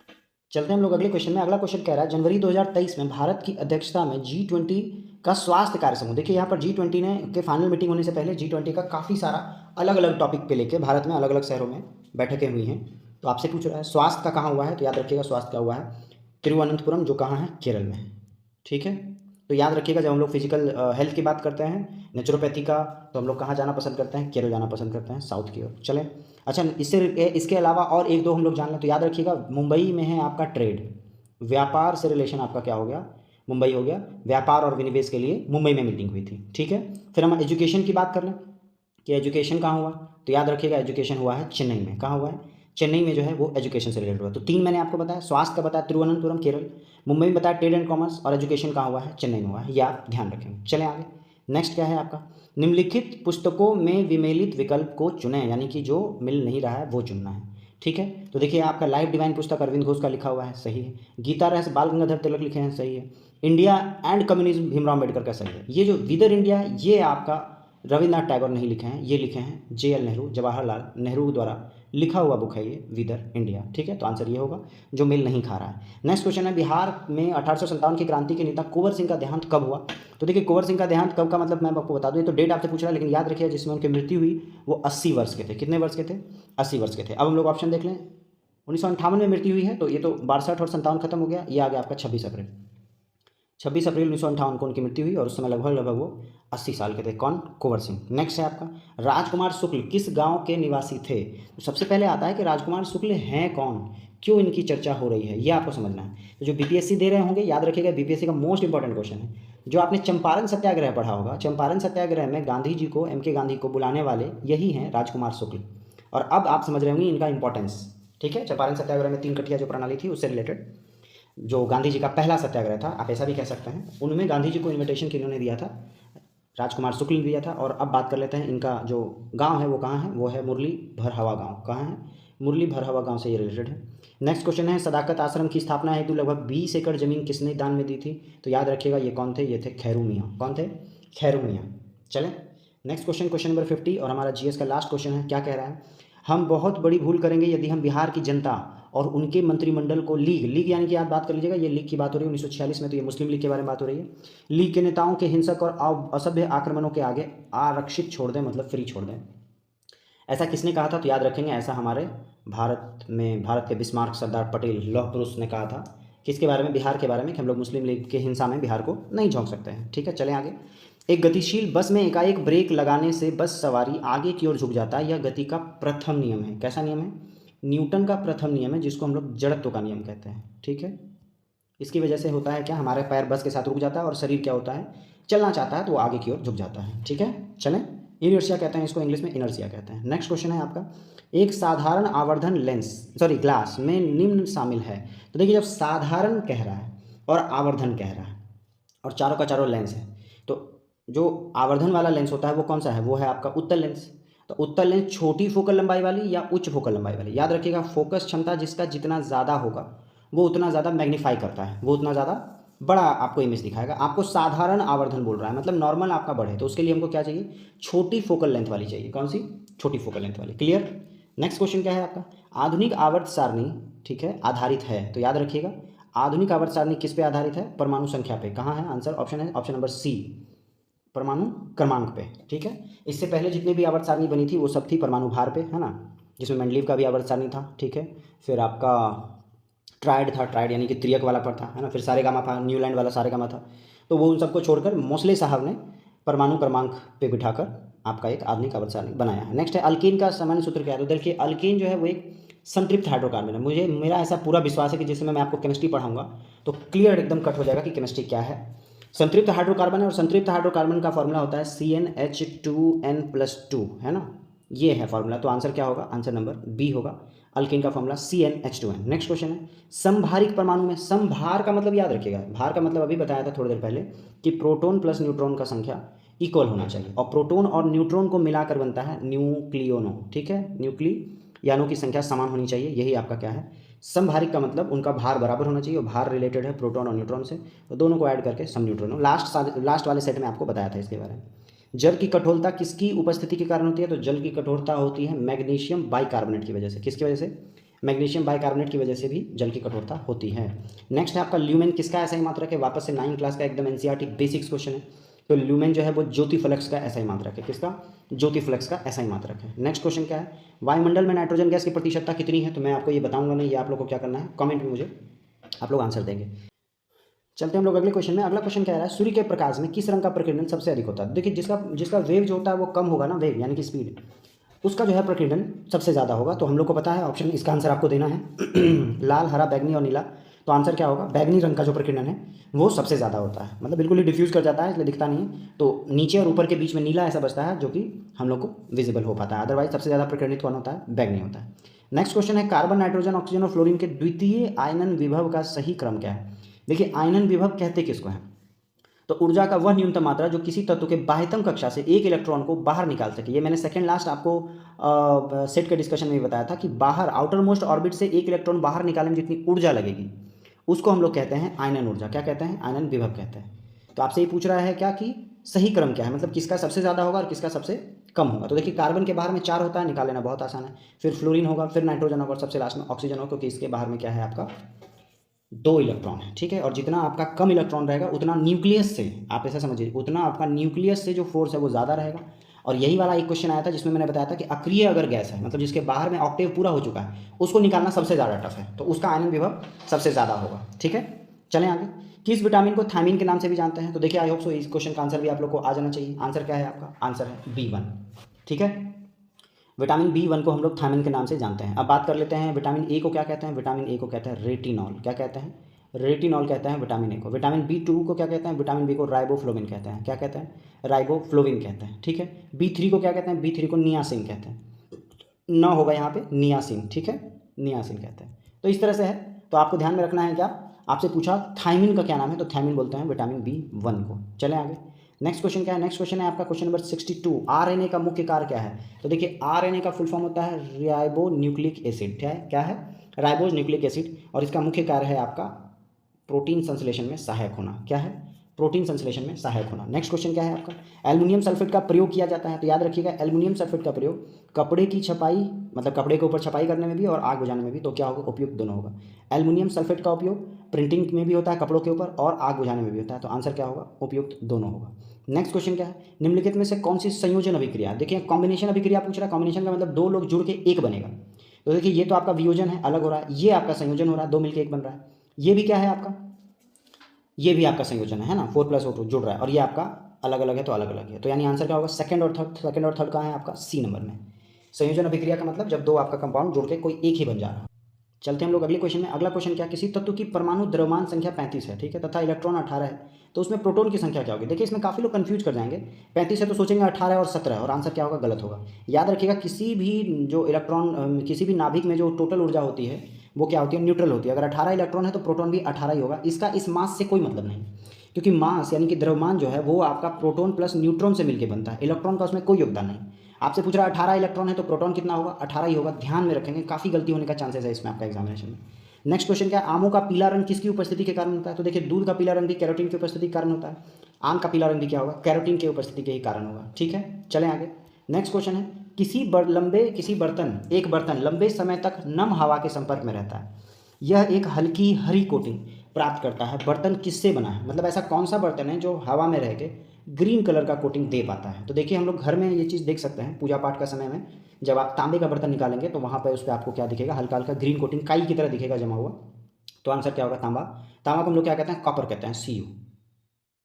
चलते हैं हम लोग अगले क्वेश्चन में। अगला क्वेश्चन कह रहा है जनवरी 2023 में भारत की अध्यक्षता में G20 का स्वास्थ्य कार्य समूह। देखिए यहाँ पर G20 ने के फाइनल मीटिंग होने से पहले G20 का काफ़ी सारा अलग अलग टॉपिक पे लेके भारत में अलग अलग शहरों में बैठकें हुई हैं। तो आपसे पूछ रहा है स्वास्थ्य का कहाँ हुआ है, तो याद रखिएगा स्वास्थ्य का हुआ है तिरुवनंतपुरम, जो कहाँ है, केरल में है, ठीक है। तो याद रखिएगा, जब हम लोग फिजिकल हेल्थ की बात करते हैं, नेचुरोपैथी का, तो हम लोग कहाँ जाना पसंद करते हैं? केरल जाना पसंद करते हैं, साउथ की ओर। चलें, अच्छा इसके अलावा और एक दो हम लोग जान लें। तो याद रखिएगा, मुंबई में है आपका ट्रेड, व्यापार से रिलेशन आपका क्या हो गया? मुंबई हो गया। व्यापार और विनिवेश के लिए मुंबई में मीटिंग हुई थी, ठीक है। फिर हम एजुकेशन की बात कर लें कि एजुकेशन कहाँ हुआ, तो याद रखिएगा एजुकेशन हुआ है चेन्नई में। कहाँ हुआ है? चेन्नई में जो है वो एजुकेशन से रिलेटेड हुआ। तो 3 मैंने आपको बताया, स्वास्थ्य का बताया तिरुवनंतपुरम केरल, मुंबई में बताया ट्रेड एंड कॉमर्स, और एजुकेशन कहाँ हुआ है? चेन्नई में हुआ है। ये आप ध्यान रखेंगे। चलें आगे। नेक्स्ट क्या है आपका? निम्नलिखित पुस्तकों में विमेलित विकल्प को चुनें, यानी कि जो मिल नहीं रहा है वो चुनना है, ठीक है। तो देखिए, आपका लाइफ डिवाइन पुस्तक अरविंद घोष का लिखा हुआ है, सही है। गीता रहस्य बाल गंगाधर तिलक लिखे हैं, सही है। India and communism Bhimrao Ambedkar का, सही है। ये जो विदर इंडिया है, ये आपका रविन्द्रनाथ टैगोर नहीं लिखे हैं, ये लिखे हैं JL नेहरू, जवाहरलाल नेहरू द्वारा लिखा हुआ बुक है ये विदर इंडिया, ठीक है। तो आंसर ये होगा जो मेल नहीं खा रहा है। नेक्स्ट क्वेश्चन है, बिहार में 1857 की क्रांति के नेता कुंवर सिंह का देहांत कब हुआ? तो देखिए, कुंवर सिंह का देहांत कब का मतलब मैं आपको बता दूं, ये तो डेट आपसे पूछ रहा है, लेकिन याद रखिए जिसमें उनकी मृत्यु हुई वो 80 वर्ष के थे। कितने वर्ष के थे? 80 वर्ष के थे। अब हम लोग ऑप्शन देख लें। 1958 में मृत्यु हुई है, तो ये तो 62 और 57 खत्म हो गया। ये आ गया आपका 26 अप्रैल। 26 अप्रैल 1958 को उनकी मृत्यु हुई, और उस समय लगभग वो 80 साल के थे। कौन? कुंवर सिंह। नेक्स्ट है आपका, राजकुमार शुक्ल किस गांव के निवासी थे? तो सबसे पहले आता है कि राजकुमार शुक्ल हैं कौन, क्यों इनकी चर्चा हो रही है, ये आपको समझना है। तो जो BPSC दे रहे होंगे, याद रखिएगा BPSC का मोस्ट इंपॉर्टेंट क्वेश्चन है। जो आपने चंपारण सत्याग्रह पढ़ा होगा, चंपारण सत्याग्रह में गांधी जी को, MK गांधी को बुलाने वाले यही हैं राजकुमार शुक्ल। और अब आप समझ रहे होंगे इनका इंपॉर्टेंस, ठीक है। चंपारण सत्याग्रह में 3 कठिया जो प्रणाली थी उससे रिलेटेड, जो गांधी जी का पहला सत्याग्रह था, आप ऐसा भी कह सकते हैं, उनमें गांधी जी को इन्विटेशन किन्होंने दिया था? राजकुमार शुक्ल ने दिया था। और अब बात कर लेते हैं, इनका जो गांव है वो कहाँ है? वो है मुरली भरहवा गांव। कहाँ है? मुरली भरहवा गांव से ये रिलेटेड है। नेक्स्ट क्वेश्चन है, सदाकत आश्रम की स्थापना हेतु लगभग 20 एकड़ जमीन किसने दान में दी थी? तो याद रखिएगा ये कौन थे? ये थे खैरू मियाँ। कौन थे? खैरू मियाँ। चलें, नेक्स्ट क्वेश्चन, क्वेश्चन नंबर 50, और हमारा GS का लास्ट क्वेश्चन है। क्या कह रहा है? हम बहुत बड़ी भूल करेंगे यदि हम बिहार की जनता और उनके मंत्रिमंडल को लीग यानी कि आप बात कर लीजिएगा, ये लीग की बात हो रही है 1946 में, तो ये मुस्लिम लीग के बारे में बात हो रही है। लीग के नेताओं के हिंसक और असभ्य आक्रमणों के आगे आरक्षित छोड़ दें, मतलब फ्री छोड़ दें। ऐसा किसने कहा था? तो याद रखेंगे, ऐसा हमारे भारत के बिस्मार्क सरदार पटेल लौह पुरुष ने कहा था। किसके बारे में? बिहार के बारे में, कि हम लोग मुस्लिम लीग के हिंसा में बिहार को नहीं झोंक सकते हैं, ठीक है। चलें आगे। एक गतिशील बस में एकाएक ब्रेक लगाने से बस सवारी आगे की ओर झुक जाता है, यह गति का प्रथम नियम है। कैसा नियम है? न्यूटन का प्रथम नियम है, जिसको हम लोग जड़त्व का नियम कहते हैं, ठीक है। इसकी वजह से होता है क्या? हमारे पैर बस के साथ रुक जाता है, और शरीर क्या होता है? चलना चाहता है तो वो आगे की ओर झुक जाता है, ठीक है। चलें, इनर्शिया कहते हैं इसको, इंग्लिश में इनर्शिया कहते हैं। नेक्स्ट क्वेश्चन है आपका, एक साधारण आवर्धन ग्लास में निम्न शामिल है। तो देखिए, जब साधारण कह रहा है और आवर्धन कह रहा है और चारों का चारों लेंस है, तो जो आवर्धन वाला लेंस होता है वो कौन सा है? वो है आपका उत्तल लेंस। तो उत्तल लेंस छोटी फोकल लंबाई वाली या उच्च फोकल लंबाई वाली? याद रखिएगा, फोकस क्षमता जिसका जितना ज़्यादा होगा वो उतना ज़्यादा मैग्नीफाई करता है, वो उतना ज़्यादा बड़ा आपको इमेज दिखाएगा। आपको साधारण आवर्धन बोल रहा है, मतलब नॉर्मल आपका बढ़े, तो उसके लिए हमको क्या चाहिए? छोटी फोकल लेंथ वाली चाहिए। कौन सी? छोटी फोकल लेंथ वाली। क्लियर? नेक्स्ट क्वेश्चन क्या है आपका, आधुनिक आवर्त सारणी, ठीक है, आधारित है। तो याद रखिएगा, आधुनिक आवर्त सारणी किस पे आधारित है? परमाणु संख्या पे। कहाँ है आंसर? ऑप्शन है ऑप्शन नंबर सी, परमाणु क्रमांक पे, ठीक है। इससे पहले जितनी भी आवर्त सारणी बनी थी वो सब थी परमाणु भार पे, है ना, जिसमें मेंडलीव का भी आवर्त सारणी था, ठीक है। फिर आपका ट्राइड था, ट्राइड यानी कि त्रियक वाला पर था, है ना। फिर सारेगामा था, न्यूलैंड वाला सारेगामा था। तो वो उन सबको छोड़कर मोस्ले साहब ने परमाणु क्रमांक पे बिठाकर आपका एक आधुनिक आवर्त सारणी बनाया है। नेक्स्ट है, अल्कीन का सामान्य सूत्र क्या है? तो देखिए, अल्कीन जो है वो एक संतृप्त हाइड्रोकार्बन है। मेरा ऐसा पूरा विश्वास है कि जिस समय मैं आपको केमिस्ट्री पढ़ाऊंगा तो क्लियर एकदम कट हो जाएगा कि केमिस्ट्री क्या है। संतृप्त हाइड्रोकार्बन है, और संतृप्त हाइड्रोकार्बन का फॉर्मूला होता है CnH2n+2, है ना, ये है फॉर्मूला। तो आंसर क्या होगा? आंसर नंबर बी होगा, अल्कीन का फॉर्मूला CnH2n। नेक्स्ट क्वेश्चन है, समभारिक परमाणु में समभार का मतलब याद रखिएगा, भार का मतलब अभी बताया था थोड़ी देर पहले कि प्रोटॉन प्लस न्यूट्रॉन का संख्या इक्वल होना चाहिए, और प्रोटॉन और न्यूट्रॉन को मिलाकर बनता है न्यूक्लियोनो, ठीक है। न्यूक्लियानों की संख्या समान होनी चाहिए, यही आपका क्या है? समभारिक का मतलब उनका भार बराबर होना चाहिए, और भार रिलेटेड है प्रोटॉन और न्यूट्रॉन से, तो दोनों को ऐड करके सम न्यूट्रॉन। लास्ट वाले सेट में आपको बताया था इसके बारे में। जल की कठोरता किसकी उपस्थिति के कारण होती है? तो जल की कठोरता होती है मैग्नीशियम बाइकार्बोनेट की वजह से। किसकी वजह से? मैग्नीशियम बाइकार्बोनेट की वजह से भी जल की कठोरता होती है। नेक्स्ट है आपका ल्यूमेन किसका ऐसा ही मात्रक है? वापस से 9 क्लास का एकदम NCERT बेसिक्स क्वेश्चन है। तो ल्यूमेन जो है वो ज्योतिफ्लक्स का ऐसा ही मात्रक है। किसका? ज्योतिफ्लक्स का ऐसा ही मात्रक है। नेक्स्ट क्वेश्चन क्या है, वायुमंडल में नाइट्रोजन गैस की प्रतिशतता कितनी है? तो मैं आपको ये बताऊंगा नहीं, ये आप लोग को क्या करना है, कमेंट में मुझे आप लोग आंसर देंगे। चलते हैं हम लोग अगले क्वेश्चन में। अगला क्वेश्चन क्या रहा है, सूर्य के प्रकाश में किस रंग का प्रकीर्णन सबसे अधिक होता है। देखिए जिसका जिसका वेग जो होता है वो कम होगा ना, वेग यानी कि स्पीड, उसका जो है प्रकीर्णन सबसे ज़्यादा होगा। तो हम लोग को पता है ऑप्शन, इसका आंसर आपको देना है लाल, हरा, बैगनी और नीला। तो आंसर क्या होगा, बैगनी रंग का जो प्रकीर्णन है वो सबसे ज़्यादा होता है, मतलब बिल्कुल ही डिफ्यूज़ कर जाता है, इसलिए दिखता नहीं है। तो नीचे और ऊपर के बीच में नीला ऐसा बचता है जो कि हम लोग को विजिबल हो पाता है। अदरवाइज सबसे ज़्यादा प्रकीर्णित कौन होता है, बैगनी होता है। नेक्स्ट क्वेश्चन है, कार्बन, नाइट्रोजन, ऑक्सीजन और फ्लोरीन के द्वितीय आयनन विभव का सही क्रम क्या है। देखिए आयनन विभव कहते किसको है, तो ऊर्जा का वह न्यूनतम मात्रा जो किसी तत्व के बाह्यतम कक्षा से एक इलेक्ट्रॉन को बाहर निकाल सके। ये मैंने सेकंड लास्ट आपको सेट के डिस्कशन में भी बताया था कि बाहर आउटर मोस्ट ऑर्बिट से एक इलेक्ट्रॉन बाहर निकालने में जितनी ऊर्जा लगेगी उसको हम लोग कहते हैं आयनन ऊर्जा। क्या कहते हैं, आयनन विभव कहते हैं। तो आपसे ये पूछ रहा है क्या कि सही क्रम क्या है, मतलब किसका सबसे ज़्यादा होगा और किसका सबसे कम होगा। तो देखिए कार्बन के बाहर में 4 होता है, निकाल लेना बहुत आसान है। फिर फ्लोरीन होगा, फिर नाइट्रोजन होगा और सबसे लास्ट में ऑक्सीजन होगा, क्योंकि इसके बाहर में क्या है आपका 2 इलेक्ट्रॉन है। ठीक है, और जितना आपका कम इलेक्ट्रॉन रहेगा उतना न्यूक्लियस से, आप ऐसा समझिए, उतना आपका न्यूक्लियस से जो फोर्स है वो ज़्यादा रहेगा। और यही वाला एक क्वेश्चन आया था जिसमें मैंने बताया था कि अक्रिय अगर गैस है, मतलब जिसके बाहर में ऑक्टेव पूरा हो चुका है, उसको निकालना सबसे ज़्यादा टफ है, तो उसका आयनन विभव सबसे ज़्यादा होगा। ठीक है, चलें आगे। किस विटामिन को थायमिन के नाम से भी जानते हैं। तो देखिए आई होप सो इस क्वेश्चन का आंसर भी आप लोग को आ जाना चाहिए। आंसर क्या है आपका, आंसर है B1। ठीक है, विटामिन B1 को हम लोग थायमिन के नाम से जानते हैं। अब बात कर लेते हैं विटामिन ए को क्या कहते हैं। विटामिन ए को कहते हैं रेटिनॉल। क्या कहते हैं, रेटिनॉल कहते हैं विटामिन ए को। विटामिन B2 को क्या कहते हैं, विटामिन बी को राइबोफ्लोविन कहते हैं। क्या कहते हैं, राइबोफ्लोविन कहते हैं। ठीक है, B3 को क्या कहते हैं, B3 को नियासिन कहते हैं। न होगा यहाँ पे नियासिन। ठीक है, नियासिन कहते हैं। तो इस तरह से है, तो आपको ध्यान में रखना है क्या, आपसे पूछा थायमिन का क्या नाम है, तो थायमिन बोलते हैं विटामिन B1 को। चलें आगे। नेक्स्ट क्वेश्चन क्या है, नेक्स्ट क्वेश्चन है आपका क्वेश्चन नंबर 62। आरएनए का मुख्य कार्य क्या है। तो देखिए आरएनए का फुल फॉर्म होता है राइबो न्यूक्लिक एसिड। क्या है, राइबोज न्यूक्लिक एसिड। और इसका मुख्य कार्य है आपका प्रोटीन संश्लेषण में सहायक होना। क्या है, प्रोटीन संश्लेषण में सहायक होना। नेक्स्ट क्वेश्चन क्या है आपका, एल्युमिनियम सल्फेट का प्रयोग किया जाता है। तो याद रखिएगा एल्युमिनियम सल्फेट का प्रयोग कपड़े की छपाई, मतलब कपड़े के ऊपर छपाई करने में भी और आग बुझाने में भी, तो क्या होगा, उपयुक्त दोनों होगा। एल्युमिनियम सल्फेट का उपयोग प्रिंटिंग में भी होता है कपड़ों के ऊपर, और आग बुझाने में भी होता है, तो आंसर क्या होगा, उपयुक्त दोनों होगा। नेक्स्ट क्वेश्चन क्या है, निम्नलिखित में से कौन सी संयोजन अभिक्रिया। देखिए कॉम्बिनेशन अभिक्रिया पूछ रहा है। कॉम्बिनेशन का मतलब 2 लोग जुड़ के एक बनेगा। तो देखिए ये तो आपका वियोजन है, अलग हो रहा है, ये आपका संयोजन हो रहा है, 2 मिलकर एक बन रहा है। ये भी क्या है आपका, ये भी आपका संयोजन है ना, 4+4 जुड़ रहा है, और ये आपका अलग अलग है तो अलग अलग है। तो यानी आंसर क्या होगा, सेकंड और थर्ड कहाँ है आपका, सी नंबर में। संयोजन अभिक्रिया का मतलब जब 2 आपका कंपाउंड जुड़ के कोई एक ही बन जा रहा है। चलते हैं हम लोग अगले क्वेश्चन में। अगला क्वेश्चन क्या, किसी तत्व की परमाणु द्रव्यमान संख्या 35 है, ठीक है, तथा इलेक्ट्रॉन 18 है, तो उसमें प्रोटॉन की संख्या क्या होगी। देखिए इसमें काफ़ी लोग कंफ्यूज कर जाएंगे। 35 है तो सोचेंगे 18 और 17, और आंसर क्या होगा, गलत होगा। याद रखिएगा किसी भी जो इलेक्ट्रॉन, किसी भी नाभिक में जो टोटल ऊर्जा होती है वो क्या होती है, न्यूट्रल होती है। अगर 18 इलेक्ट्रॉन है तो प्रोटॉन भी 18 ही होगा। इसका इस मास से कोई मतलब नहीं, क्योंकि मास यानी कि द्रव्यमान जो है वो आपका प्रोटॉन प्लस न्यूट्रॉन से मिलकर बनता है, इलेक्ट्रॉन का उसमें कोई योगदान नहीं। आपसे पूछ रहा है 18 इलेक्ट्रॉन है तो प्रोटॉन कितना होगा, 18 ही होगा। ध्यान में रखेंगे, काफ़ी गलती होने का चांसेस है इसमें आपका एग्जामिनेशन में। नेक्स्ट क्वेश्चन क्या है, आमों का पीला रंग किसकी उपस्थिति के कारण होता है। तो देखिए दूध का पीला रंग भी कैरोटीन की उपस्थिति के कारण होता है। आम का पीला रंग भी क्या होगा, कैरोटीन की उपस्थिति के ही कारण होगा। ठीक है, चलें आगे। नेक्स्ट क्वेश्चन है, एक बर्तन लंबे समय तक नम हवा के संपर्क में रहता है, यह एक हल्की हरी कोटिंग प्राप्त करता है। बर्तन किससे बना है, मतलब ऐसा कौन सा बर्तन है जो हवा में रह के ग्रीन कलर का कोटिंग दे पाता है। तो देखिए हम लोग घर में ये चीज़ देख सकते हैं, पूजा पाठ का समय में जब आप तांबे का बर्तन निकालेंगे तो वहाँ पर उस पर आपको क्या दिखेगा, हल्का हल्का ग्रीन कोटिंग काई की तरह दिखेगा जमा हुआ। तो आंसर क्या होगा, तांबा। तांबा को हम लोग क्या कहते हैं, कॉपर कहते हैं, Cu।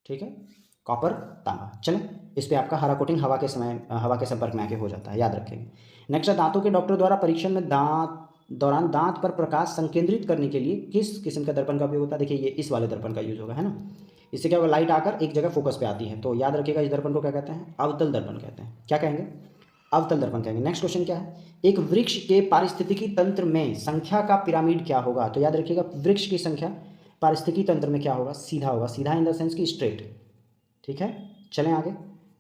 ठीक है, कॉपर, तांबा। चलें, इस पर आपका हरा कोटिंग हवा के संपर्क में आके हो जाता है, याद रखेंगे। नेक्स्ट है, दांतों के डॉक्टर द्वारा परीक्षण में दौरान दांत पर प्रकाश संकेंद्रित करने के लिए किस किस्म का दर्पण का उपयोग होता है। देखिए ये इस वाले दर्पण का यूज होगा, है ना। इससे क्या होगा, लाइट आकर एक जगह फोकस पे आती है। तो याद रखिएगा इस दर्पण को क्या कहते हैं, अवतल दर्पण कहते हैं। क्या कहेंगे, अवतल दर्पण कहेंगे। नेक्स्ट क्वेश्चन क्या है, एक वृक्ष के पारिस्थितिकी तंत्र में संख्या का पिरामिड क्या होगा। तो याद रखिएगा वृक्ष की संख्या पारिस्थितिकी तंत्र में क्या होगा, सीधा होगा। सीधा इन द सेंस की स्ट्रेट। ठीक है, चलें आगे।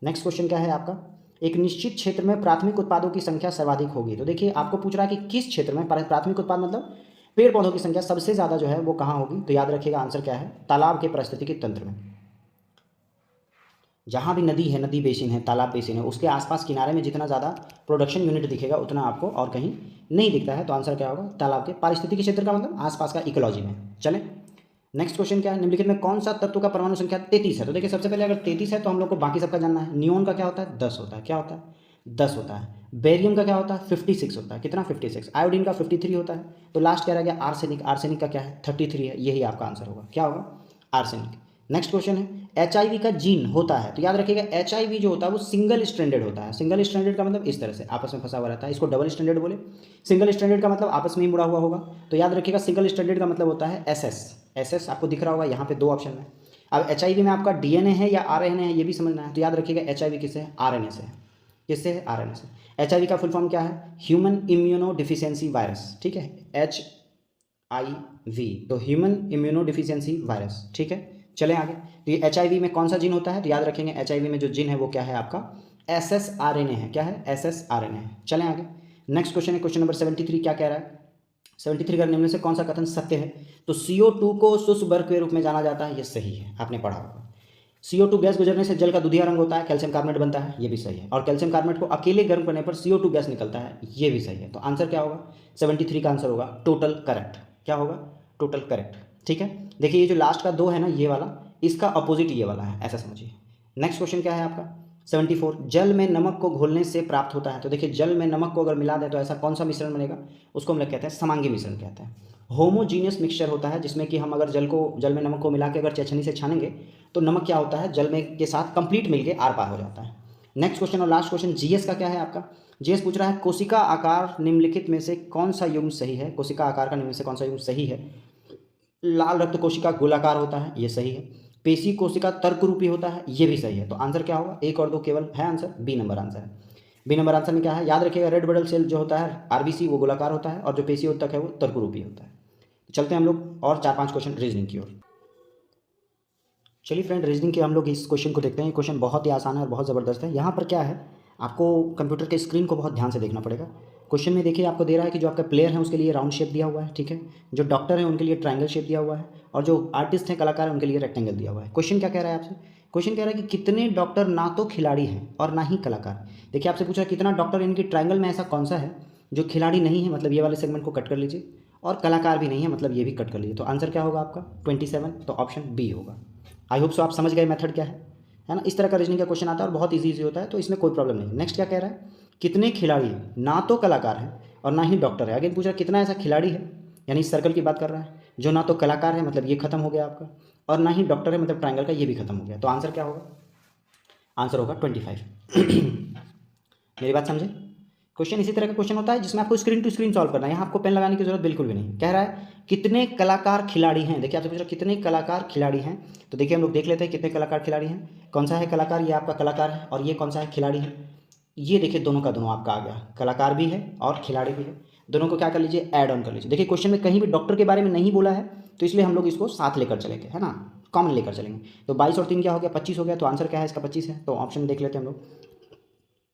नेक्स्ट क्वेश्चन क्या है आपका, एक निश्चित क्षेत्र में प्राथमिक उत्पादों की संख्या सर्वाधिक होगी। तो देखिए आपको पूछ रहा है कि किस क्षेत्र में प्राथमिक उत्पाद मतलब पेड़ पौधों की संख्या सबसे ज़्यादा जो है वो कहाँ होगी। तो याद रखिएगा आंसर क्या है, तालाब के पारिस्थितिकी तंत्र में। जहाँ भी नदी है, नदी बेसिन है, तालाब बेसिन है, उसके आसपास किनारे में जितना ज़्यादा प्रोडक्शन यूनिट दिखेगा उतना आपको और कहीं नहीं दिखता है। तो आंसर क्या होगा, तालाब के पारिस्थितिकी क्षेत्र का मतलब आसपास का इकोलॉजी में। चलें, नेक्स्ट क्वेश्चन क्या है, निम्नलिखित में कौन सा तत्व का परमाणु संख्या 33 है। तो देखिए सबसे पहले अगर 33 है तो हम लोग को बाकी सबका जानना है। नियोन का क्या होता है, 10 होता है। क्या होता है, 10 होता है। बेरियम का क्या होता है, 56 होता है। कितना, 56। आयोडीन का 53 होता है। तो लास्ट क्या रह गया, आर्सेनिक। आर्सेनिक का क्या है, 33 है। यही आपका आंसर होगा। क्या होगा, आर्सेनिक। नेक्स्ट क्वेश्चन है HIV का जीन होता है, तो याद रखिएगा HIV जो होता है वो सिंगल स्ट्रैंडेड होता है। सिंगल स्ट्रैंडेड का मतलब इस तरह से आपस में फंसा हुआ रहता है, इसको डबल स्ट्रैंडेड बोले। सिंगल स्ट्रैंडेड का मतलब आपस में ही मुड़ा हुआ होगा, तो याद रखिएगा सिंगल स्ट्रैंडेड का मतलब होता है SS आपको दिख रहा होगा यहाँ पे 2 ऑप्शन में। अब HIV में आपका DNA है या RNA है ये भी समझना है, तो याद रखिएगा HIV किससे है, RNA से है। किससे है, RNA से। HIV का फुल फॉर्म क्या है, ह्यूमन इम्यूनो डिफिशियंसी वायरस, ठीक है, HIV, तो ह्यूमन इम्यूनो डिफिशियंसी वायरस, ठीक है। चलें आगे, तो ये HIV में कौन सा जीन होता है, तो याद रखेंगे HIV में जो जीन है वो क्या है आपका SSRNA है, क्या है SSRNA है। चलें आगे, नेक्स्ट क्वेश्चन है क्वेश्चन नंबर 73, क्या कह रहा है 73 का निम्न से कौन सा कथन सत्य है, तो CO2 को शुष्क बर्फ के रूप में जाना जाता है, ये सही है, आपने पढ़ा होगा। CO2 गैस गुजरने से जल का दूधिया रंग होता है, कैल्शियम कार्बोनेट बनता है, ये भी सही है, और कैल्शियम कार्बोनेट को अकेले गर्म करने पर CO2 गैस निकलता है, ये भी सही है। तो आंसर क्या होगा, 73 का आंसर होगा टोटल करेक्ट। क्या होगा, टोटल करेक्ट, ठीक है। देखिए ये जो लास्ट का 2 है ना, ये वाला, इसका अपोजिट ये वाला है, ऐसा समझिए। नेक्स्ट क्वेश्चन क्या है आपका 74, जल में नमक को घोलने से प्राप्त होता है, तो देखिए जल में नमक को अगर मिला दें तो ऐसा कौन सा मिश्रण बनेगा, उसको हम लोग कहते हैं समांगी मिश्रण कहते हैं। होमोजीनियस मिक्सचर होता है, जिसमें कि हम अगर जल में नमक को मिला के अगर चेछनी से छानेंगे तो नमक क्या होता है, जल में के साथ कंप्लीट मिलके आर पार हो जाता है। नेक्स्ट क्वेश्चन और लास्ट क्वेश्चन GS का क्या है आपका, GS पूछ रहा है कोशिका आकार निम्नलिखित में से कौन सा युग्म सही है, कोशिका आकार का निम्न में से कौन सा युग्म सही है। लाल रक्त कोशिका गोलाकार होता है, ये सही है। पेशी कोशिका तर्क रूपी होता है, ये भी सही है। तो आंसर क्या होगा, 1 और 2 केवल है आंसर, बी नंबर आंसर है। बी नंबर आंसर में क्या है, याद रखिएगा रेड ब्लड सेल जो होता है RBC वो गोलाकार होता है, और जो पेशी उत्तक है वो तर्क रूपी होता है। तो चलते हैं हम लोग और 4-5 क्वेश्चन रीजनिंग की ओर। चलिए फ्रेंड, रीजनिंग के हम लोग इस क्वेश्चन को देखते हैं। ये क्वेश्चन बहुत ही आसान है और बहुत ज़बरदस्त है। यहाँ पर क्या है, आपको कंप्यूटर के स्क्रीन को बहुत ध्यान से देखना पड़ेगा। क्वेश्चन में देखिए आपको दे रहा है कि जो आपका प्लेयर है उसके लिए राउंड शेप दिया हुआ है, ठीक है, जो डॉक्टर है उनके लिए ट्रायंगल शेप दिया हुआ है, और जो आर्टिस्ट हैं कलाकार हैं उनके लिए रेक्टेंगल दिया हुआ है। क्वेश्चन क्या कह रहा है आपसे, क्वेश्चन कह रहा है कि कितने डॉक्टर ना तो खिलाड़ी हैं और ना ही कलाकार। देखिए आपसे पूछा कितना डॉक्टर, इनकी ट्रायंगल में ऐसा कौन सा है जो खिलाड़ी नहीं है, मतलब ये वाले सेगमेंट को कट कर लीजिए, और कलाकार भी नहीं है, मतलब ये भी कट कर लीजिए। तो आंसर क्या होगा आपका 27, तो ऑप्शन बी होगा। आई होप सो आप समझ गए मेथड क्या है ना। इस तरह का रीजनिंग का क्वेश्चन आता है और बहुत इजी होता है, तो इसमें कोई प्रॉब्लम नहीं। नेक्स्ट क्या कह रहा है, कितने खिलाड़ी हैं, ना तो कलाकार है और ना ही डॉक्टर है। अगेन पूछ रहा है कितना ऐसा खिलाड़ी है, यानी इस सर्कल की बात कर रहा है, जो ना तो कलाकार है, मतलब ये खत्म हो गया आपका, और ना ही डॉक्टर है, मतलब ट्रायंगल का ये भी खत्म हो गया। तो आंसर क्या होगा, आंसर होगा 25। मेरी बात समझे। क्वेश्चन इसी तरह का क्वेश्चन होता है जिसमें आपको स्क्रीन टू स्क्रीन सॉल्व करना है। यहाँ आपको पेन लगाने की जरूरत बिल्कुल भी नहीं। कह रहा है कितने कलाकार खिलाड़ी हैं, देखिए आपसे पूछ रहा है कितने कलाकार खिलाड़ी हैं, तो देखिए हम लोग देख लेते हैं कितने कलाकार खिलाड़ी हैं। कौन सा है कलाकार, ये आपका कलाकार है, और ये कौन सा है खिलाड़ी है। ये देखिए दोनों का दोनों आपका आ गया, कलाकार भी है और खिलाड़ी भी है। दोनों को क्या कर लीजिए, ऐड ऑन कर लीजिए। देखिए क्वेश्चन में कहीं भी डॉक्टर के बारे में नहीं बोला है, तो इसलिए हम लोग इसको साथ लेकर चलेंगे, है ना, कॉमन लेकर चलेंगे। तो 22 और 3 क्या हो गया, 25 हो गया। तो आंसर क्या है इसका 25 है। तो ऑप्शन देख लेते हैं हम लोग,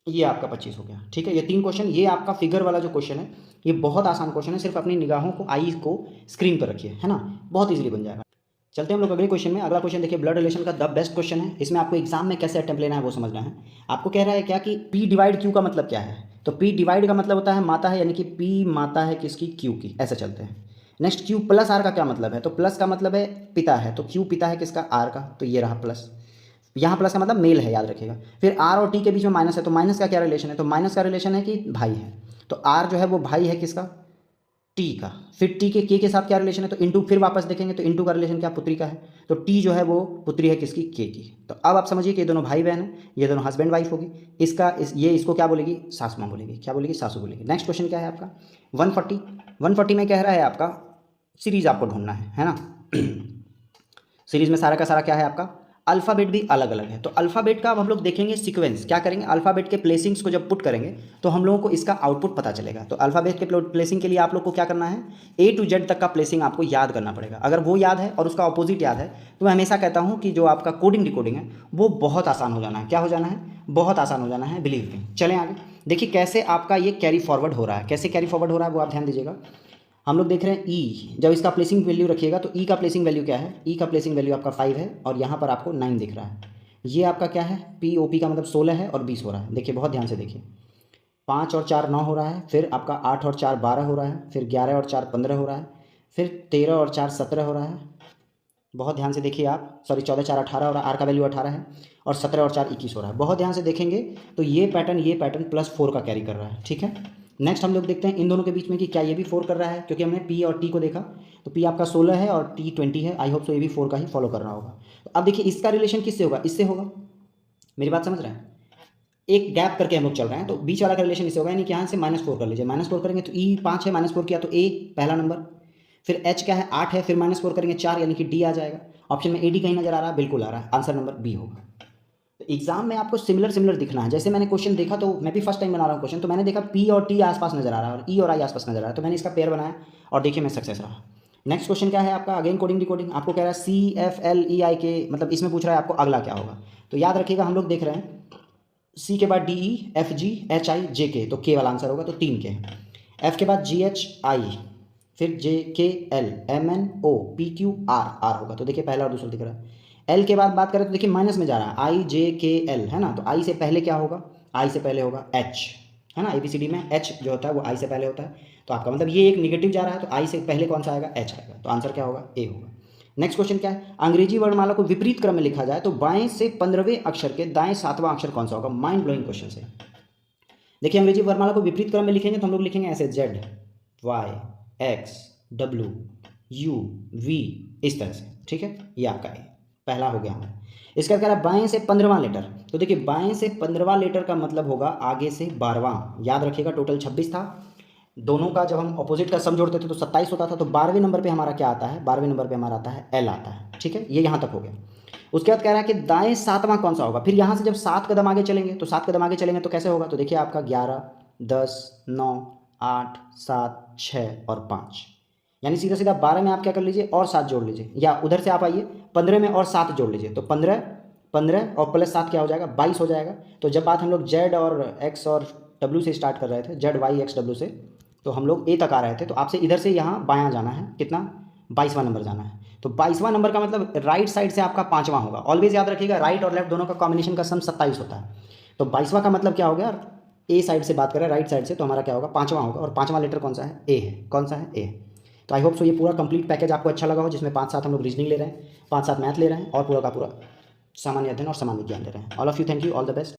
ये आपका 25 हो गया, ठीक है। ये 3 क्वेश्चन, ये आपका फिगर वाला जो क्वेश्चन है ये बहुत आसान क्वेश्चन है, सिर्फ अपनी निगाहों को, आईज को स्क्रीन पर रखिए, है ना, बहुत इजीली बन जाएगा। चलते हैं हम लोग अगले क्वेश्चन में। अगला क्वेश्चन देखिए ब्लड रिलेशन का द बेस्ट क्वेश्चन है। इसमें आपको एग्जाम में कैसे अटेम्प्ट लेना है वो समझना है। आपको कह रहा है क्या कि P डिवाइड Q का मतलब क्या है, तो P डिवाइड का मतलब होता है माता है, यानी कि P माता है किसकी, Q की, ऐसा चलते हैं। नेक्स्ट Q प्लस R का क्या मतलब है, तो प्लस का मतलब है पिता है, तो Q पिता है किसका, R का, तो ये रहा प्लस। यहाँ प्लस का मतलब मेल है, याद रखिएगा। फिर R और T के बीच में माइनस है, तो माइनस का क्या रिलेशन है, तो माइनस का रिलेशन है कि भाई है, तो R जो है वो भाई है किसका, T का। फिर T के साथ क्या रिलेशन है, तो इंटू, फिर वापस देखेंगे तो इंटू का रिलेशन क्या, पुत्री का है, तो T जो है वो पुत्री है किसकी, K की। तो अब आप समझिए कि ये दोनों भाई बहन हैं, ये दोनों हस्बैंड वाइफ होगी। ये इसको क्या बोलेगी, सासू माँ बोलेगी, क्या बोलेगी, सासू बोलेगी। नेक्स्ट क्वेश्चन क्या है आपका 140 में कह रहा है आपका सीरीज आपको ढूंढना है ना। सीरीज में सारा का सारा क्या है आपका, अल्फ़ाबेट भी अलग अलग है। तो अल्फ़ाबेट का अब हम लोग देखेंगे सीक्वेंस, क्या करेंगे, अल्फ़ाबेट के प्लेसिंग्स को जब पुट करेंगे तो हम लोगों को इसका आउटपुट पता चलेगा। तो अल्फ़ाबेट के प्लेसिंग के लिए आप लोग को क्या करना है, A to Z तक का प्लेसिंग आपको याद करना पड़ेगा। अगर वो याद है और उसका अपोजिट याद है, तो मैं हमेशा कहता हूँ कि जो आपका कोडिंग डिकोडिंग है वो बहुत आसान हो जाना है। क्या हो जाना है, बहुत आसान हो जाना है, बिलीव मी। चलें आगे, देखिए कैसे आपका ये कैरी फॉरवर्ड हो रहा है, कैसे कैरी फॉरवर्ड हो रहा है वो आप ध्यान दीजिएगा। हम लोग देख रहे हैं E, जब इसका प्लेसिंग वैल्यू रखिएगा तो E का प्लेसिंग वैल्यू क्या है, E का प्लेसिंग वैल्यू आपका 5 है, और यहाँ पर आपको 9 दिख रहा है। ये आपका क्या है, POP का मतलब 16 है और 20 हो रहा है। देखिए बहुत ध्यान से देखिए, 5 और 4 9 हो रहा है, फिर आपका 8 और 4 12 हो रहा है, फिर 11 और 4 15 हो रहा है, फिर 13 और 4 17 हो रहा है। बहुत ध्यान से देखिए आप, सॉरी 14 4 18 हो रहा है, R का वैल्यू 18 है, और 17 और 4 21 हो रहा है। बहुत ध्यान से देखेंगे तो ये पैटर्न +4 का कैरी कर रहा है, ठीक है। नेक्स्ट हम लोग देखते हैं इन दोनों के बीच में कि क्या ये भी 4 कर रहा है, क्योंकि हमने P और T को देखा तो P आपका 16 है और T 20 है। आई होप सो ये भी 4 का ही फॉलो कर रहा होगा। तो अब देखिए इसका रिलेशन किससे होगा, इससे होगा। मेरी बात समझ रहे हैं, एक गैप करके हम लोग चल रहे हैं, तो बीच वाला का रिलेशन इससे होगा, यानी कि यहाँ से -4 कर लीजिए। -4 करेंगे तो E 5 है, -4 किया तो A पहला नंबर, फिर H क्या है 8 है, फिर -4 करेंगे 4, यानी कि D आ जाएगा। ऑप्शन में AD कहीं नजर आ रहा है, बिल्कुल आ रहा है, आंसर नंबर B होगा। तो एग्जाम में आपको सिमिलर दिखना है। जैसे मैंने क्वेश्चन देखा, तो मैं भी फर्स्ट टाइम बना रहा हूँ क्वेश्चन, तो मैंने देखा P और T आसपास नजर आ रहा है और E और I आसपास नजर आ रहा है, तो मैंने इसका पेयर बनाया और देखिए मैं सक्सेस रहा। नेक्स्ट क्वेश्चन क्या है आपका, अगेन कोडिंग डिकोडिंग। आपको कह रहा है CFLEI मतलब इसमें पूछ रहा है आपको अगला क्या होगा। तो याद रखिएगा हम लोग देख रहे हैं C के बाद DEFGHIJK, तो K वाला आंसर होगा, तो 3 K। F के बाद GHI, फिर JKL MNOPQR होगा, तो देखिए पहला और दूसरा दिख रहा है। L के बाद बात करें तो देखिए माइनस में जा रहा है, IJKL है ना, तो I से पहले क्या होगा, I से पहले होगा H है ना। ABCD में H जो होता है वो I से पहले होता है, तो आपका मतलब ये एक निगेटिव जा रहा है, तो I से पहले कौन सा आएगा, H आएगा, तो आंसर क्या होगा, A होगा। नेक्स्ट क्वेश्चन क्या है, अंग्रेजी वर्णमाला को विपरीत क्रम में लिखा जाए तो बाएं से 15वें अक्षर के दाएं 7वां अक्षर कौन सा होगा। माइंड ब्लोइंग क्वेश्चन है। देखिए अंग्रेजी वर्णमाला को विपरीत क्रम में लिखेंगे तो हम लोग लिखेंगे ऐसे Z Y X W U V, इस तरह से, ठीक है। ये आपका है, पहला हो गया हमारा। इसका कह रहा है बाएं से 15वां लेटर, तो देखिए बाएं से 15वां लेटर का मतलब होगा आगे से 12वां। याद रखिएगा टोटल 26 था, दोनों का जब हम अपोजिट का सम जोड़ते थे तो 27 होता था। तो 12वें नंबर पे हमारा क्या आता है, 12वें नंबर पे हमारा आता है L आता है, ठीक है। ये यहाँ तक हो गया। उसके बाद कह रहा है कि दाएं 7वां कौन सा होगा। फिर यहाँ से जब 7 कदम आगे चलेंगे तो 7 कदम आगे चलेंगे तो कैसे होगा, तो देखिए आपका 11 10 9 8 7 6 और 5, यानी सीधा सीधा 12 में आप क्या कर लीजिए और 7 जोड़ लीजिए, या उधर से आप आइए 15 में और 7 जोड़ लीजिए, तो 15 और प्लस 7 क्या हो जाएगा, 22 हो जाएगा। तो जब बात हम लोग Z और X और W से स्टार्ट कर रहे थे, Z Y X W से, तो हम लोग A तक आ रहे थे, तो आपसे इधर से यहाँ बायां जाना है, कितना, 22वां नंबर जाना है। तो 22वां नंबर का मतलब राइट साइड से आपका 5वां होगा। ऑलवेज याद रखिएगा राइट और लेफ्ट दोनों का कॉम्बिनेशन का सम 27 होता है। तो 22वां का मतलब क्या हो गया, ए साइड से बात करें राइट साइड से, तो हमारा क्या होगा, 5वां होगा, और 5वां लेटर कौन सा है, ए है। कौन सा है, ए। तो आई होप सो ये पूरा कंप्लीट पैकेज आपको अच्छा लगा हो, जिसमें 5-7 हम लोग रीजनिंग ले रहे हैं, 5-7 मैथ ले रहे हैं और पूरा का पूरा सामान्य अध्ययन और सामान्य ज्ञान ले रहे हैं। All of you, thank you, all the best.